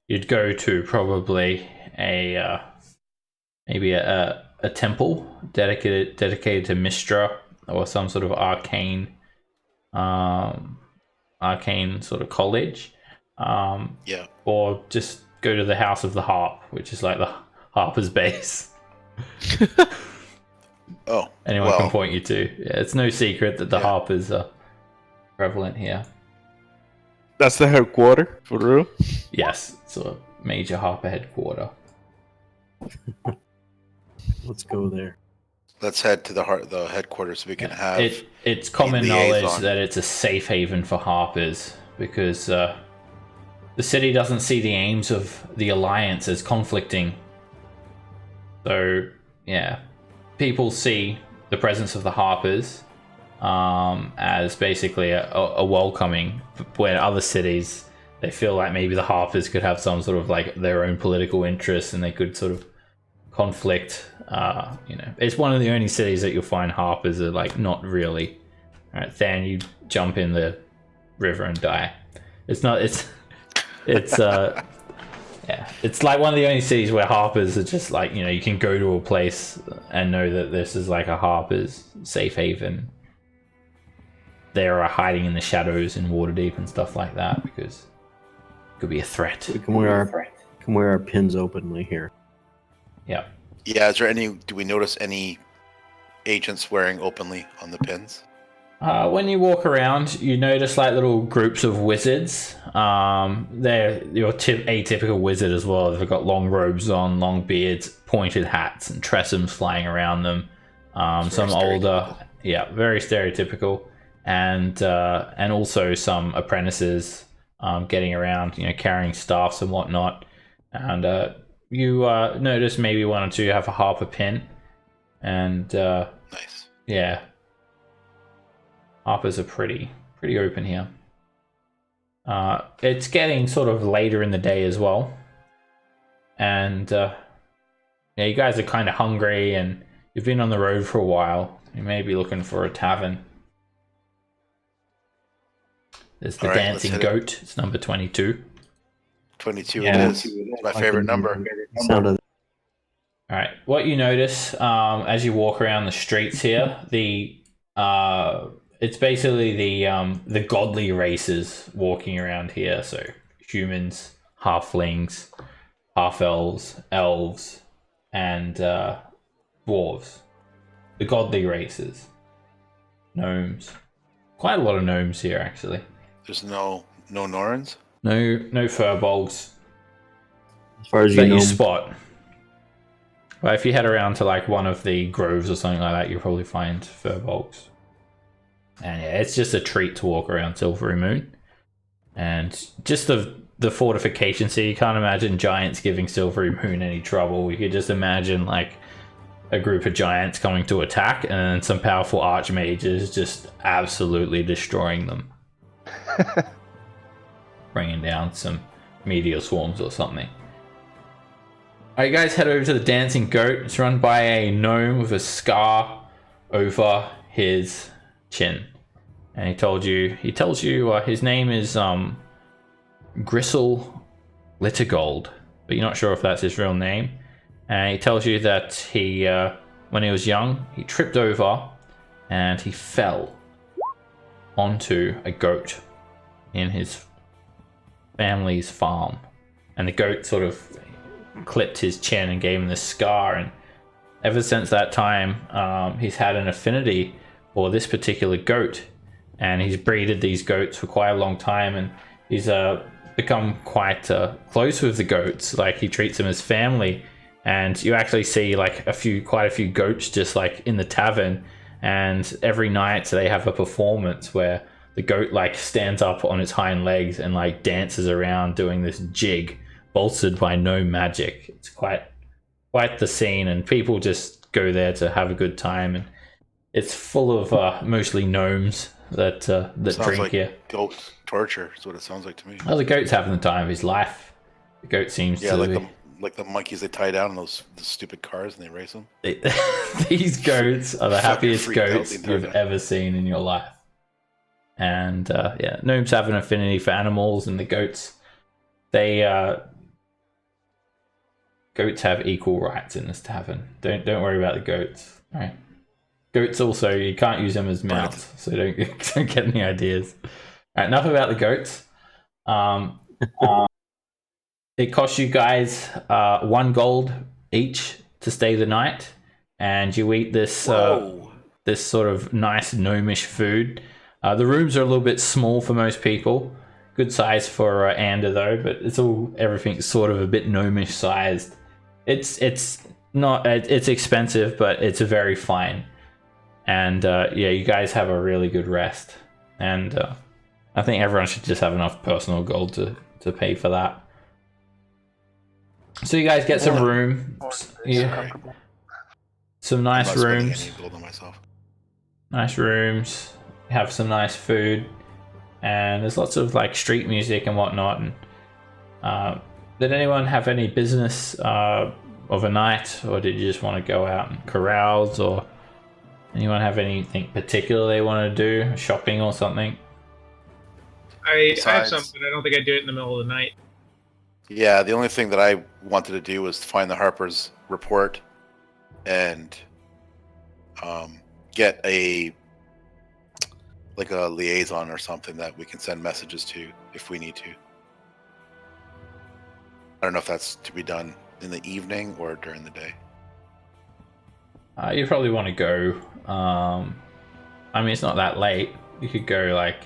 you'd go to probably maybe a temple dedicated to Mistra, or some sort of arcane sort of college. Or just go to the House of the Harp, which is like the Harper's base. Oh, anyone can point you to. Yeah, it's no secret that the Harpers are prevalent here. That's the headquarters, for real? Yes, it's a major Harper headquarter. Let's go there. Let's head to the headquarters so we can have. It's common knowledge that it's a safe haven for Harpers, because the city doesn't see the aims of the Alliance as conflicting. So, yeah, people see the presence of the Harpers as basically a welcoming, where other cities, they feel like maybe the Harpers could have some sort of their own political interests, and they could sort of conflict. It's one of the only cities that you'll find Harpers are not really. All right, then you jump in the river and die. It's like one of the only cities where Harpers are just you can go to a place and know that this is like a Harpers safe haven. They are hiding in the shadows in Waterdeep and stuff like that, because it could be a threat. We can wear our pins openly here. Yeah. Yeah, do we notice any agents wearing openly on the pins? When you walk around, you notice little groups of wizards. They're your atypical wizard as well. They've got long robes on, long beards, pointed hats, and tressums flying around them. Some older, very stereotypical, and also some apprentices getting around, carrying staffs and whatnot. And you notice maybe one or two have a Harper pin, and nice. Yeah. Harpers are pretty open here. It's getting sort of later in the day as well, and you guys are kind of hungry, and you've been on the road for a while. You may be looking for a tavern. There's the Dancing Goat. It's number 22. 22 Yeah. it is. It's my favorite number. Sound of All right. What you notice as you walk around the streets here, it's basically the godly races walking around here. So humans, halflings, half elves, and dwarves. The godly races. Gnomes. Quite a lot of gnomes here, actually. There's no Norns. No furbolgs as far as that you know. you spot. But if you head around to like one of the groves or something like that, you'll probably find furbolgs. And yeah, it's just a treat to walk around Silvery Moon. And just the fortifications here, you can't imagine giants giving Silvery Moon any trouble. You could just imagine like a group of giants coming to attack and then some powerful archmages just absolutely destroying them. Bringing down some meteor swarms or something. Alright, you guys head over to the Dancing Goat. It's run by a gnome with a scar over his chin. And he tells you his name is Gristle Littergold, but you're not sure if that's his real name. And he tells you that he, when he was young, he tripped over and he fell onto a goat in his family's farm. And the goat sort of clipped his chin and gave him this scar, and ever since that time he's had an affinity for this particular goat, and he's breeded these goats for quite a long time, and he's become quite close with the goats. Like, he treats them as family, and you actually see like quite a few goats just like in the tavern, and every night they have a performance where the goat like stands up on its hind legs and like dances around doing this jig bolstered by no magic. It's quite the scene, and people just go there to have a good time, and it's full of mostly gnomes that drink like here. Goat torture is what it sounds like to me. Well, the goat's having the time of his life. The goat seems to be... like the monkeys they tie down in those stupid cars and they race them. These goats are the happiest freaked out goats the entire you've time. ever seen in your life. And yeah, gnomes have an affinity for animals, and the goats, goats have equal rights in this tavern. Don't worry about the goats. All right. Goats also, you can't use them as mounts, so don't get any ideas. All right, enough about the goats. It costs you guys 1 gold each to stay the night, and you eat this sort of nice gnomish food. The rooms are a little bit small for most people. Good size for Ander though, but everything's sort of a bit gnomish sized. It's expensive, but it's very fine. And yeah, you guys have a really good rest, and I think everyone should just have enough personal gold to pay for that. So you guys get some rooms. Yeah. Some nice rooms. Nice rooms. Have some nice food, and there's lots of like street music and whatnot. And did anyone have any business of a night, or did you just want to go out and carouse, or anyone have anything particular they want to do, shopping or something? I have some, but I don't think I'd do it in the middle of the night. Yeah, the only thing that I wanted to do was find the Harper's report and get a liaison or something that we can send messages to if we need to. I don't know if that's to be done in the evening or during the day. You probably want to go. I mean, it's not that late. You could go like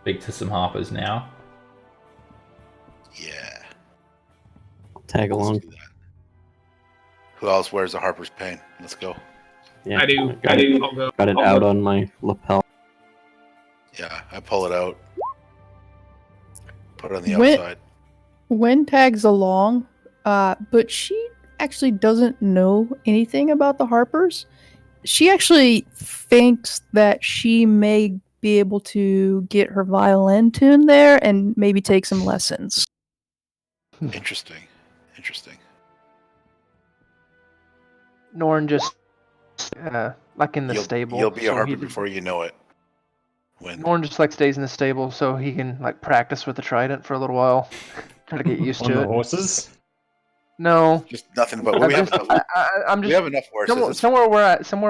speak to some Harpers now. Yeah. Tag along. Let's do that. Who else wears the Harper's pain? Let's go. Yeah, I do. I'll go. Got it out on my lapel. Yeah, I pull it out. Put it on the When- outside. Wen tags along, but she actually doesn't know anything about the Harpers. She actually thinks that she may be able to get her violin tuned there and maybe take some lessons. Interesting. Norn just like in the stable. You'll be a so Harper he- before you know it. When Norn just like stays in the stable so he can like practice with the trident for a little while. Try to get used On to the it. horses? No, Just nothing but I'm we have just, enough. I'm We just have enough horses. It's somewhere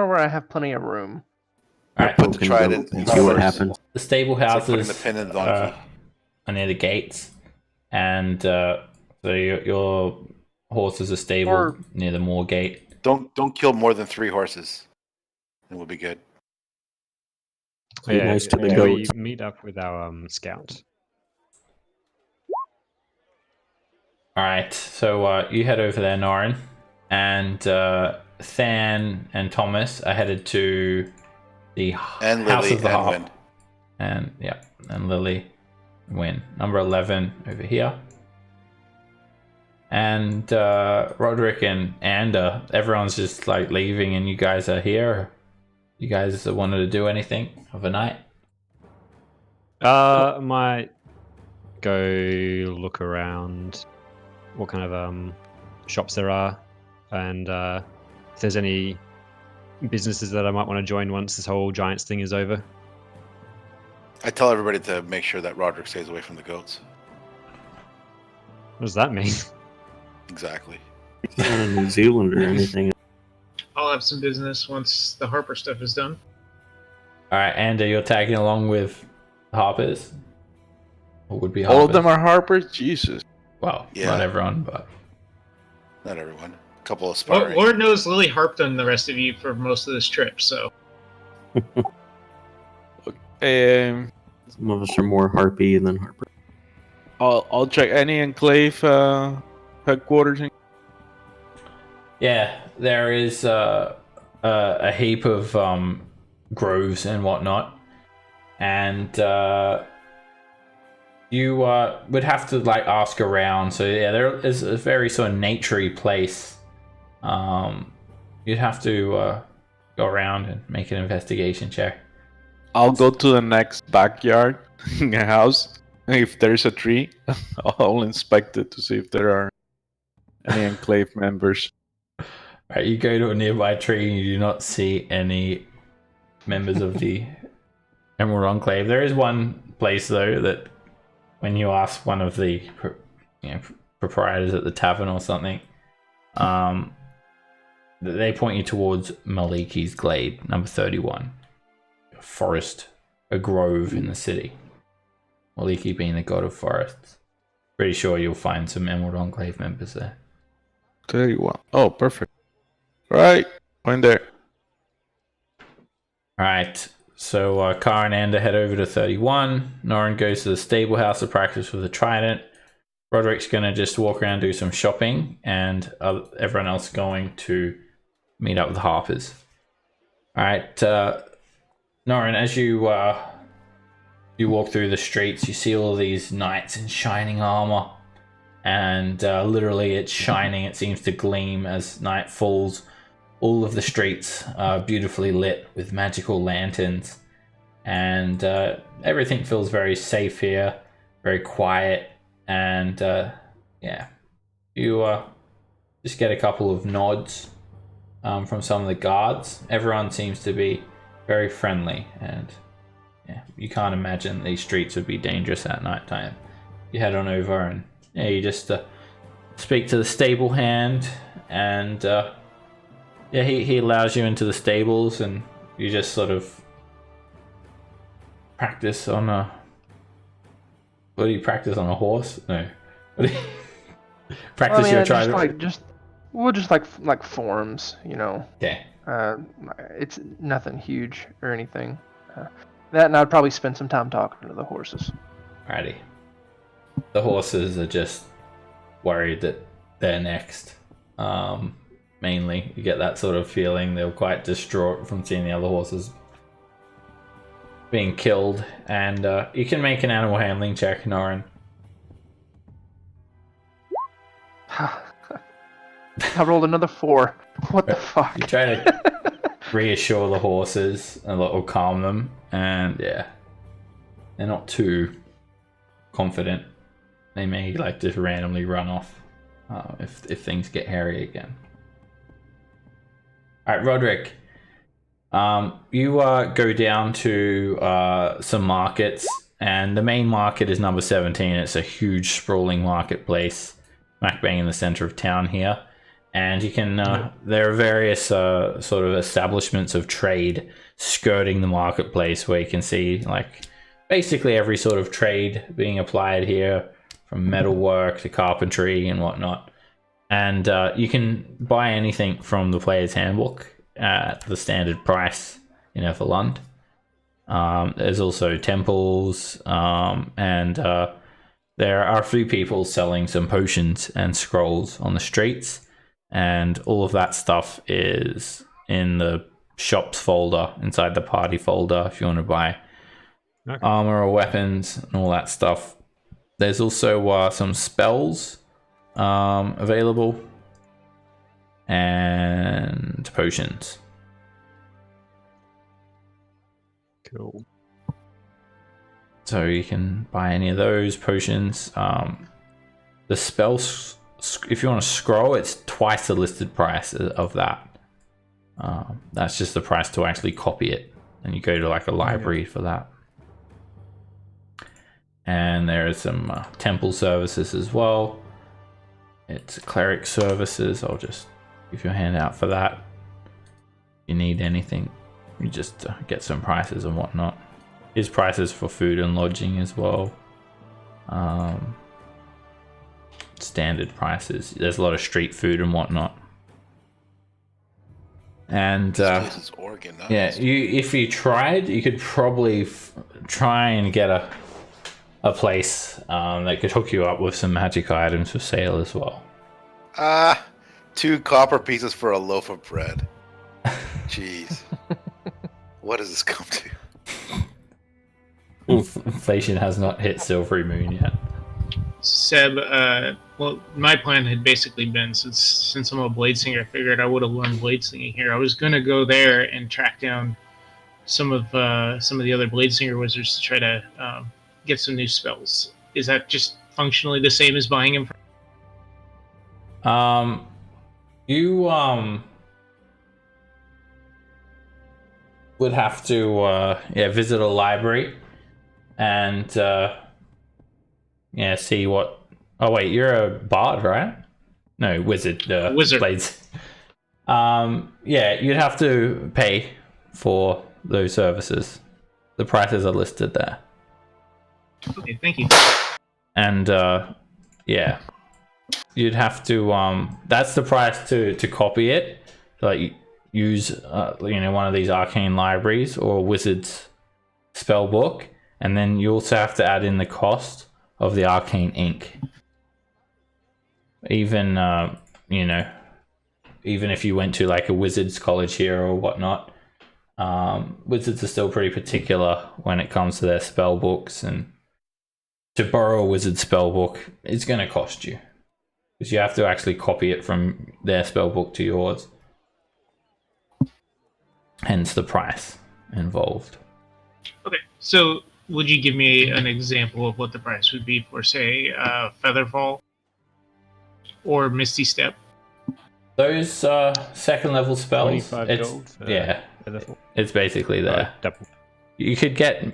where I have plenty of room. All right. Put the Poke and trident go and in see what first. happens. The stable like houses putting the pin in the donkey. are near the gates, and so your horses are stable Or- near the moor gate. Don't kill more than 3 horses, and we'll be good. Be nice to the Can we goats. meet up with our scout? All right, so you head over there, Norin, and Than and Thomas are headed to the And House Lily of the and Harp. Win. And yeah, and Lily win. Number 11 over here. And Roderick and Ander, everyone's just like leaving, and you guys are here. You guys wanted to do anything overnight? I might go look around what kind of shops there are, and if there's any businesses that I might want to join once this whole Giants thing is over. I tell everybody to make sure that Roderick stays away from the goats. What does that mean? Exactly. He's not in New Zealand or anything. I'll have some business once the Harper stuff is done. All right, Ander, you're tagging along with Harpers, or would be All of Harpers? them are Harpers? Jesus. Well, Yeah. not everyone, but Not everyone. A couple of Well, sparring. Lord knows Lily harped on the rest of you for most of this trip, so Some of us are more Harpy than Harper. I'll check any enclave headquarters. yeah, there is a heap of groves and whatnot, and you would have to like ask around. So yeah, there is a very sort of naturey place. You'd have to go around and make an investigation check. I'll go to the next backyard house. If there's a tree, I'll inspect it to see if there are any enclave members. Right, you go to a nearby tree and you do not see any members of the Emerald Enclave. There is one place though that when you ask one of the proprietors at the tavern or something, they point you towards Maliki's Glade, number 31. A forest, a grove in the city. Maliki being the god of forests. Pretty sure you'll find some Emerald Enclave members there. 31. Oh, perfect. Right. Going there. Alright, so Kara and Ander head over to 31. Norin goes to the stable house to practice with the trident. Roderick's going to just walk around and do some shopping, and everyone else going to meet up with the Harpers. Alright, Norin, as you walk through the streets, you see all these knights in shining armor, and literally it's shining. It seems to gleam as night falls. All of the streets are beautifully lit with magical lanterns, and everything feels very safe here, very quiet, and yeah, you just get a couple of nods from some of the guards. Everyone seems to be very friendly, and yeah, you can't imagine these streets would be dangerous at night time. You head on over and yeah, you just speak to the stable hand, and yeah, he allows you into the stables, and you just sort of practice on a... What do you practice on a horse? No. What do you... practice your trident? just like forms, you know. Okay. It's nothing huge or anything. That, and I'd probably spend some time talking to the horses. Alrighty. The horses are just worried that they're next. Mainly, you get that sort of feeling. They were quite distraught from seeing the other horses being killed. And you can make an animal handling check, Norin. I rolled another 4. What the fuck? You try to reassure the horses and or calm them, and yeah, they're not too confident. They may like just randomly run off if things get hairy again. All right, Roderick, you go down to some markets and the main market is number 17. It's a huge sprawling marketplace, smack bang in the center of town here. And you can, there are various sort of establishments of trade skirting the marketplace where you can see like basically every sort of trade being applied here, from metalwork to carpentry and whatnot. And you can buy anything from the player's handbook at the standard price in Everlund. There's also temples, and there are a few people selling some potions and scrolls on the streets. And all of that stuff is in the shops folder inside the party folder if you want to buy armor or weapons and all that stuff. There's also some spells available and potions. Cool. So you can buy any of those potions. The spells, if you want to scroll, it's twice the listed price of that. That's just the price to actually copy it, and you go to like a library for that. And there is some temple services as well. It's cleric services. I'll just give you a handout for that. If you need anything, you just get some prices and whatnot. Here's prices for food and lodging as well. Standard prices. There's a lot of street food and whatnot. And This place is organized. yeah, if you tried, you could probably try and get a place that could hook you up with some magic items for sale as well. 2 copper pieces for a loaf of bread. Jeez. What does this come to? Inflation has not hit Silvery Moon yet. Seb, well, my plan had basically been, since I'm a bladesinger, I figured I would have learned bladesinging here. I was gonna go there and track down some of the other bladesinger wizards to try to get some new spells. Is that just functionally the same as buying them? You would have to visit a library and see what. Oh wait, you're a bard, right? No, wizard. Wizard. Blades. You'd have to pay for those services. The prices are listed there. Okay, thank you. And you'd have to that's the price to copy it. Like use one of these arcane libraries or wizard's spell book, and then you also have to add in the cost of the arcane ink. Even even if you went to like a wizard's college here or whatnot, wizards are still pretty particular when it comes to their spell books, and to borrow a wizard spell book, it's going to cost you because you have to actually copy it from their spell book to yours. Hence the price involved. Okay, so would you give me an example of what the price would be for, say, Featherfall or Misty Step? Those second level spells, 25 gold for Featherfall. it's basically there. Double. You could get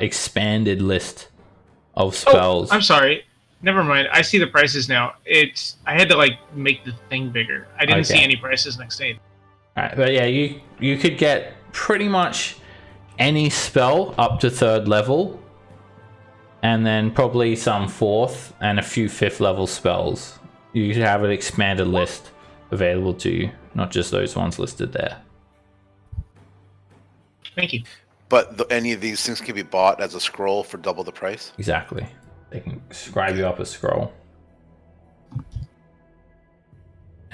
expanded list of spells. Oh, I'm sorry. Never mind. I see the prices now. I had to make the thing bigger. I didn't see any prices next to it. Alright, but yeah, you could get pretty much any spell up to 3rd level, and then probably some 4th and a few 5th level spells. You could have an expanded list available to you, not just those ones listed there. Thank you. But any of these things can be bought as a scroll for double the price? Exactly. They can scribe you up a scroll.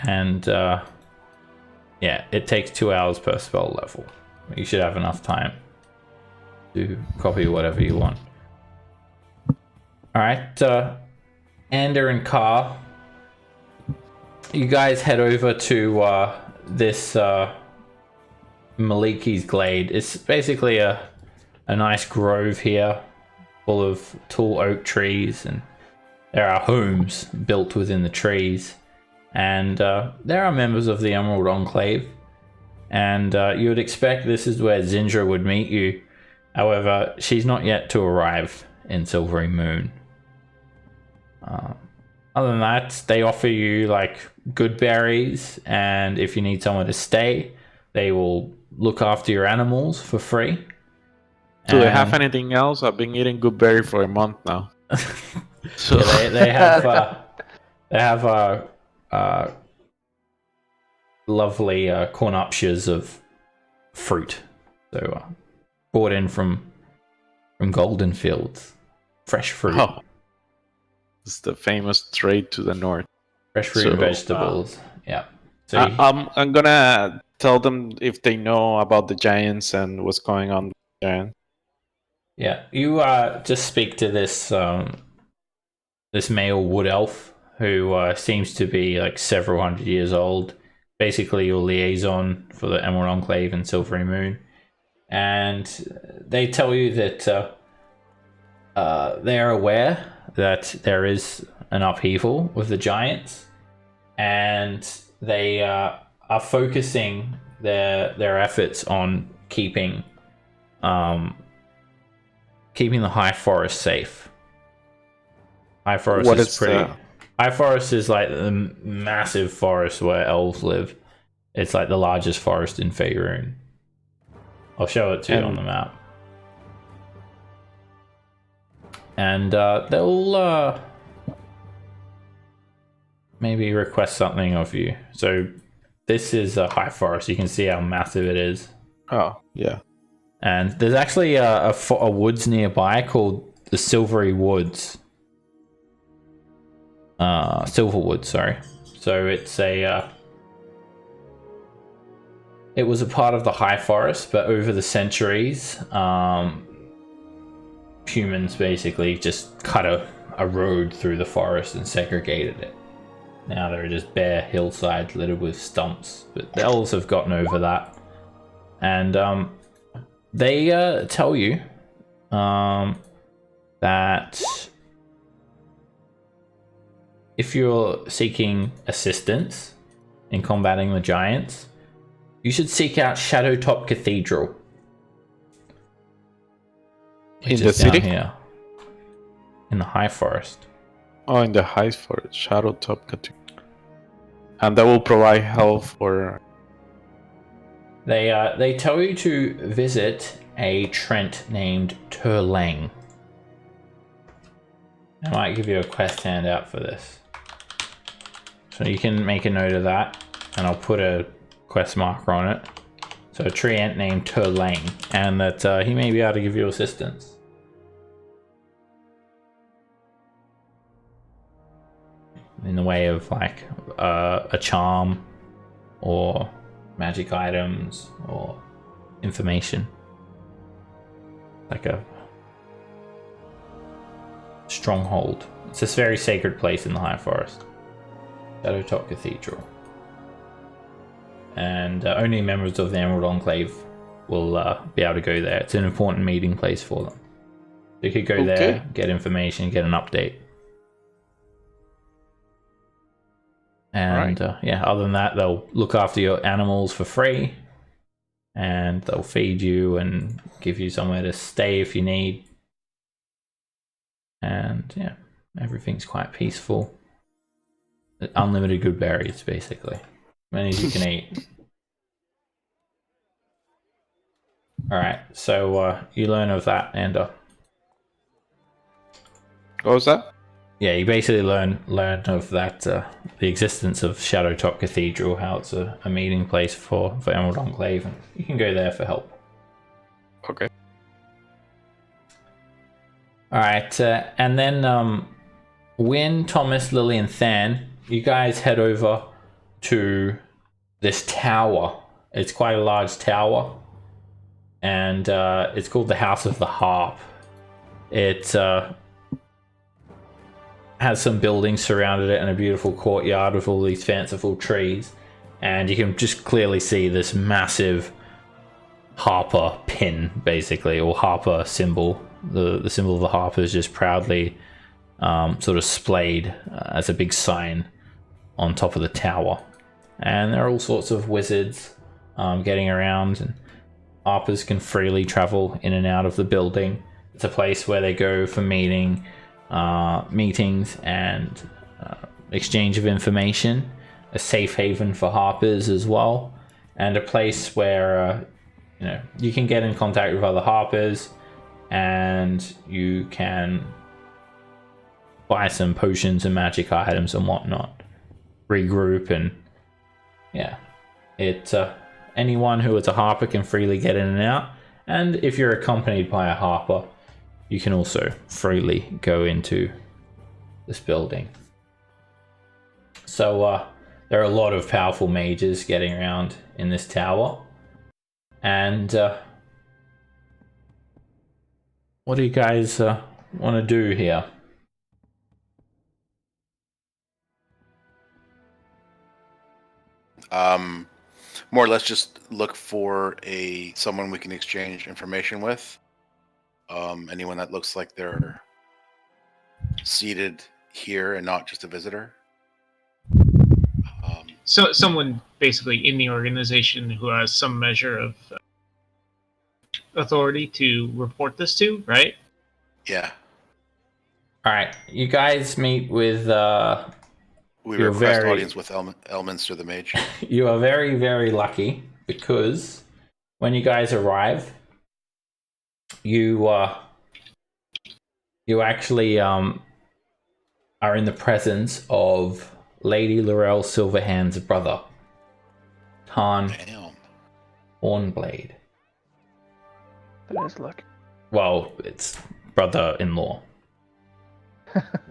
And it takes 2 hours per spell level. You should have enough time to copy whatever you want. Alright, Ander and Carr, you guys head over to this Maliki's Glade. It's basically a nice grove here, full of tall oak trees, and there are homes built within the trees. And there are members of the Emerald Enclave, and you would expect this is where Zindra would meet you However, she's not yet to arrive in Silvery Moon. Other than that, they offer you like good berries, and if you need somewhere to stay, they will look after your animals for free. Do they have anything else? I've been eating good berry for a month now. So Yeah, they have lovely cornuptials of fruit, so brought in from golden fields, fresh fruit. Oh, it's the famous trade to the north. Fresh fruit and vegetables. Yeah. So I'm gonna tell them if they know about the giants and what's going on with the giants. yeah, you just speak to this this male wood elf who seems to be like several hundred years old. Basically, your liaison for the Emerald Enclave and Silvery Moon, and they tell you that they are aware that there is an upheaval with the giants, and they are focusing their efforts on keeping the High Forest safe. High Forest is pretty. High Forest is like the massive forest where elves live. It's like the largest forest in Faerun. I'll show it to you on the map. And they'll maybe request something of you. So this is a High Forest. You can see how massive it is. Oh, yeah. And there's actually a woods nearby called the Silvery Woods. Silverwood, sorry. So it's it was a part of the High Forest, but over the centuries, humans basically just cut a road through the forest and segregated it. Now there are just bare hillsides littered with stumps, but the elves have gotten over that. And they tell you that if you're seeking assistance in combating the giants, you should seek out Shadowtop Cathedral. In the city? Down here. In the High Forest. Oh, in the High Forest, Shadowtop Cathedral. And that will provide help for... They tell you to visit a Trent named Turlang. I might give you a quest handout for this. So you can make a note of that, and I'll put a quest marker on it. So a treant named Turlang, and that he may be able to give you assistance. In the way of like a charm, or magic items, or information. Like a stronghold. It's this very sacred place in the High Forest. Shadowtop Cathedral. And only members of the Emerald Enclave will be able to go there. It's an important meeting place for them. You could go there, get information, get an update. And yeah, other than that, they'll look after your animals for free. And they'll feed you and give you somewhere to stay if you need. And yeah, everything's quite peaceful. Unlimited good berries, basically. As many as you can eat. Alright, so you learn of that, and What was that? yeah, you basically learn of that, the existence of Shadowtop Cathedral, how it's a meeting place for Emerald Enclave, and you can go there for help. Okay. Alright, and then Wynn, Thomas, Lily, and Than, you guys head over to this tower. It's quite a large tower, and it's called the House of the Harp. It has some buildings surrounded it and a beautiful courtyard with all these fanciful trees, and you can just clearly see this massive harper pin, basically, or harper symbol. The symbol of the harper is just proudly sort of splayed as a big sign on top of the tower. And there are all sorts of wizards getting around, and Harpers can freely travel in and out of the building. It's a place where they go for meetings and exchange of information. A safe haven for Harpers as well, and a place where you can get in contact with other Harpers, and you can buy some potions and magic items and whatnot, regroup, and anyone who is a Harper can freely get in and out. And if you're accompanied by a Harper, you can also freely go into this building. So there are a lot of powerful mages getting around in this tower. And what do you guys want to do here? More or less just look for someone we can exchange information with. Anyone that looks like they're seated here and not just a visitor. So someone basically in the organization who has some measure of authority to report this to, right? Yeah. All right, you guys meet with. We request audience with Elminster the Mage. You are very, very lucky because when you guys arrive, you actually are in the presence of Lady Laurel Silverhand's brother, Tarn Hornblade. That is luck. Well, it's brother-in-law.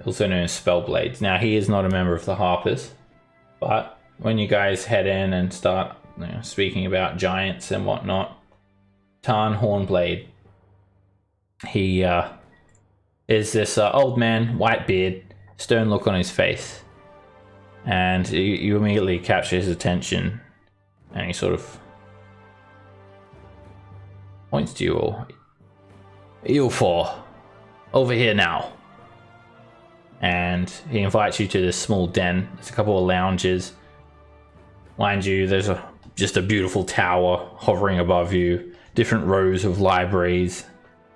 Also known as Spellblades. Now, he is not a member of the Harpers, but when you guys head in and start speaking about giants and whatnot, Tarn Hornblade, he is this old man, white beard, stern look on his face. And you immediately capture his attention, and he sort of points to you all. You four, over here now. And he invites you to this small den. There's a couple of lounges. Mind you, there's just a beautiful tower hovering above you, different rows of libraries,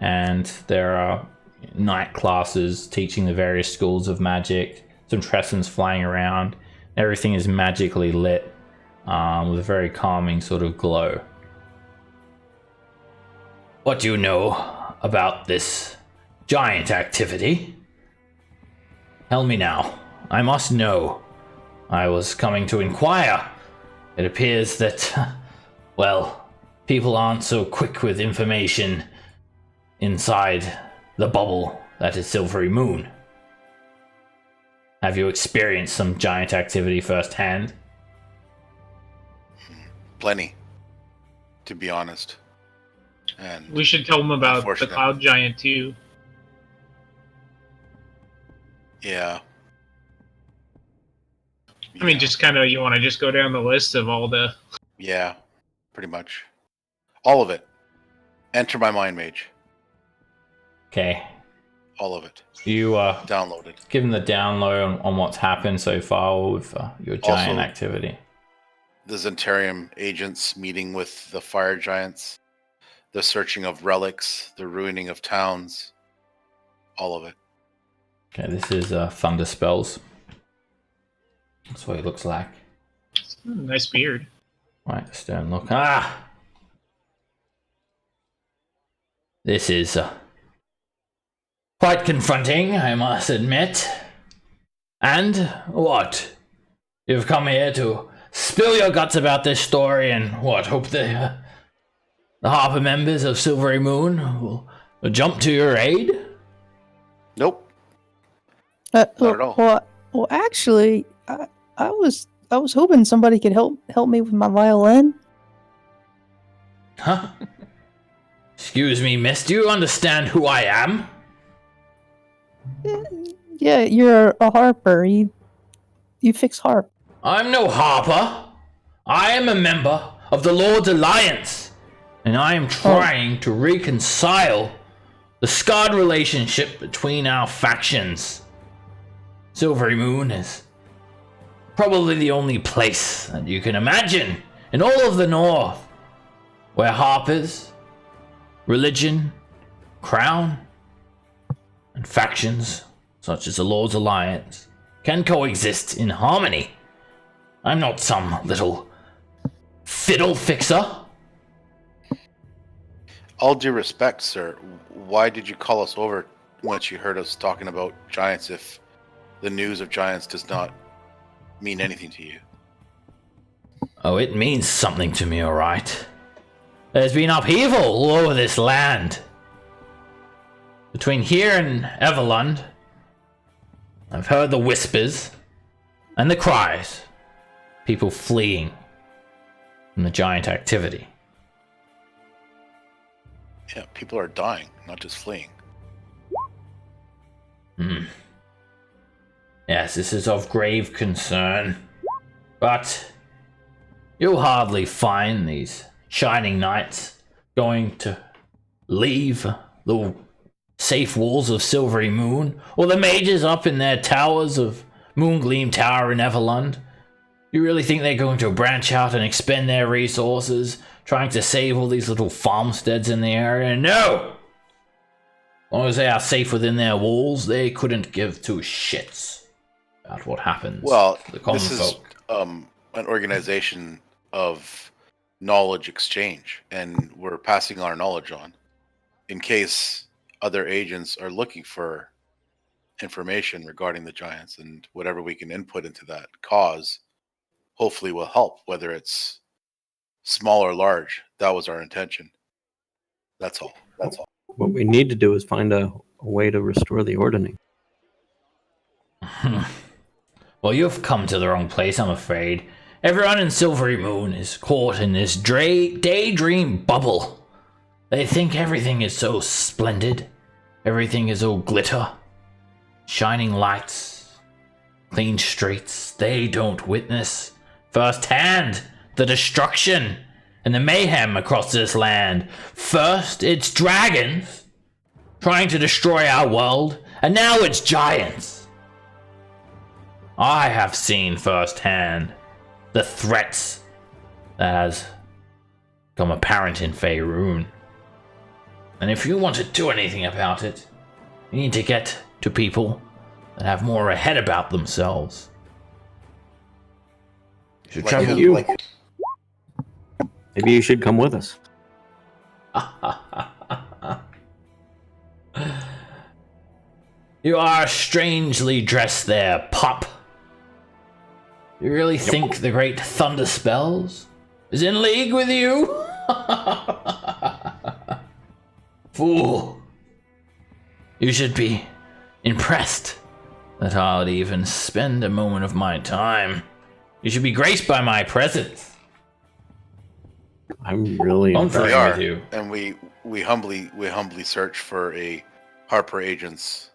and there are night classes teaching the various schools of magic. Some trestles flying around. Everything is magically lit with a very calming sort of glow. What do you know about this giant activity? Tell me now. I must know. I was coming to inquire. It appears that, well, people aren't so quick with information inside the bubble that is Silvery Moon. Have you experienced some giant activity firsthand? Plenty, to be honest. And we should tell them about the Cloud Giant too. Yeah. I mean, just kind of, you want to just go down the list of all the... Yeah, pretty much. All of it. Enter my mind mage. Okay. All of it. You downloaded. Give him the download on what's happened so far with your giant Also, activity. The Zentarium agents meeting with the fire giants, the searching of relics, the ruining of towns, all of it. Okay, this is Thunder Spells. That's what he looks like. Nice beard. Right, stern look. Ah! This is quite confronting, I must admit. And what? You've come here to spill your guts about this story and what? Hope the Harper members of Silvery Moon will jump to your aid? Nope. Not at all. Well, actually, I was hoping somebody could help me with my violin. Huh? Excuse me, miss. Do you understand who I am? Yeah, you're a harper. You fix harp. I'm no harper. I am a member of the Lord's Alliance, and I am trying to reconcile the scarred relationship between our factions. Silvery Moon is probably the only place that you can imagine in all of the North where harpers religion, crown, and factions such as the Lord's Alliance can coexist in harmony. I'm not some little fiddle fixer. All due respect, sir, why did you call us over once you heard us talking about giants if the news of giants does not mean anything to you? Oh, it means something to me, alright. There's been upheaval all over this land. Between here and Everlund, I've heard the whispers and the cries. People fleeing from the giant activity. Yeah, people are dying, not just fleeing. Yes, this is of grave concern. But you'll hardly find these shining knights going to leave the safe walls of Silvery Moon, or the mages up in their towers of Moongleam Tower in Everlund. You really think they're going to branch out and expend their resources trying to save all these little farmsteads in the area? No! As long as they are safe within their walls, they couldn't give two shits about what happens. Well, to the common this is folk. an organization of knowledge exchange, and we're passing our knowledge on in case other agents are looking for information regarding the giants, and whatever we can input into that cause hopefully will help, whether it's small or large. That was our intention. That's all. What we need to do is find a way to restore the ordering. Well, you've come to the wrong place, I'm afraid. Everyone in Silvery Moon is caught in this daydream bubble. They think everything is so splendid. Everything is all glitter. Shining lights. Clean streets. They don't witness firsthand the destruction and the mayhem across this land. First, it's dragons trying to destroy our world, and now it's giants. I have seen firsthand the threats that has become apparent in Faerun. And if you want to do anything about it, you need to get to people that have more ahead about themselves. You should travel. You. Maybe you should come with us. You are strangely dressed there, pup. You really think the great Thunder Spells is in league with you? Fool. You should be impressed that I would even spend a moment of my time. You should be graced by my presence. I'm really I'm impressed. We flirting are, with you. and we humbly search for a Harper Agents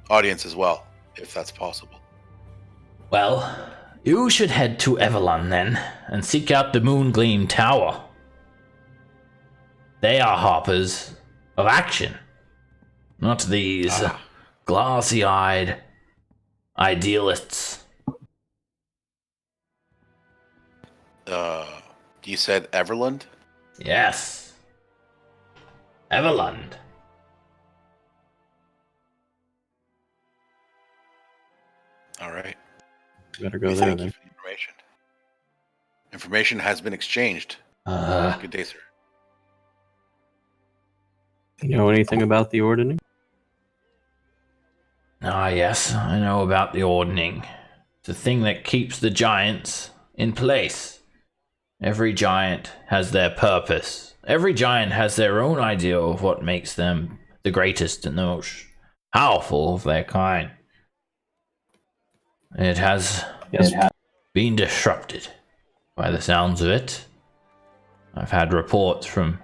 audience as well, if that's possible. Well, you should head to Everlund then, and seek out the Moongleam Tower. They are harpers of action, not these glassy-eyed idealists. You said Everlund? Yes. Everlund. All right. Better go We there thank then. you for the information. Information has been exchanged. Good day, sir. You know anything about the ordering? Yes, I know about the ordning. It's a thing that keeps the giants in place. Every giant has their purpose. Every giant has their own idea of what makes them the greatest and the most powerful of their kind. It has been disrupted by the sounds of it. I've had reports from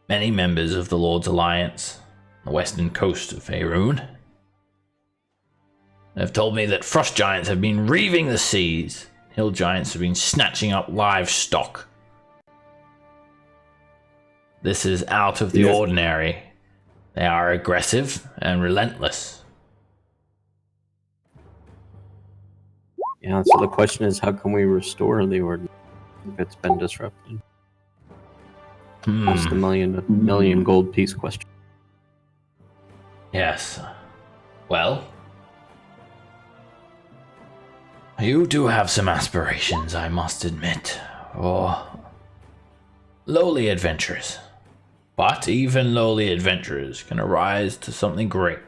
many members of the Lord's Alliance on the western coast of Faerun. They've told me that frost giants have been reaving the seas. Hill giants have been snatching up livestock. This is out of the ordinary. They are aggressive and relentless. Yeah, so the question is, how can we restore the ordering if it's been disrupted? That's the million gold piece question. Yes. Well, you do have some aspirations, I must admit, or lowly adventurers. But even lowly adventurers can arise to something great.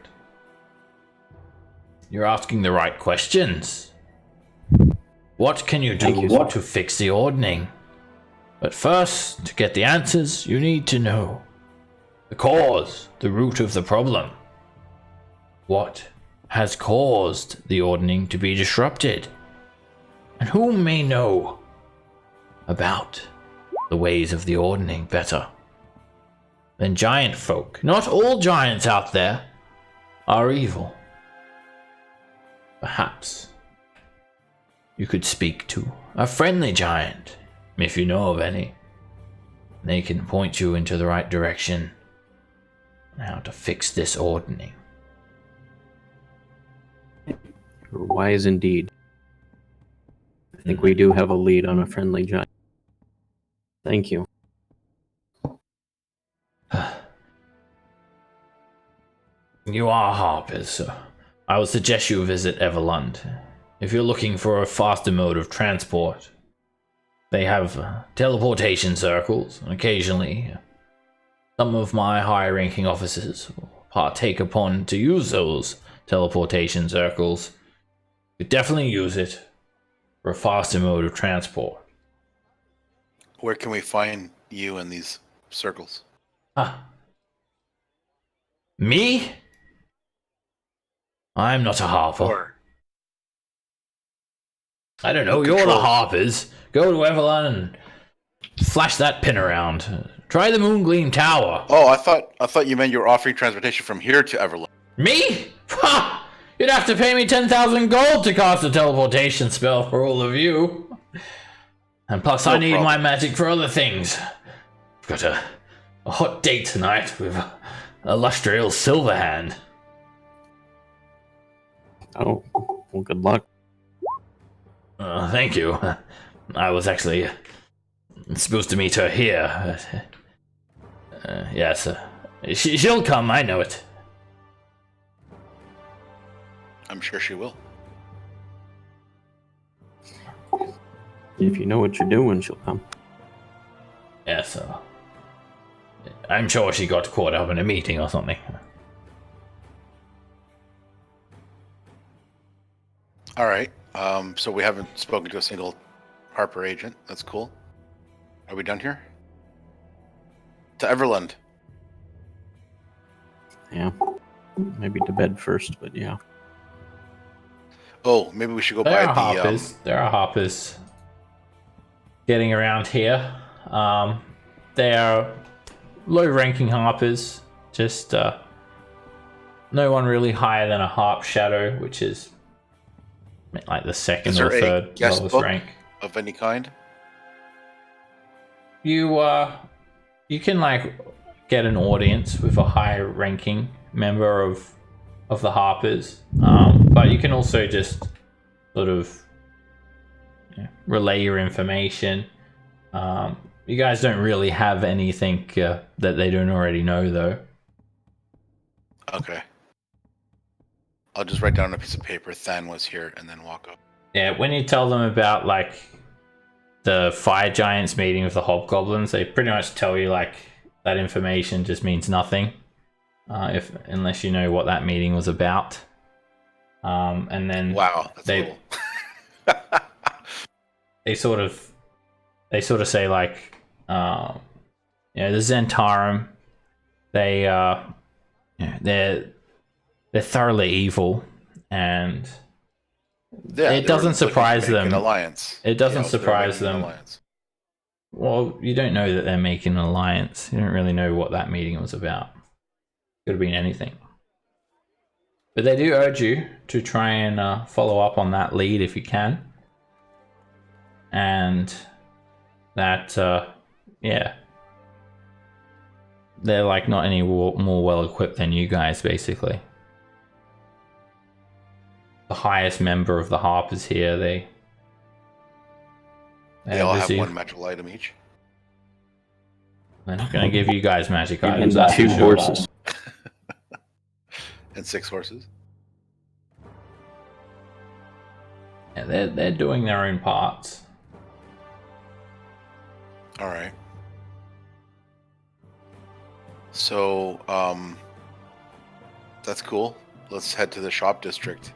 You're asking the right questions. What can you do to fix the ordning? But first, to get the answers, you need to know the cause, the root of the problem. What has caused the ordning to be disrupted? And who may know about the ways of the ordning better than giant folk? Not all giants out there are evil. Perhaps you could speak to a friendly giant, if you know of any. They can point you into the right direction on how to fix this ordning. You're wise indeed. I think we do have a lead on a friendly giant. Thank you. You are harpers, so I would suggest you visit Everlund. If you're looking for a faster mode of transport, they have teleportation circles, and occasionally some of my high-ranking officers will partake upon to use those teleportation circles. You could definitely use it for a faster mode of transport. Where can we find you in these circles? Me? I'm not a harper. Or I don't know, you're the harpers. Go to Everlund and flash that pin around. Try the Moongleam Tower. oh, I thought you meant you were offering transportation from here to Everland. Me? Ha! You'd have to pay me 10,000 gold to cast a teleportation spell for all of you. And plus, I need my magic for other things. I've got a hot date tonight with Illustrial Silverhand. Oh, well, good luck. Thank you. I was actually supposed to meet her here. Yes, she'll come, I know it. I'm sure she will. If you know what you're doing, she'll come. Yes, I'm sure she got caught up in a meeting or something. All right. So we haven't spoken to a single Harper agent. That's cool. Are we done here? To Everland. Yeah. Maybe to bed first, but yeah. Oh, maybe we should go There by are the. harpers. There are harpers getting around here. They are low-ranking harpers. Just no one really higher than a harp shadow, which is like the second Is or there a third guest lowest book rank. of any kind? You can like get an audience with a high-ranking member of the harpers, but you can also just sort of relay your information. You guys don't really have anything that they don't already know, though. Okay. I'll just write down on a piece of paper, Than was here, and then walk up. Yeah, when you tell them about like the fire giants meeting with the hobgoblins, they pretty much tell you like that information just means nothing, unless you know what that meeting was about. And then Wow, that's cool. they sort of say like, the Zentarum, they're thoroughly evil, and Yeah, it doesn't surprise them. An alliance. It doesn't You know, surprise they're making an them. alliance. Well, you don't know that they're making an alliance. You don't really know what that meeting was about. Could have been anything. But they do urge you to try and follow up on that lead if you can. And that, they're like not any more well equipped than you guys, basically. The highest member of the Harpers here, they They all have receive- one magical item each. They're not going to give you guys magic And items. That's 2 for sure. horses. And 6 horses. Yeah, they're doing their own parts. All right. So, that's cool. Let's head to the shop district.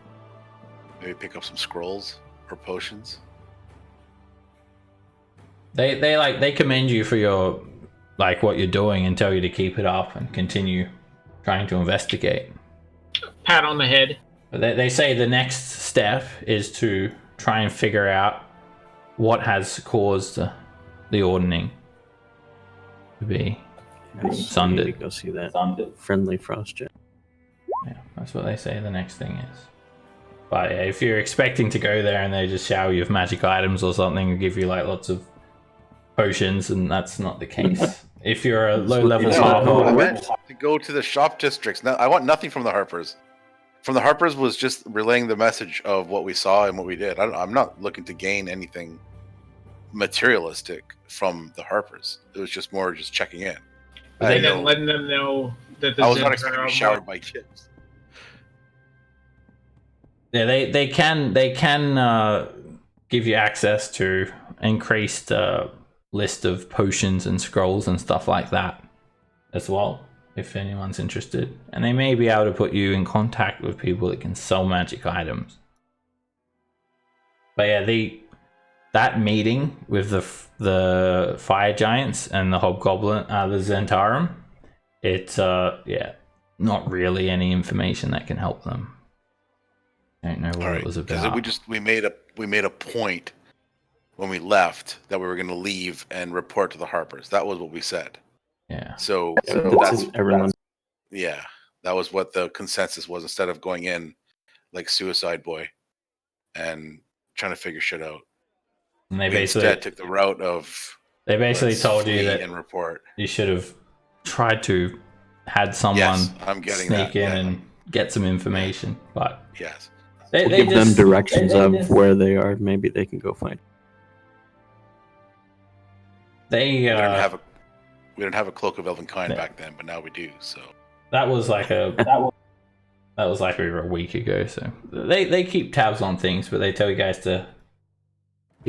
Maybe pick up some scrolls or potions. They commend you for your what you're doing and tell you to keep it up and continue trying to investigate. Pat on the head. But they say the next step is to try and figure out what has caused the ordning to be sundered. Maybe go see that friendly frost giant. Yeah, that's what they say the next thing is. But yeah, if you're expecting to go there and they just shower you with magic items or something and give you lots of potions, and that's not the case. If you're a low level I harper, meant to go to the shop districts. No, I want nothing from the Harpers. From the Harpers was just relaying the message of what we saw and what we did. I'm not looking to gain anything materialistic from the Harpers. It was just more just checking in. And then letting them know that the I was not Zens expecting to are be showered by chips. yeah, they can give you access to increased list of potions and scrolls and stuff like that as well, if anyone's interested. And they may be able to put you in contact with people that can sell magic items. But yeah, that meeting with the fire giants and the hobgoblin, the Zentarum, it's not really any information that can help them. I don't know what it was about. We made a point when we left that we were going to leave and report to the Harpers. That was what we said. Yeah. So That's everyone. Yeah, that was what the consensus was. Instead of going in like Suicide Boy and trying to figure shit out, And they we basically instead took the route of they basically let's told you flee that and report. you should have tried to had someone Yes, I'm getting sneak that, in yeah. and get some information, but Yes. they Give them just directions of where they are. Maybe they can go find. they We didn't have a cloak of Elvenkind back then, but now we do. So that was like over a week ago. So they keep tabs on things, but they tell you guys to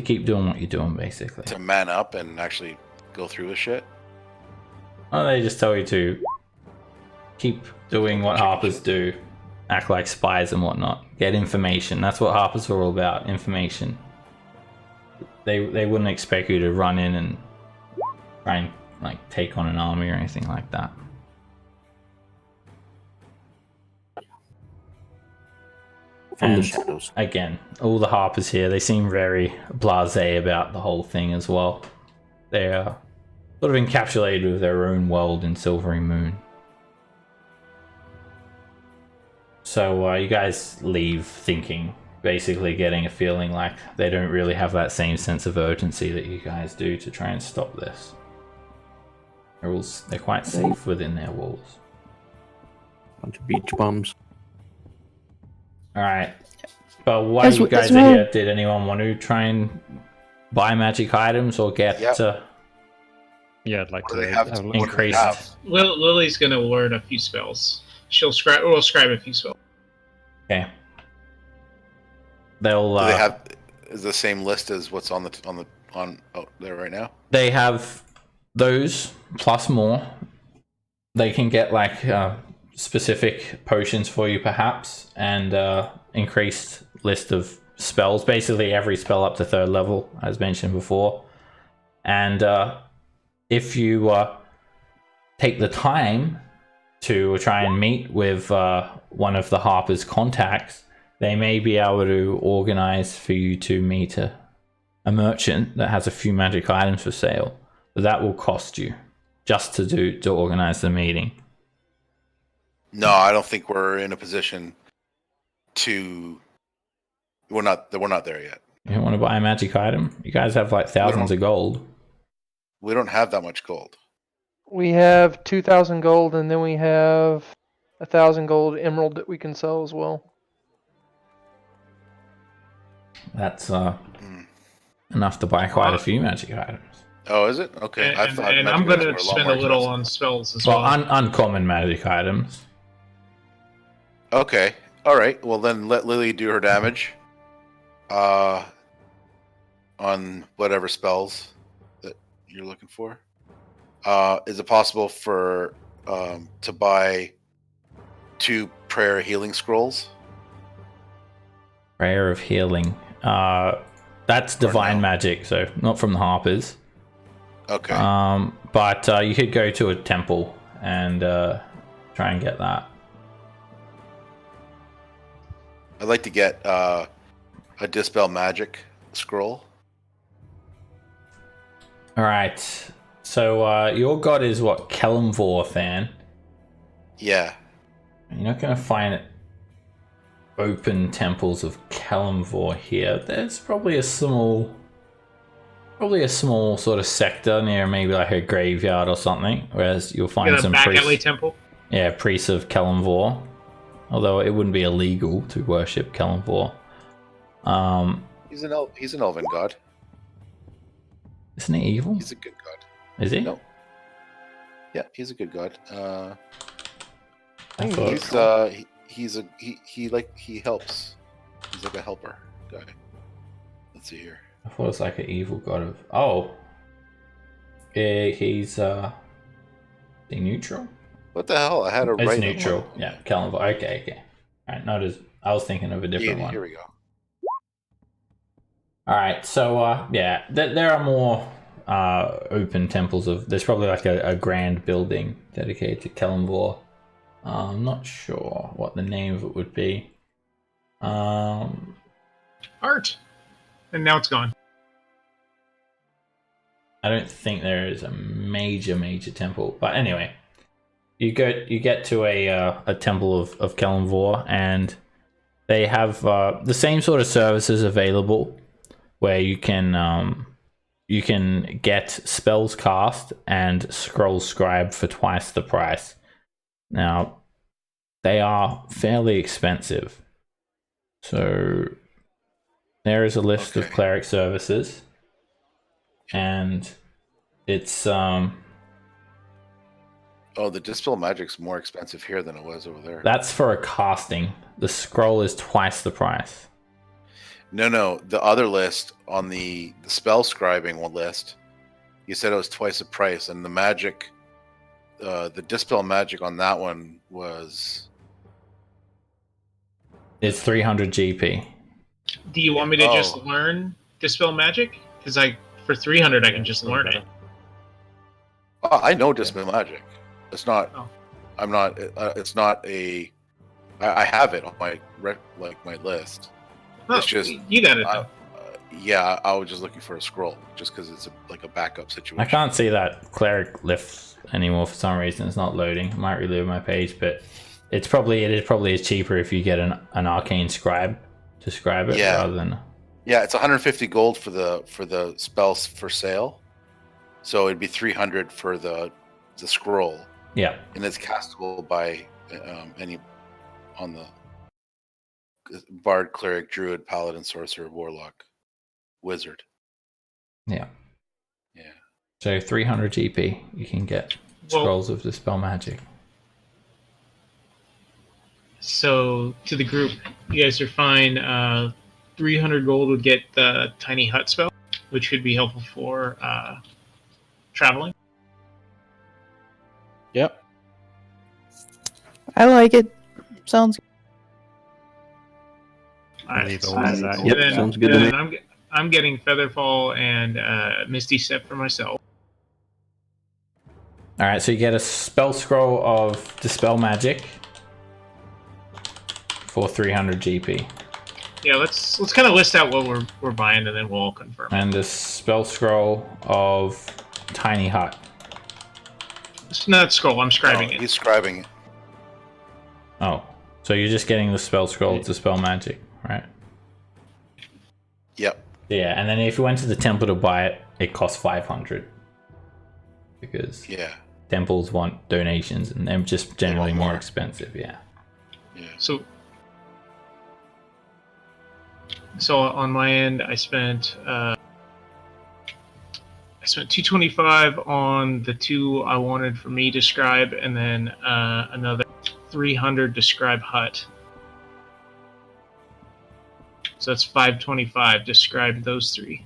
keep doing what you're doing, basically. to man up and actually go through with shit. Well, they just tell you to keep doing what Harpers do, act like spies and whatnot, get information. That's what Harpers are all about, information. They wouldn't expect you to run in and try and take on an army or anything like that. From the And shadows. again, all the Harpers here, they seem very blasé about the whole thing as well. They are sort of encapsulated with their own world in Silvery Moon. So you guys leave thinking, basically getting a feeling like they don't really have that same sense of urgency that you guys do to try and stop this. They're quite safe within their walls. Bunch of beach bums. Alright. But while As you w- guys as are well- here, did anyone want to try and buy magic items or get Yep. Yeah, I'd like What to do they have? have a What look. do they increased. have? Lily's gonna learn a few spells. We'll scribe a few spells. Okay. They'll Do they have is the same list as what's on there right now? they have those plus more. They can get specific potions for you perhaps, and increased list of spells, basically every spell up to 3rd level as mentioned before. And if you take the time to try and meet with one of the Harper's contacts, they may be able to organize for you to meet a merchant that has a few magic items for sale. But that will cost you just to organize the meeting. No, I don't think we're in a position to. We're not there yet. You don't want to buy a magic item? You guys have thousands of gold. We don't have that much gold. We have 2,000 gold, and then we have 1,000 gold emerald that we can sell as well. That's enough to buy quite a few magic items. Oh, is it? Okay. I And, thought and magic I'm items going were to a lot spend more a little expensive. on spells as Well, well. uncommon magic items. Okay. All right. Well, then let Lily do her damage. On whatever spells that you're looking for. Is it possible for to buy 2 prayer healing scrolls? Prayer of healing. That's divine no? magic, so not from the Harpers. Okay. But you could go to a temple and try and get that. I'd like to get a dispel magic scroll. All right. So your god is what, Kelemvor, Fan? Yeah. You're not going to find open temples of Kelemvor here. There's probably a small sort of sector near maybe like a graveyard or something, whereas you'll find Get a some back alley priests. temple. Yeah, priests of Kelemvor. Although it wouldn't be illegal to worship Kelemvor. He's an elven god. Isn't he evil? He's a good god. Is he? No. Yeah, he's a good god. I thought- He helps. He's like a helper guy. Let's see here. I thought it was like an evil god of. Oh. He's is he neutral? What the hell? I had a It's right. neutral. Yeah, Kelemvor. Okay. Alright, not as I was thinking of a different one. Here we go. Alright, so yeah, there are more open temples of. There's probably like a grand building dedicated to Kelemvor. I'm not sure what the name of it would be. Art. And now it's gone. I don't think there is a major temple, but anyway, you get to a temple of Kelemvor, and they have the same sort of services available, where you can get spells cast and scrolls scribed for twice the price. Now, they are fairly expensive, so there is a list of cleric services. And it's Oh, the dispel magic's more expensive here than it was over there. that's for a casting. The scroll is twice the price. No, the other list on the spell scribing one list, you said it was twice the price, and the magic, the dispel magic on that one was. It's 300 GP. Do you want me to just learn Dispel Magic? Because for 300 I can just learn it. Oh, I know dispel magic. It's not. Oh. I'm not. It's not a. I have it on my my list. Oh, It's just you got it though. Yeah, I was just looking for a scroll, just because it's like a backup situation. I can't see that cleric lifts anymore for some reason. It's not loading. I might reload my page, but it is probably cheaper if you get an arcane scribe to scribe it rather than. Yeah, it's 150 gold for the spells for sale, so it'd be 300 for the scroll. Yeah, and it's castable by any on the bard, cleric, druid, paladin, sorcerer, warlock, wizard. Yeah. Yeah. So 300 GP, you can get scrolls of dispel magic. So to the group, you guys are fine. 300 gold would get the tiny hut spell, which should be helpful for traveling. Yep. I like it. Sounds good. All right. Leave all of that. Yep, Then- sounds good to then me. I'm getting Featherfall and Misty Step for myself. All right, so you get a spell scroll of dispel magic for 300 GP, Yeah, let's kind of list out what we're buying, and then we'll all confirm. and a spell scroll of tiny hut. It's not scroll. I'm scribing Oh, it. he's scribing it. Oh, so you're just getting the spell scroll of dispel magic, right? Yep. Yeah, and then if you went to the temple to buy it, it costs 500 because Yeah. temples want donations, and they're just generally more expensive. Yeah. Yeah. So on my end, I spent spent 225 on the 2 I wanted for me to scribe, and then another 300 to scribe hut. So that's 525 to scribe those 3.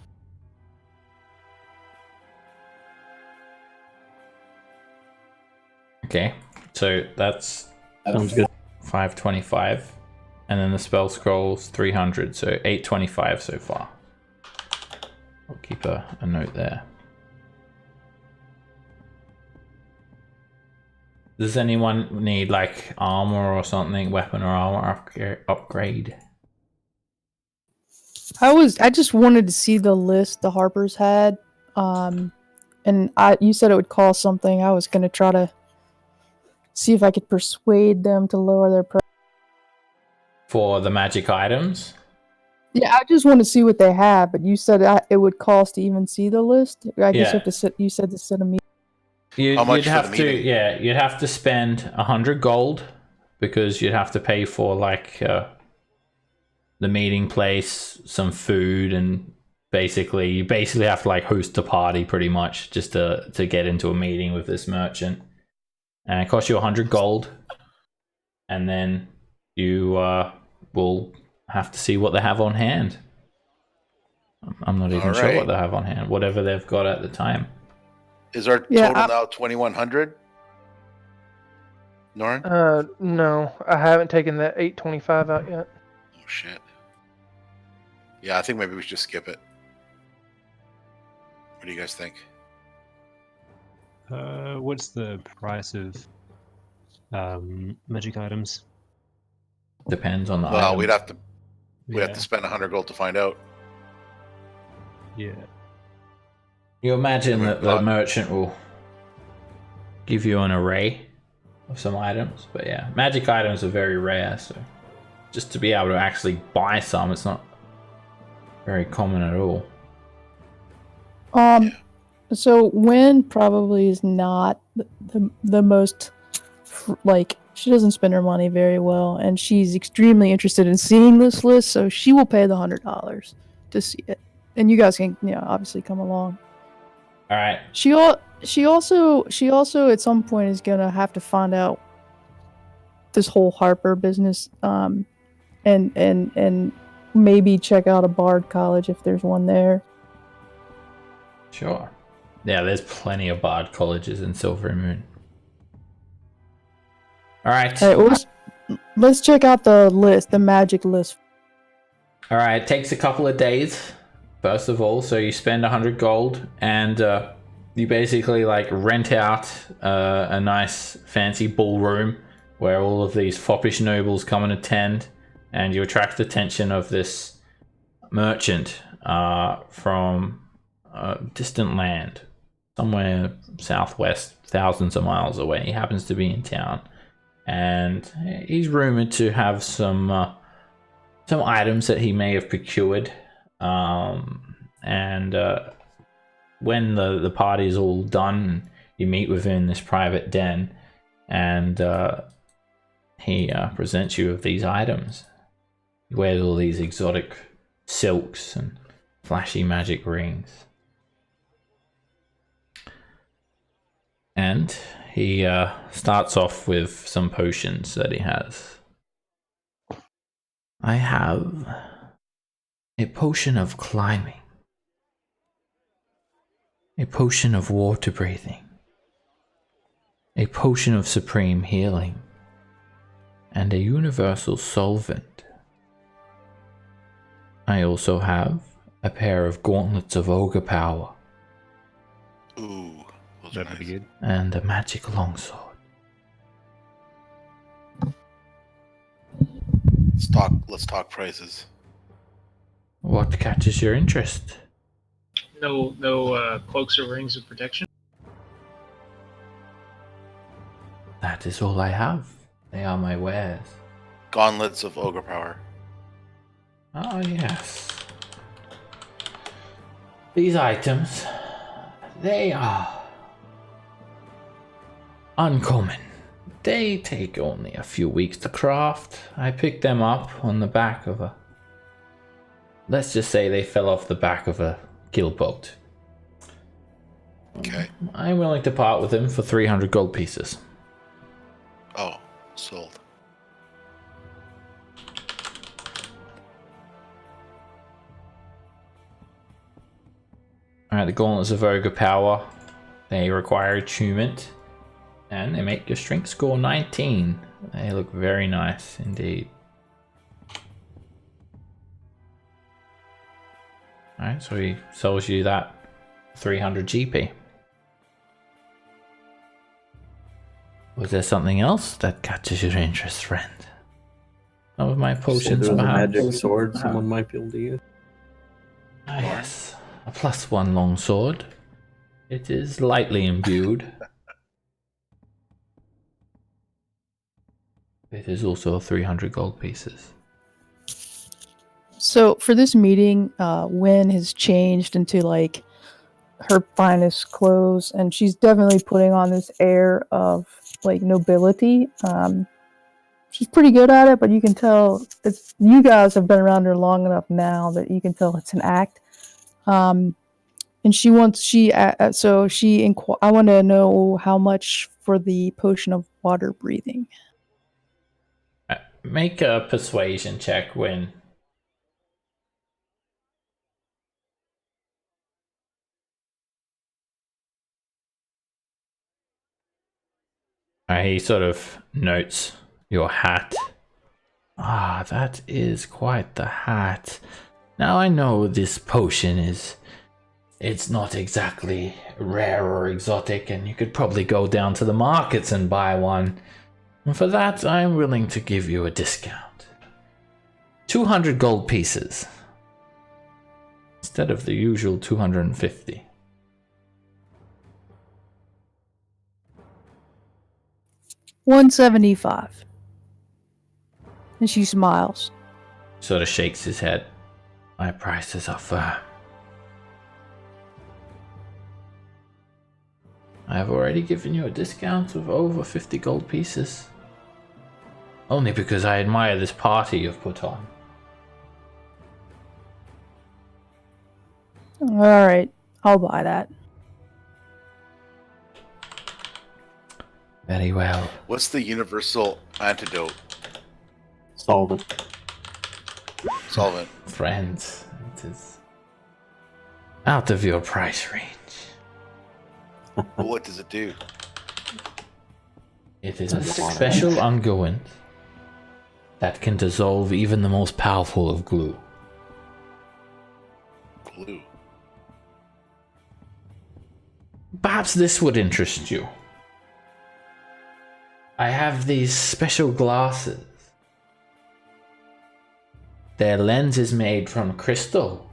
Okay, so that's Sounds good. 525, and then the spell scrolls 300, so 825 so far. I'll keep a note there. Does anyone need like armor or something, weapon or armor upgrade? I just wanted to see the list the Harpers had. And you said it would cost something. I was gonna try to see if I could persuade them to lower their price. For the magic items? Yeah, I just want to see what they have, but you said it would cost to even see the list. I guess you have to sit. You said to set a meeting. How much You'd for have the to, meeting? yeah, you'd have to spend 100 gold because you'd have to pay for like the meeting place, some food, and you basically have to like host a party pretty much just to get into a meeting with this merchant. And it costs you 100 gold, and then you will have to see what they have on hand. I'm not even sure what they have on hand, whatever they've got at the time. Is our total now 2,100? Norrin? No, I haven't taken that 825 out yet. Oh shit. Yeah, I think maybe we should just skip it. What do you guys think? What's the price of magic items? Depends on the Well, item. we'd have to spend 100 gold to find out. Yeah. You imagine that the merchant will give you an array of some items, but yeah, magic items are very rare, so just to be able to actually buy some, it's not very common at all. So Wynn probably is not the most, like, she doesn't spend her money very well, and she's extremely interested in seeing this list, so she will pay the $100 to see it. And you guys can, obviously come along. All right. She also at some point is gonna have to find out this whole Harper business, and maybe check out a Bard College if there's one there. Sure. Yeah, there's plenty of Bard colleges in Silver Moon. All right. Well, let's check out the list, the magic list. All right. It takes a couple of days, first of all. So you spend 100 gold, and you basically like rent out a nice fancy ballroom where all of these foppish nobles come and attend, and you attract the attention of this merchant from a distant land, somewhere southwest, thousands of miles away. He happens to be in town, and he's rumored to have some items that he may have procured. And when the party's all done, you meet with him in this private den, and he presents you with these items. He wears all these exotic silks and flashy magic rings. And he starts off with some potions that he has. I have a potion of climbing, a potion of water breathing, a potion of supreme healing, and a universal solvent. I also have a pair of gauntlets of ogre power. Ooh, those are That'd nice. be good. And a magic longsword. Let's talk prices. What catches your interest? No cloaks or rings of protection. That is all I have. They are my wares. Gauntlets of ogre power. Oh, yes. These items, they are uncommon. They take only a few weeks to craft. I picked them up on the back of a... Let's just say they fell off the back of a guild boat. Okay. I'm willing to part with him for 300 gold pieces. Oh, sold. Alright, the gauntlets are very good power. They require attunement. And they make your strength score 19. They look very nice indeed. Alright, so he sells you that 300 GP. Was there something else that catches your interest, friend? Some of my Say potions, there was a perhaps? magic sword someone might be able to use. Ah, yes. A +1 longsword. It is lightly imbued. It is also 300 gold pieces. So for this meeting, Wynn has changed into like her finest clothes, and she's definitely putting on this air of like nobility. She's pretty good at it, but you can tell it's you guys have been around her long enough now that you can tell it's an act. And she wants I want to know how much for the potion of water breathing. Make a persuasion check when. He sort of notes your hat. Ah, that is quite the hat. Now I know this potion it's not exactly rare or exotic, and you could probably go down to the markets and buy one. And for that, I'm willing to give you a discount. 200 gold pieces. Instead of the usual 250. $175. And she smiles. Sort of shakes his head. My prices are firm. I have already given you a discount of over 50 gold pieces. Only because I admire this party you've put on. Alright, I'll buy that. Very well. What's the universal antidote? Solvent. Solvent. Friends, it is out of your price range. Well, what does it do? It is a special unguent that can dissolve even the most powerful of glue. Glue. Perhaps this would interest you. I have these special glasses. Their lens is made from crystal.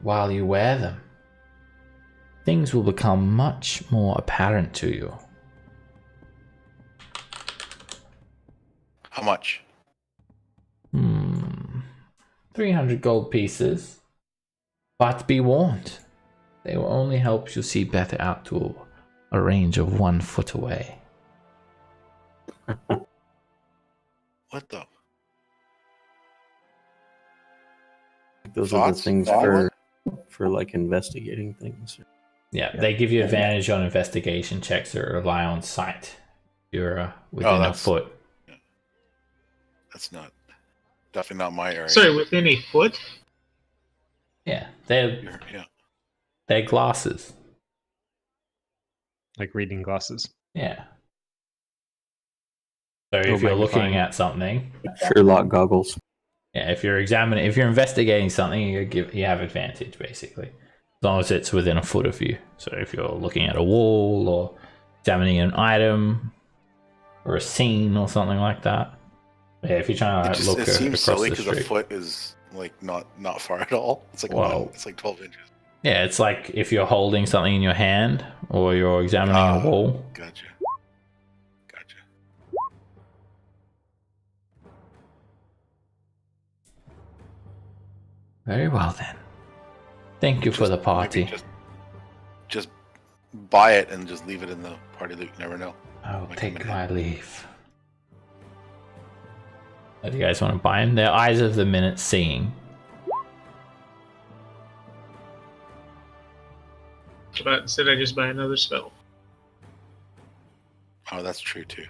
While you wear them, things will become much more apparent to you. How much? 300 gold pieces. But be warned, they will only help you see better out to a range of 1 foot away. What the? Those are the Thoughts? things for like investigating things. Yeah, they give you advantage on investigation checks that rely on sight. You're within a foot. That's definitely not my area. Sorry, within a foot? Yeah, Yeah. they're glasses. Like reading glasses. Yeah. So Or if you're looking magnifying. at something, Sherlock goggles. yeah, if you're investigating something, you have advantage basically, as long as it's within a foot of you. So if you're looking at a wall or examining an item or a scene or something like that, yeah, if you're trying to look It seems across silly the because a street, foot is like not far at all. It's like it's like 12 inches. yeah, it's like if you're holding something in your hand or you're examining a wall. Gotcha. Very well then. Thank you for the party. Maybe just buy it and just leave it in the party loot. You never know. I will Like take a my leave. What do you guys want to buy him? Their eyes of the minute seeing. about instead I just buy another spell. Oh, that's true too.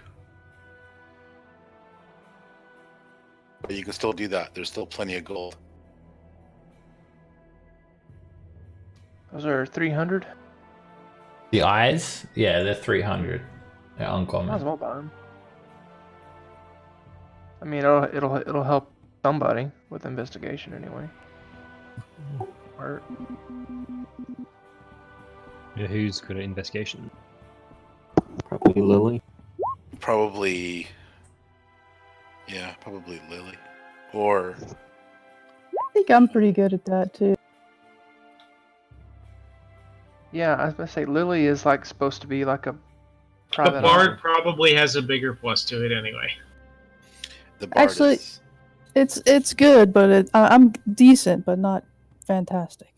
But you can still do that. There's still plenty of gold. Those are 300. The eyes? Yeah, they're 300. They're Might as uncommon. well buy them. I mean, it'll help somebody with investigation anyway. Or Yeah, who's good at investigation? Probably Lily. Probably. Yeah, probably Lily. Or I think I'm pretty good at that too. yeah, I was gonna say Lily is like supposed to be like a The private bard eye. probably has a bigger plus to it anyway. the bard Actually- is. It's good, but I'm decent, but not fantastic.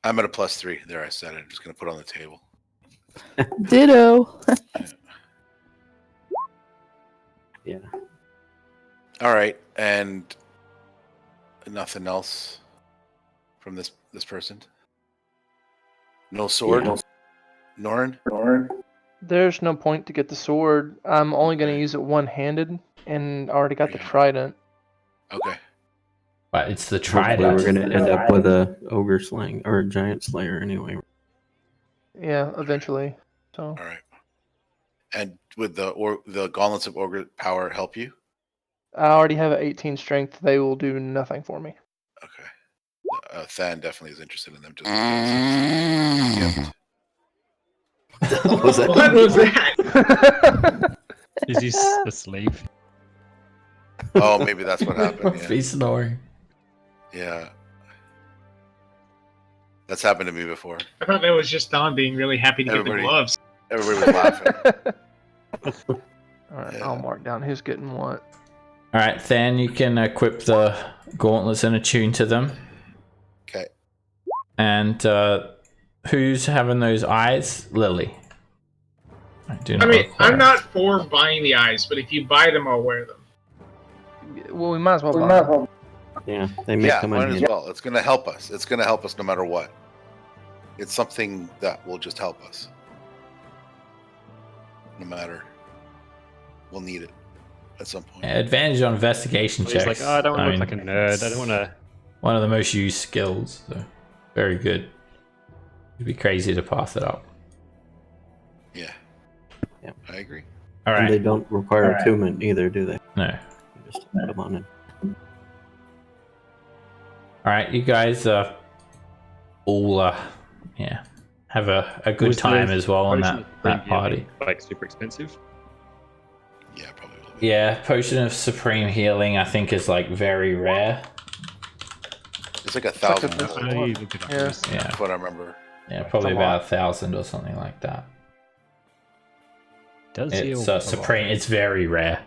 I'm at a +3. There, I said it. I'm just gonna put it on the table. Ditto. Yeah. All right, and nothing else from this person. No sword. Yeah. Norn. There's no point to get the sword. I'm only gonna Okay. use it one-handed, and I already got the Okay. trident. Okay. But it's the Hopefully trident. we're gonna end up with a ogre slaying or a giant slayer anyway. Yeah, eventually. So All right. And would the gauntlets of ogre power help you? I already have an 18 strength. They will do nothing for me. Okay. Than definitely is interested in them just because it's a gift. Was that? What was that? Is he asleep? Oh, maybe that's what happened. Yeah. He's snoring. Yeah. That's happened to me before. I thought that was just Don being really happy to get Everybody- the gloves. Everybody was laughing. Alright, Yeah. I'll mark down who's getting what. All right, then you can equip the gauntlets and attune to them. Okay. And who's having those eyes? Lily. I do I not mean, require- I'm not for buying the eyes, but if you buy them, I'll wear them. Well, we might as well buy them. Yeah, they may Yeah, come might in as handy. well. It's gonna help us. It's gonna help us no matter what. It's something that will just help us. No matter. We'll need it at some point. Advantage on investigation He's checks. like, oh, I don't want to mean, look like a nerd. I don't want to. One of the most used skills. So very good. It'd be crazy to pass it up. Yeah. Yeah. I agree. All And they right. don't require attunement either, do they? No. You just put them on in. All right, you guys all yeah, have a good Was time the as well on potion that of that premium, party. Like super expensive. Yeah, probably will be. Yeah, potion of supreme healing I think is like very rare. It's like 1,000 It's like a gold. I looked it up Yeah. recently. Yeah, That's what I remember. yeah, probably a about lot. 1,000 or something like that. Does It's heal a lot. supreme. It's very rare.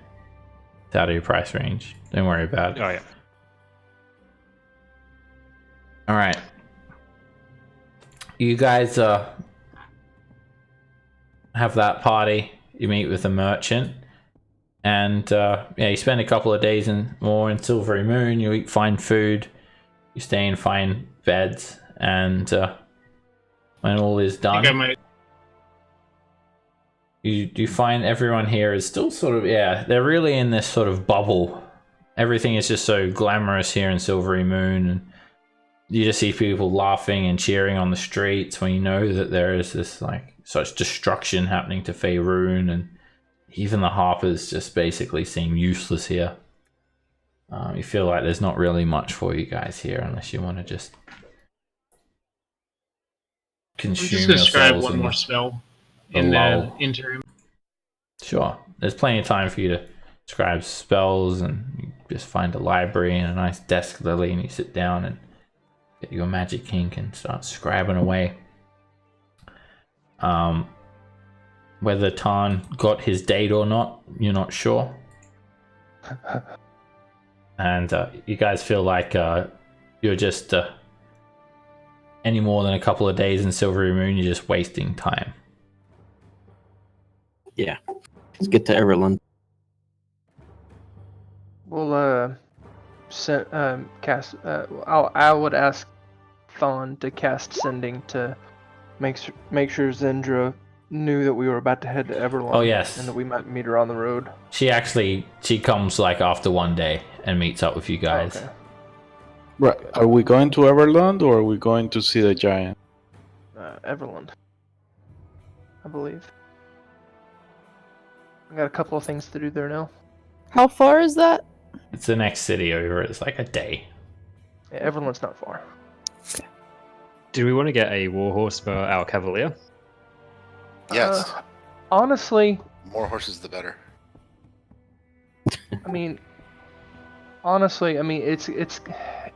It's out of your price range. Don't worry about it. Oh yeah. All right. You guys have that party. You meet with a merchant, and yeah, you spend a couple of days more in Silvery Moon. You eat fine food. You stay in fine beds, and when all is I done, think I might. you find everyone here is still sort of, yeah, they're really in this sort of bubble. Everything is just so glamorous here in Silvery Moon, and you just see people laughing and cheering on the streets when you know that there is this like such destruction happening to Faerun, and even the Harpers just basically seem useless here. You feel like there's not really much for you guys here unless you want to just I'm consume just gonna describe yourselves one in more the- spell the in the lull. interim. Sure. There's plenty of time for you to scribe spells, and you just find a library and a nice desk, Lily, and you sit down and get your magic ink and start scribing away. Whether Tarn got his date or not, you're not sure. And you guys feel like you're just any more than a couple of days in Silvery Moon, you're just wasting time. Yeah. Let's get to Everland. We'll cast. I would ask Thon to cast sending to make sure Zendra knew that we were about to head to Everlong. Oh, yes. And that we might meet her on the road. She comes like after one day and meets up with you guys. Okay. Right. Are we going to Everland or are we going to see the giant? Everland, I believe. I got a couple of things to do there now. How far is that? It's the next city over. It's like a day. Yeah, Everland's not far. Do we want to get a warhorse for our cavalier? Yes. Honestly, More horses, the better. I mean,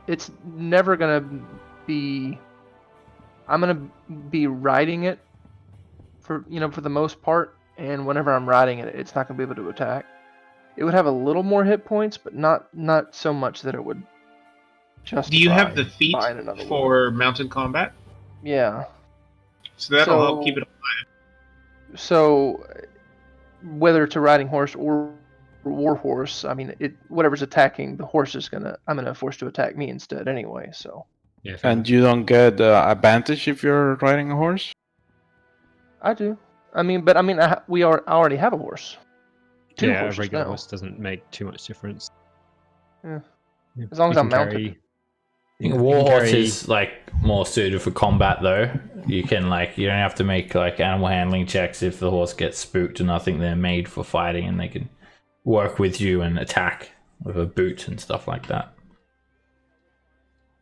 it's never gonna be. I'm gonna be riding it for the most part, and whenever I'm riding it, it's not gonna be able to attack. It would have a little more hit points, but not so much that it would justify. Do you have the feat buying another one. for mounted combat? Yeah. So that'll help keep it alive. So, whether it's a riding horse or war horse, I mean, whatever's attacking the horse I'm gonna force to attack me instead anyway. So. Yeah. fair And you don't get advantage if you're riding a horse? I do. I already have a horse. Two yeah, a horses regular now. horse doesn't make too much difference. Yeah. Yeah, As long as you I'm can mounted. carry- I think you can warhorse carry- is like more suited for combat though. You can you don't have to make like animal handling checks if the horse gets spooked, and I think they're made for fighting and they can work with you and attack with a boot and stuff like that.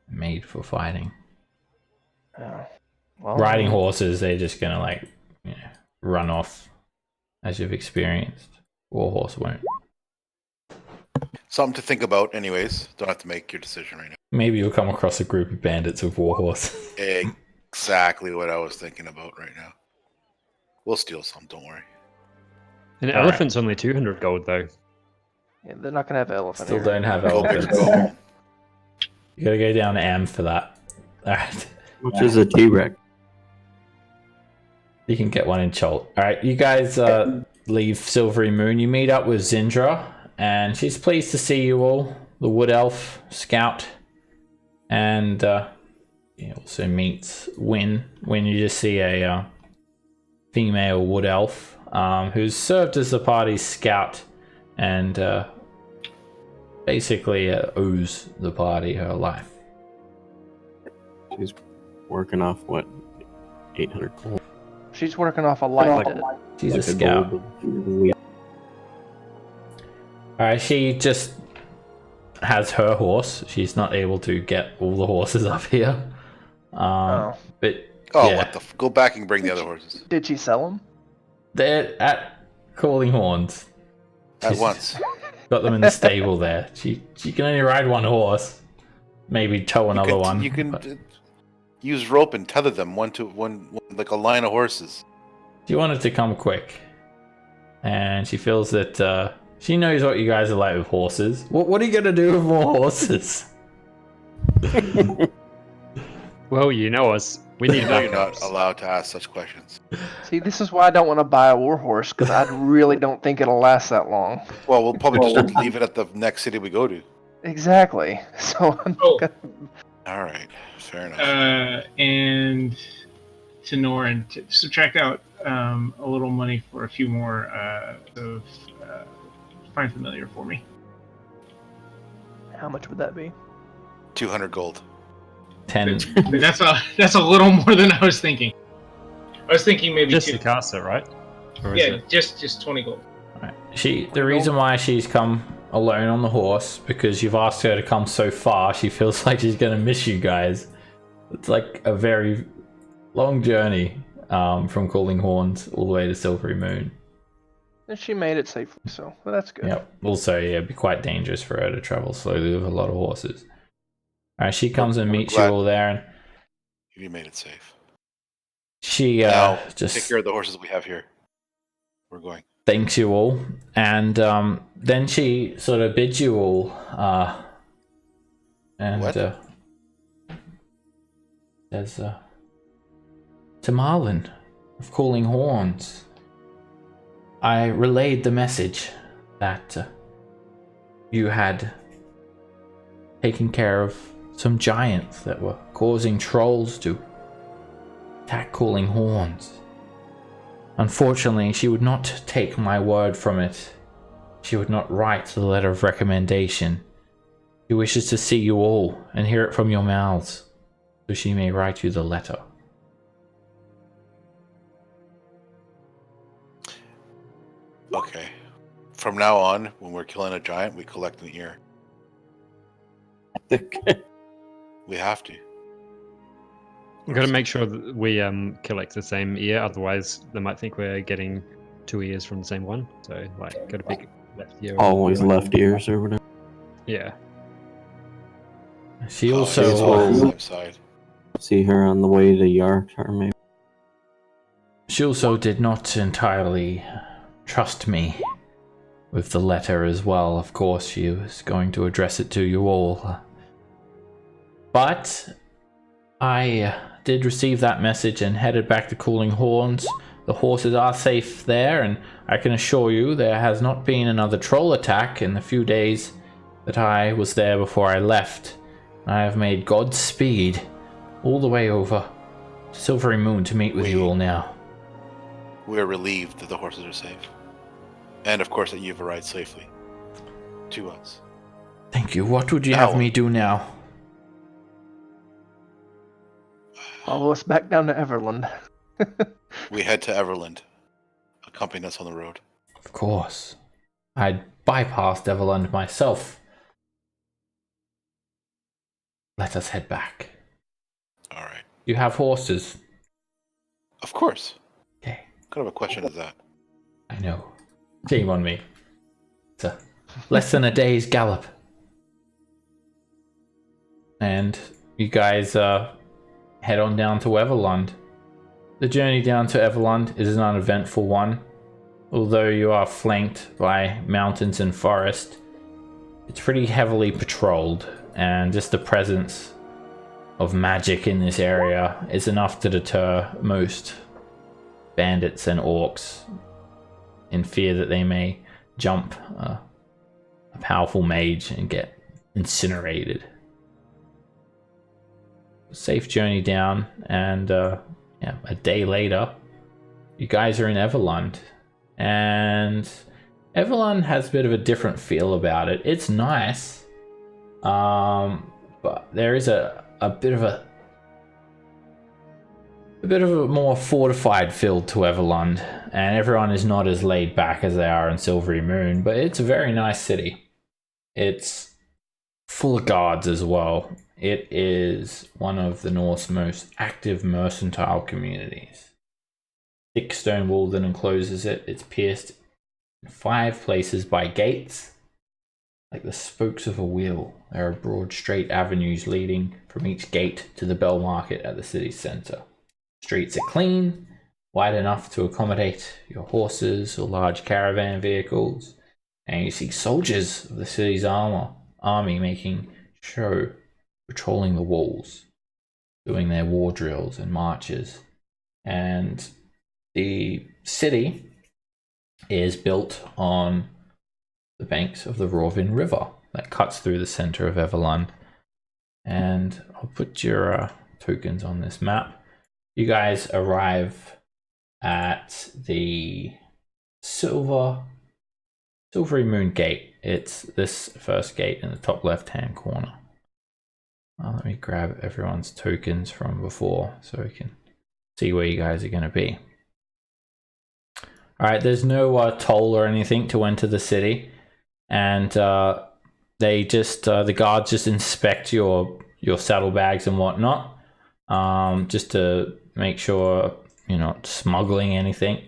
Made for fighting. Yeah. Well, Riding horses, they're just gonna run off, as you've experienced. Warhorse won't. Something to think about, anyways. Don't have to make your decision right now. Maybe you'll come across a group of bandits with warhorse. Exactly what I was thinking about right now. We'll steal some, don't worry. An All right. elephant's only 200 gold, though. Yeah, they're not gonna have an elephant. Still here. don't have Go big, elephants. go home. You gotta go down to M for that. Alright. Which is a T-Rex. You can get one in Cholt. Alright, you guys leave Silvery Moon. You meet up with Zindra, and she's pleased to see you all. The Wood Elf Scout. And he also meets Win. When you just see a female Wood Elf who's served as the party's scout and basically owes the party her life. She's working off, 800 gold? She's working off a life. She's Like a scout. gold. Alright, she just has her horse. She's not able to get all the horses up here. But Oh, yeah, what the go back and bring the other horses. Did she sell them? they're at Calling Horns. At She's once. got them in the stable there. She can only ride one horse. Maybe tow another one. You can but use rope and tether them one to one, like a line of horses. she wanted to come quick. And she feels that she knows what you guys are like with horses. What are you going to do with more horses? Well, you know us. We need No, you're not backups. allowed to ask such questions. See, this is why I don't want to buy a war horse, because I really don't think it'll last that long. Well, we'll probably just leave it at the next city we go to. Exactly. So I'm Oh. gonna... All right, fair enough. And to Norin, to subtract out a little money for a few more of Find Familiar for me. How much would that be? 200 gold. 10. That's a little more than I was thinking. I was thinking maybe Just two. to cast it, right? Or is Yeah, it? just 20 gold. Right. The reason why she's come alone on the horse, because you've asked her to come so far, she feels like she's going to miss you guys. It's like a very long journey from Calling Horns all the way to Silvery Moon. And she made it safely, so well, that's good. Yep. Also, yeah, it'd be quite dangerous for her to travel slowly with a lot of horses. Alright, she comes and meets you glad- all there, and You made it safe. she Now, just take care of the horses we have here. We're going. thanks you all, and then she sort of bids you all, and What? says, to Marlin of Calling Horns, I relayed the message that you had taken care of some giants that were causing trolls to attack Calling Horns. Unfortunately, she would not take my word from it. She would not write the letter of recommendation. She wishes to see you all and hear it from your mouths, so she may write you the letter. Okay. From now on, when we're killing a giant, we collect an ear. We have to. We've got to make sure that we collect the same ear, otherwise they might think we're getting 2 ears from the same one. So, like, got to pick left ear. or Always right. left ears or whatever. Yeah. She Oh, also it's all on the same side. See her on the way to Yartar, maybe. She also did not entirely trust me with the letter as well. Of course, she was going to address it to you all. But I did receive that message and headed back to Calling Horns. The horses are safe there, and I can assure you there has not been another troll attack in the few days that I was there before I left. I have made Godspeed all the way over to Silvery Moon to meet with you all now. We are relieved that the horses are safe. And of course that you've arrived safely to us. Thank you. What would you Now- have me do now? Follow us back down to Everland. We head to Everland. Accompany us on the road. Of course. I'd bypassed Everland myself. Let us head back. All right. You have horses. Of course. Okay. What kind of a question is that? I know. Shame on me. It's less than a day's gallop. And you guys head on down to Everland. The journey down to Everland is an uneventful one. Although you are flanked by mountains and forest, it's pretty heavily patrolled, and just the presence of magic in this area is enough to deter most bandits and orcs in fear that they may jump a powerful mage and get incinerated. Safe journey down, and a day later, you guys are in Everland. And Everland has a bit of a different feel about it. It's nice, but there is a bit of a more fortified feel to Everland, and everyone is not as laid back as they are in Silvery Moon. But it's a very nice city. It's full of guards as well. It is one of the North's most active mercantile communities. Thick stone wall that encloses it. It's pierced in 5 places by gates, like the spokes of a wheel. There are broad, straight avenues leading from each gate to the Bell Market at the city's center. Streets are clean, wide enough to accommodate your horses or large caravan vehicles, and you see soldiers of the city's army making show, patrolling the walls, doing their war drills and marches. And the city is built on the banks of the Rovin River that cuts through the center of Everland. And I'll put your tokens on this map. You guys arrive at the Silvery Moon Gate. It's this first gate in the top left-hand corner. Let me grab everyone's tokens from before so we can see where you guys are going to be. All right, there's no toll or anything to enter the city, and they just the guards just inspect your saddlebags and whatnot, just to make sure you're not smuggling anything,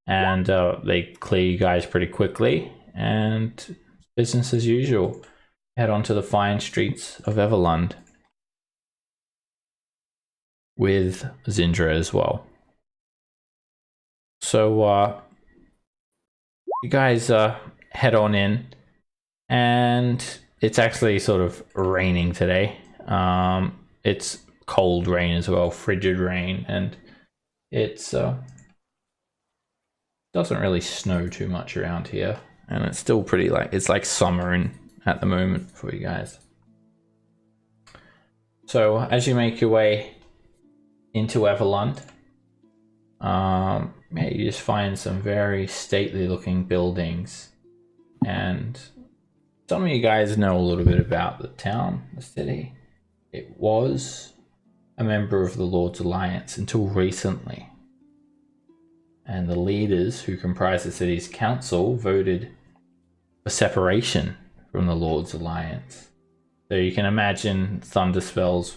and they clear you guys pretty quickly, and business as usual. Head onto the fine streets of Everland with Zindra as well. So you guys head on in, and it's actually sort of raining today. It's cold rain as well, frigid rain, and it's doesn't really snow too much around here, and it's still pretty it's like summer at the moment for you guys. So as you make your way into Everland, Yeah, you just find some very stately looking buildings, and some of you guys know a little bit about the town, the city. It was a member of the Lord's Alliance until recently, and the leaders who comprise the city's council voted for separation from the Lord's Alliance. So you can imagine Thunderspells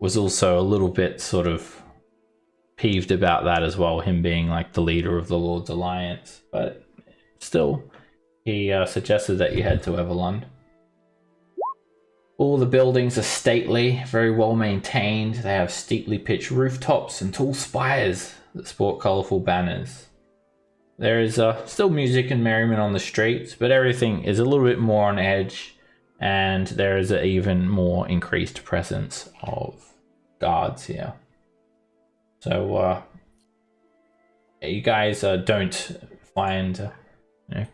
was also a little bit sort of peeved about that as well, him being like the leader of the Lord's Alliance. But still, he suggested that you head to Everlund. All the buildings are stately, very well maintained. They have steeply pitched rooftops and tall spires that sport colourful banners. There is still music and merriment on the streets, but everything is a little bit more on edge, and there is an even more increased presence of guards here. So you guys don't find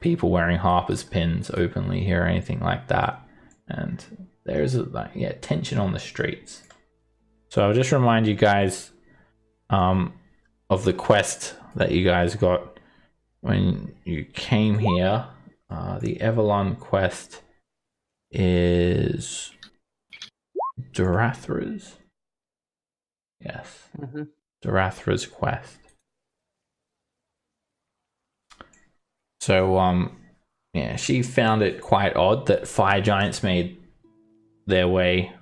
people wearing Harper's pins openly here or anything like that, and there's tension on the streets. So I'll just remind you guys of the quest that you guys got when you came here. The Everlund quest is Dorathra's. Yes. Mm-hmm. Dorathra's quest. So yeah, she found it quite odd that fire giants made their way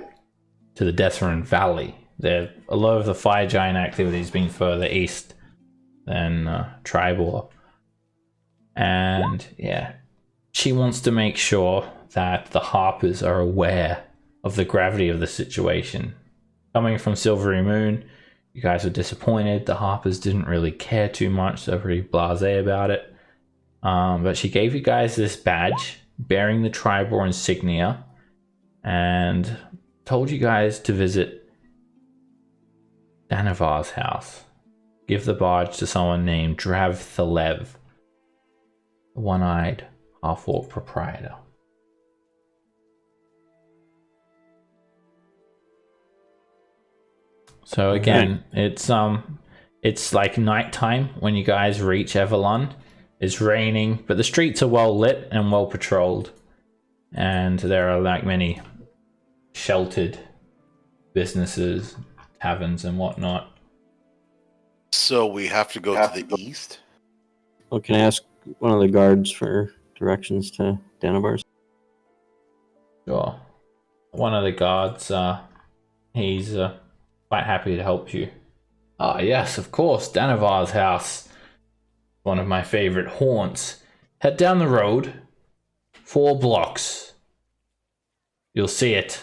to the Deathrin Valley. A lot of the fire giant activity has been further east than Tribor. And yeah, she wants to make sure that the Harpers are aware of the gravity of the situation. Coming from Silvery Moon, you guys were disappointed. The Harpers didn't really care too much. They're pretty blasé about it. But she gave you guys this badge bearing the Tribor insignia and told you guys to visit Danavar's house. Give the badge to someone named Drav Thalev, the one-eyed half-orc proprietor. So again, it's like nighttime when you guys reach Everlund. It's raining, but the streets are well lit and well patrolled, and there are like many sheltered businesses, taverns, and whatnot. So we have to go to the east? Well, can I ask one of the guards for directions to Danavar's? Sure. One of the guards, he's quite happy to help you. Ah, yes, of course, Danavar's house. One of my favorite haunts. Head down the road, 4 blocks. You'll see it.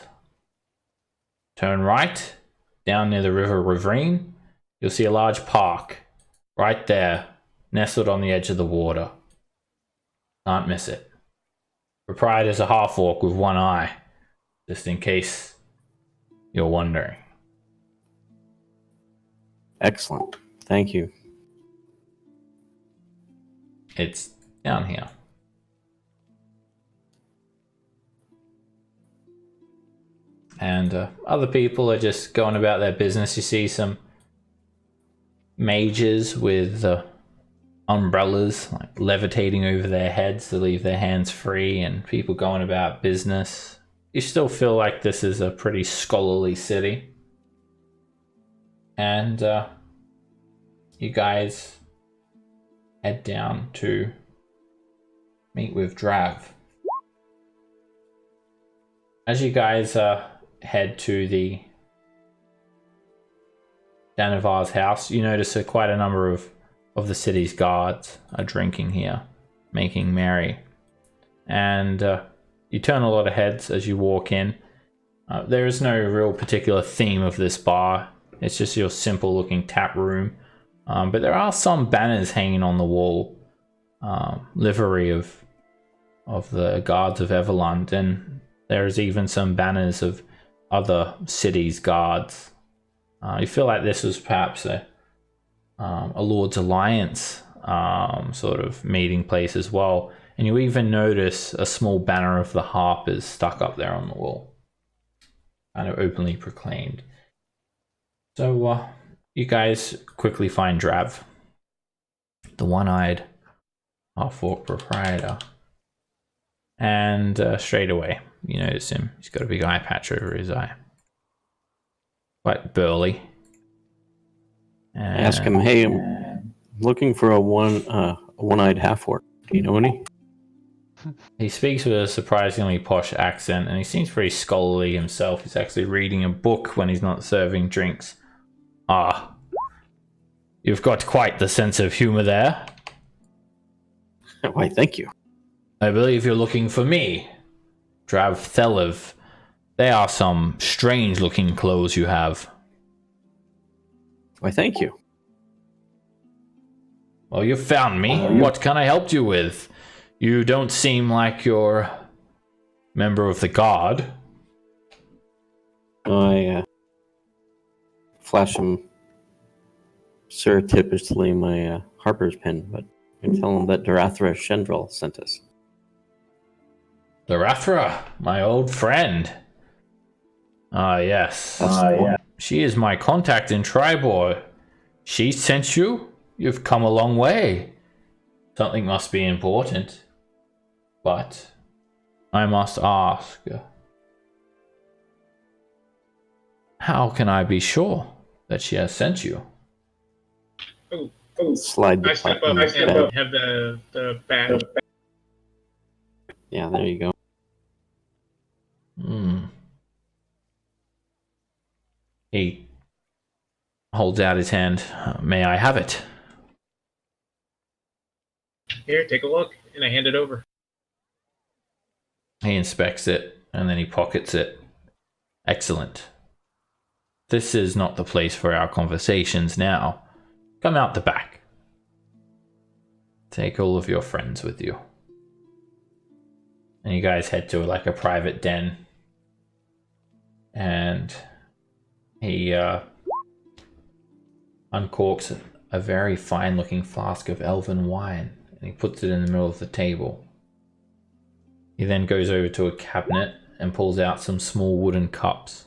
Turn right, down near the river Ravine. You'll see a large park. Right there, nestled on the edge of the water. Can't miss it. Proprietor's a half-orc with one eye, just in case you're wondering. Excellent. Thank you. It's down here. And other people are just going about their business. You see some mages with umbrellas like levitating over their heads to leave their hands free, and people going about business. You still feel like this is a pretty scholarly city. And you guys head down to meet with Drav. As you guys head to the Danavar's house, you notice quite a number of the city's guards are drinking here, making merry. And you turn a lot of heads as you walk in. There is no real particular theme of this bar. It's just your simple looking tap room. But there are some banners hanging on the wall, livery of the guards of Everlund, and there's even some banners of other cities' guards. You feel like this was perhaps a Lord's Alliance sort of meeting place as well, and you even notice a small banner of the Harpers stuck up there on the wall, kind of openly proclaimed. So You guys quickly find Drav, the one-eyed half-orc proprietor. And straight away, you notice him. He's got a big eye patch over his eye. Quite burly. And Ask him, hey, I'm looking for a one-eyed half-orc. Do you know any? he speaks with a surprisingly posh accent, and he seems pretty scholarly himself. He's actually reading a book when he's not serving drinks. Ah, you've got quite the sense of humor there. Why, thank you. I believe you're looking for me, Drav Thelev. They are some strange-looking clothes you have. Why, thank you. Well, you found me. What can I help you with? You don't seem like you're a member of the guard. I flash him surreptitiously my Harper's pen, but I can tell him that Darathra Shendrel sent us. Darathra, my old friend. Ah, yes. She is my contact in Tribor. She sent you? You've come a long way. Something must be important. But I must ask, how can I be sure that she has sent you? Slide the I step button up instead. and have the badge. Yeah, there you go. He holds out his hand. May I have it? Here, take a look, and I hand it over. He inspects it, and then he pockets it. Excellent. This is not the place for our conversations now. Come out the back. Take all of your friends with you. And you guys head to like a private den. And he uncorks a very fine looking flask of elven wine. And he puts it in the middle of the table. He then goes over to a cabinet and pulls out some small wooden cups.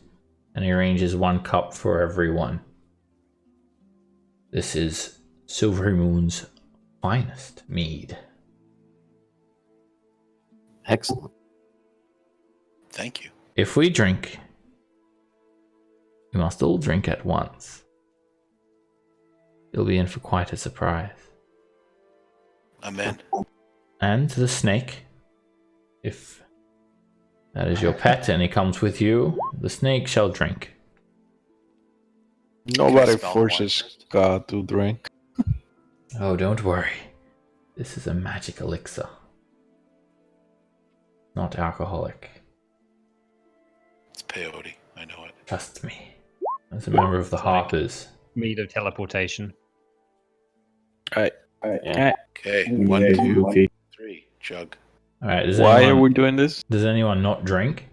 And he arranges one cup for everyone. This is Silverymoon's finest mead. Excellent. Thank you. If we drink, we must all drink at once. You'll be in for quite a surprise. I'm in. And the snake, if that is your pet and he comes with you, the snake shall drink. Nobody Smell forces wine. God to drink. Oh, don't worry. This is a magic elixir. Not alcoholic. It's peyote. I know it. Trust me. As a member of the Harpers. Mead of teleportation. Alright. Yeah. Okay. Mm, 1, 2, goofy. 3. Jug. Alright, Why are we doing this? does anyone not drink?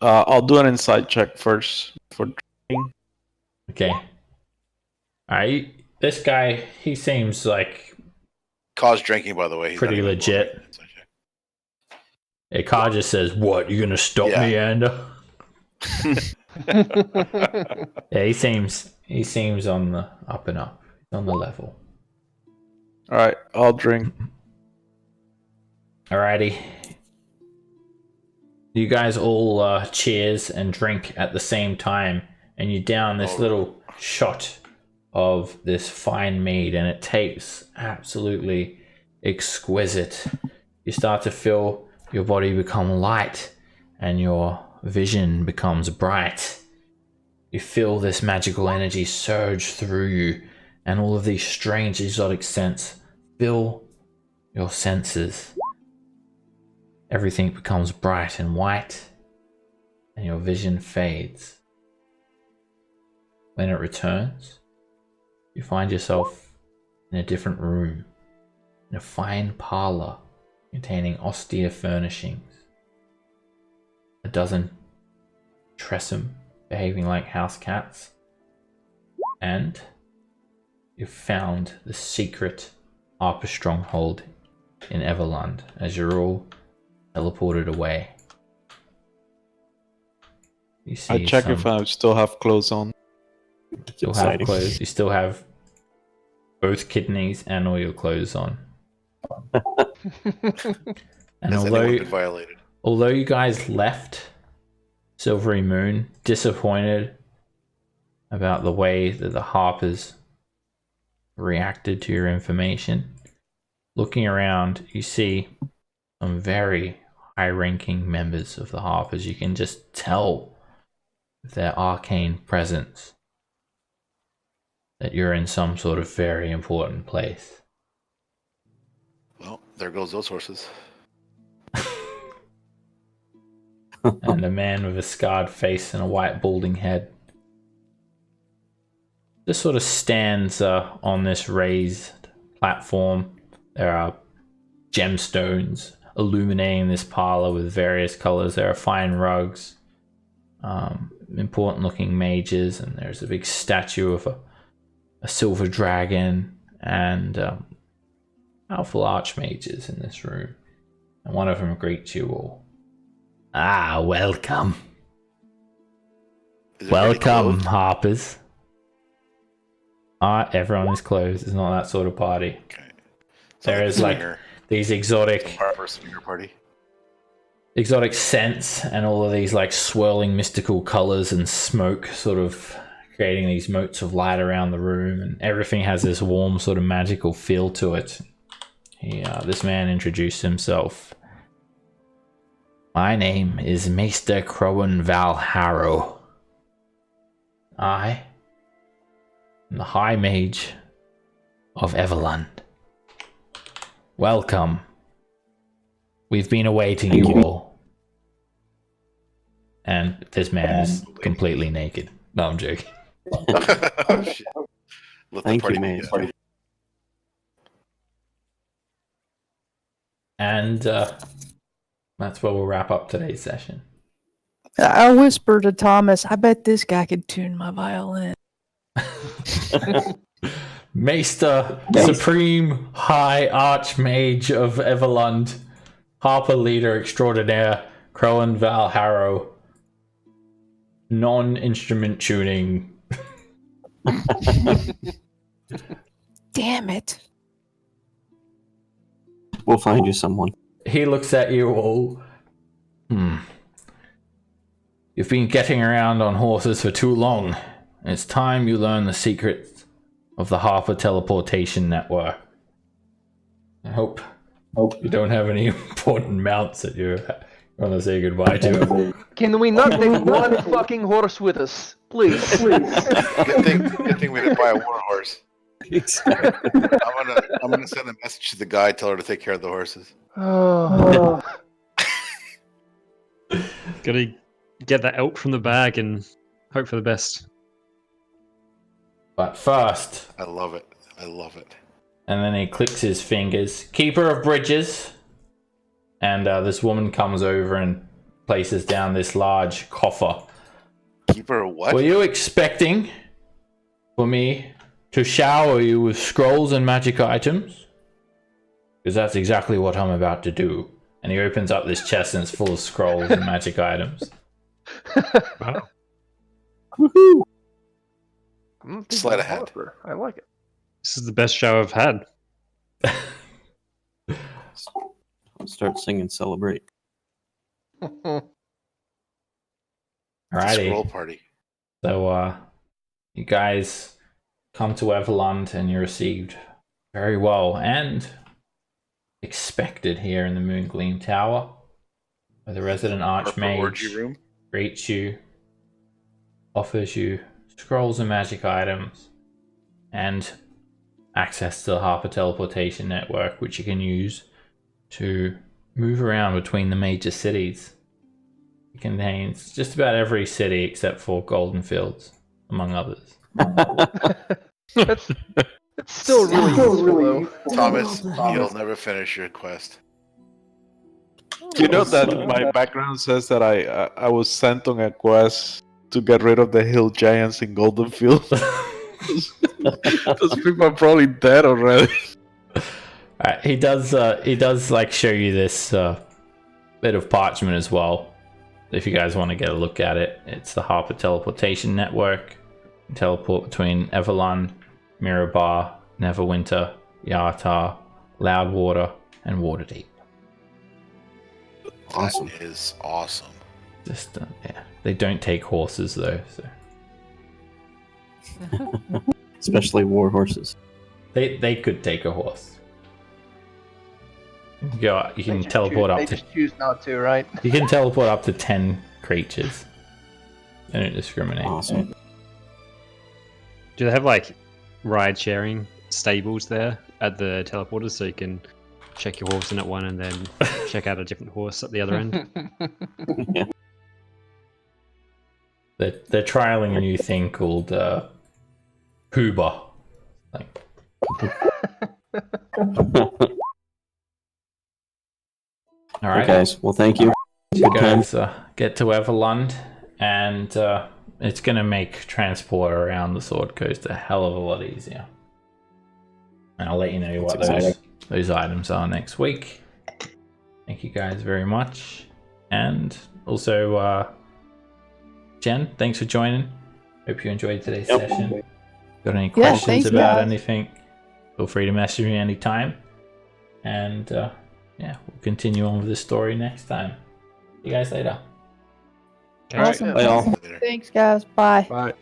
I'll do an insight check first for drinking. Okay. Alright, this guy, he seems like Cause drinking, by the way. He's pretty not even legit. voting. It's okay. A car just says, "What? You gonna stop Yeah. me, Ander?" Yeah, he seems on the up and up, on the level. Alright, I'll drink. Alrighty. You guys all cheers and drink at the same time, and you down this little shot of this fine mead, and it tastes absolutely exquisite. You start to feel your body become light, and your vision becomes bright. You feel this magical energy surge through you, and all of these strange exotic scents fill your senses. Everything becomes bright and white, and your vision fades. When it returns, you find yourself in a different room, in a fine parlor containing austere furnishings. A dozen Tressum behaving like house cats, and you've found the secret Harper stronghold in Everland as you're all teleported away. You see I check if I still have clothes on. It's Still have exciting. clothes. You still have both kidneys and all your clothes on. And Has anyone been violated? although you guys left Silvery Moon disappointed about the way that the Harpers reacted to your information, looking around, you see some very high-ranking members of the Harpers. You can just tell with their arcane presence that you're in some sort of very important place. Well, there goes those horses. And a man with a scarred face and a white balding head just sort of stands on this raised platform. There are gemstones illuminating this parlor with various colors. There are fine rugs, important looking mages, and there's a big statue of a silver dragon and powerful archmages in this room. And one of them greets you all. Ah, welcome. Is everybody Welcome, clothed? Harpers. Everyone is closed. It's not that sort of party. Okay. There is like these exotic Harper swinger party. scents and all of these like swirling mystical colors and smoke sort of creating these motes of light around the room, and everything has this warm sort of magical feel to it. This man introduced himself. My name is Maester Crowan Valharrow. I am the High Mage of Everland. Welcome. We've been awaiting you all. And this man is completely naked. No, I'm joking. Oh, shit. Let the Thank party you, man. begin. And that's where we'll wrap up today's session. I whisper to Thomas, I bet this guy could tune my violin. Maester, Supreme High Archmage of Everland, Harper Leader Extraordinaire, Crowan Valharrow, non-instrument tuning. Damn it. We'll find you someone. He looks at you all. You've been getting around on horses for too long. It's time you learn the secrets of the Harper teleportation network. I hope you don't have any important mounts that you want to say goodbye to. Can we not take one fucking horse with us? Please. Good thing we didn't buy a war horse. Exactly. I'm gonna send a message to the guy, tell her to take care of the horses. Oh. Gotta get that out from the bag and hope for the best. But first, I love it. I love it. and then he clicks his fingers. Keeper of Bridges. And this woman comes over and places down this large coffer. Keeper of what? Were you expecting for me to shower you with scrolls and magic items? Because that's exactly what I'm about to do. And he opens up this chest and it's full of scrolls and magic items. Wow. Woohoo! Sleight of hand. I like it. This is the best show I've had. I'll start singing Celebrate. It's a Alrighty. scroll party. So, you guys come to Everland and you're received very well and expected here in the Moongleam Tower, where the resident Harper orgy Archmage room. greets you, offers you scrolls and magic items, and access to the Harper Teleportation Network, which you can use to move around between the major cities. It contains just about every city except for Golden Fields, among others. It's still really useful, though. Thomas, you'll never finish your quest. You know that my background says that I was sent on a quest to get rid of the hill giants in Goldenfield. Those people are probably dead already. He does like show you this bit of parchment as well. If you guys want to get a look at it, it's the Harper Teleportation Network. Teleport between Everlund, Mirabar, Neverwinter, Yartar, Loudwater, and Waterdeep. Awesome. That is awesome. Just yeah, they don't take horses though, so Especially war horses. they could take a horse. You They can just teleport choose, up They to just choose not to, right? you can teleport up to 10 creatures. They don't discriminate. Awesome. Do they have like ride sharing stables there at the teleporters so you can check your horse in at one and then check out a different horse at the other end? Yeah. They're trialing a new thing called Hoober. Like, all right, guys. Well, thank you. you Good time. guys get to Everlund, and it's gonna make transport around the Sword Coast a hell of a lot easier. And I'll let you know what exciting. those items are next week. Thank you guys very much, and also Jen, thanks for joining. Hope you enjoyed today's Yep. session. Got any Yeah, questions thanks, about guys. anything? Feel free to message me anytime. And yeah, we'll continue on with the story next time. See you guys later. Okay. Awesome. Bye, all. Later. Thanks, guys. Bye. Bye.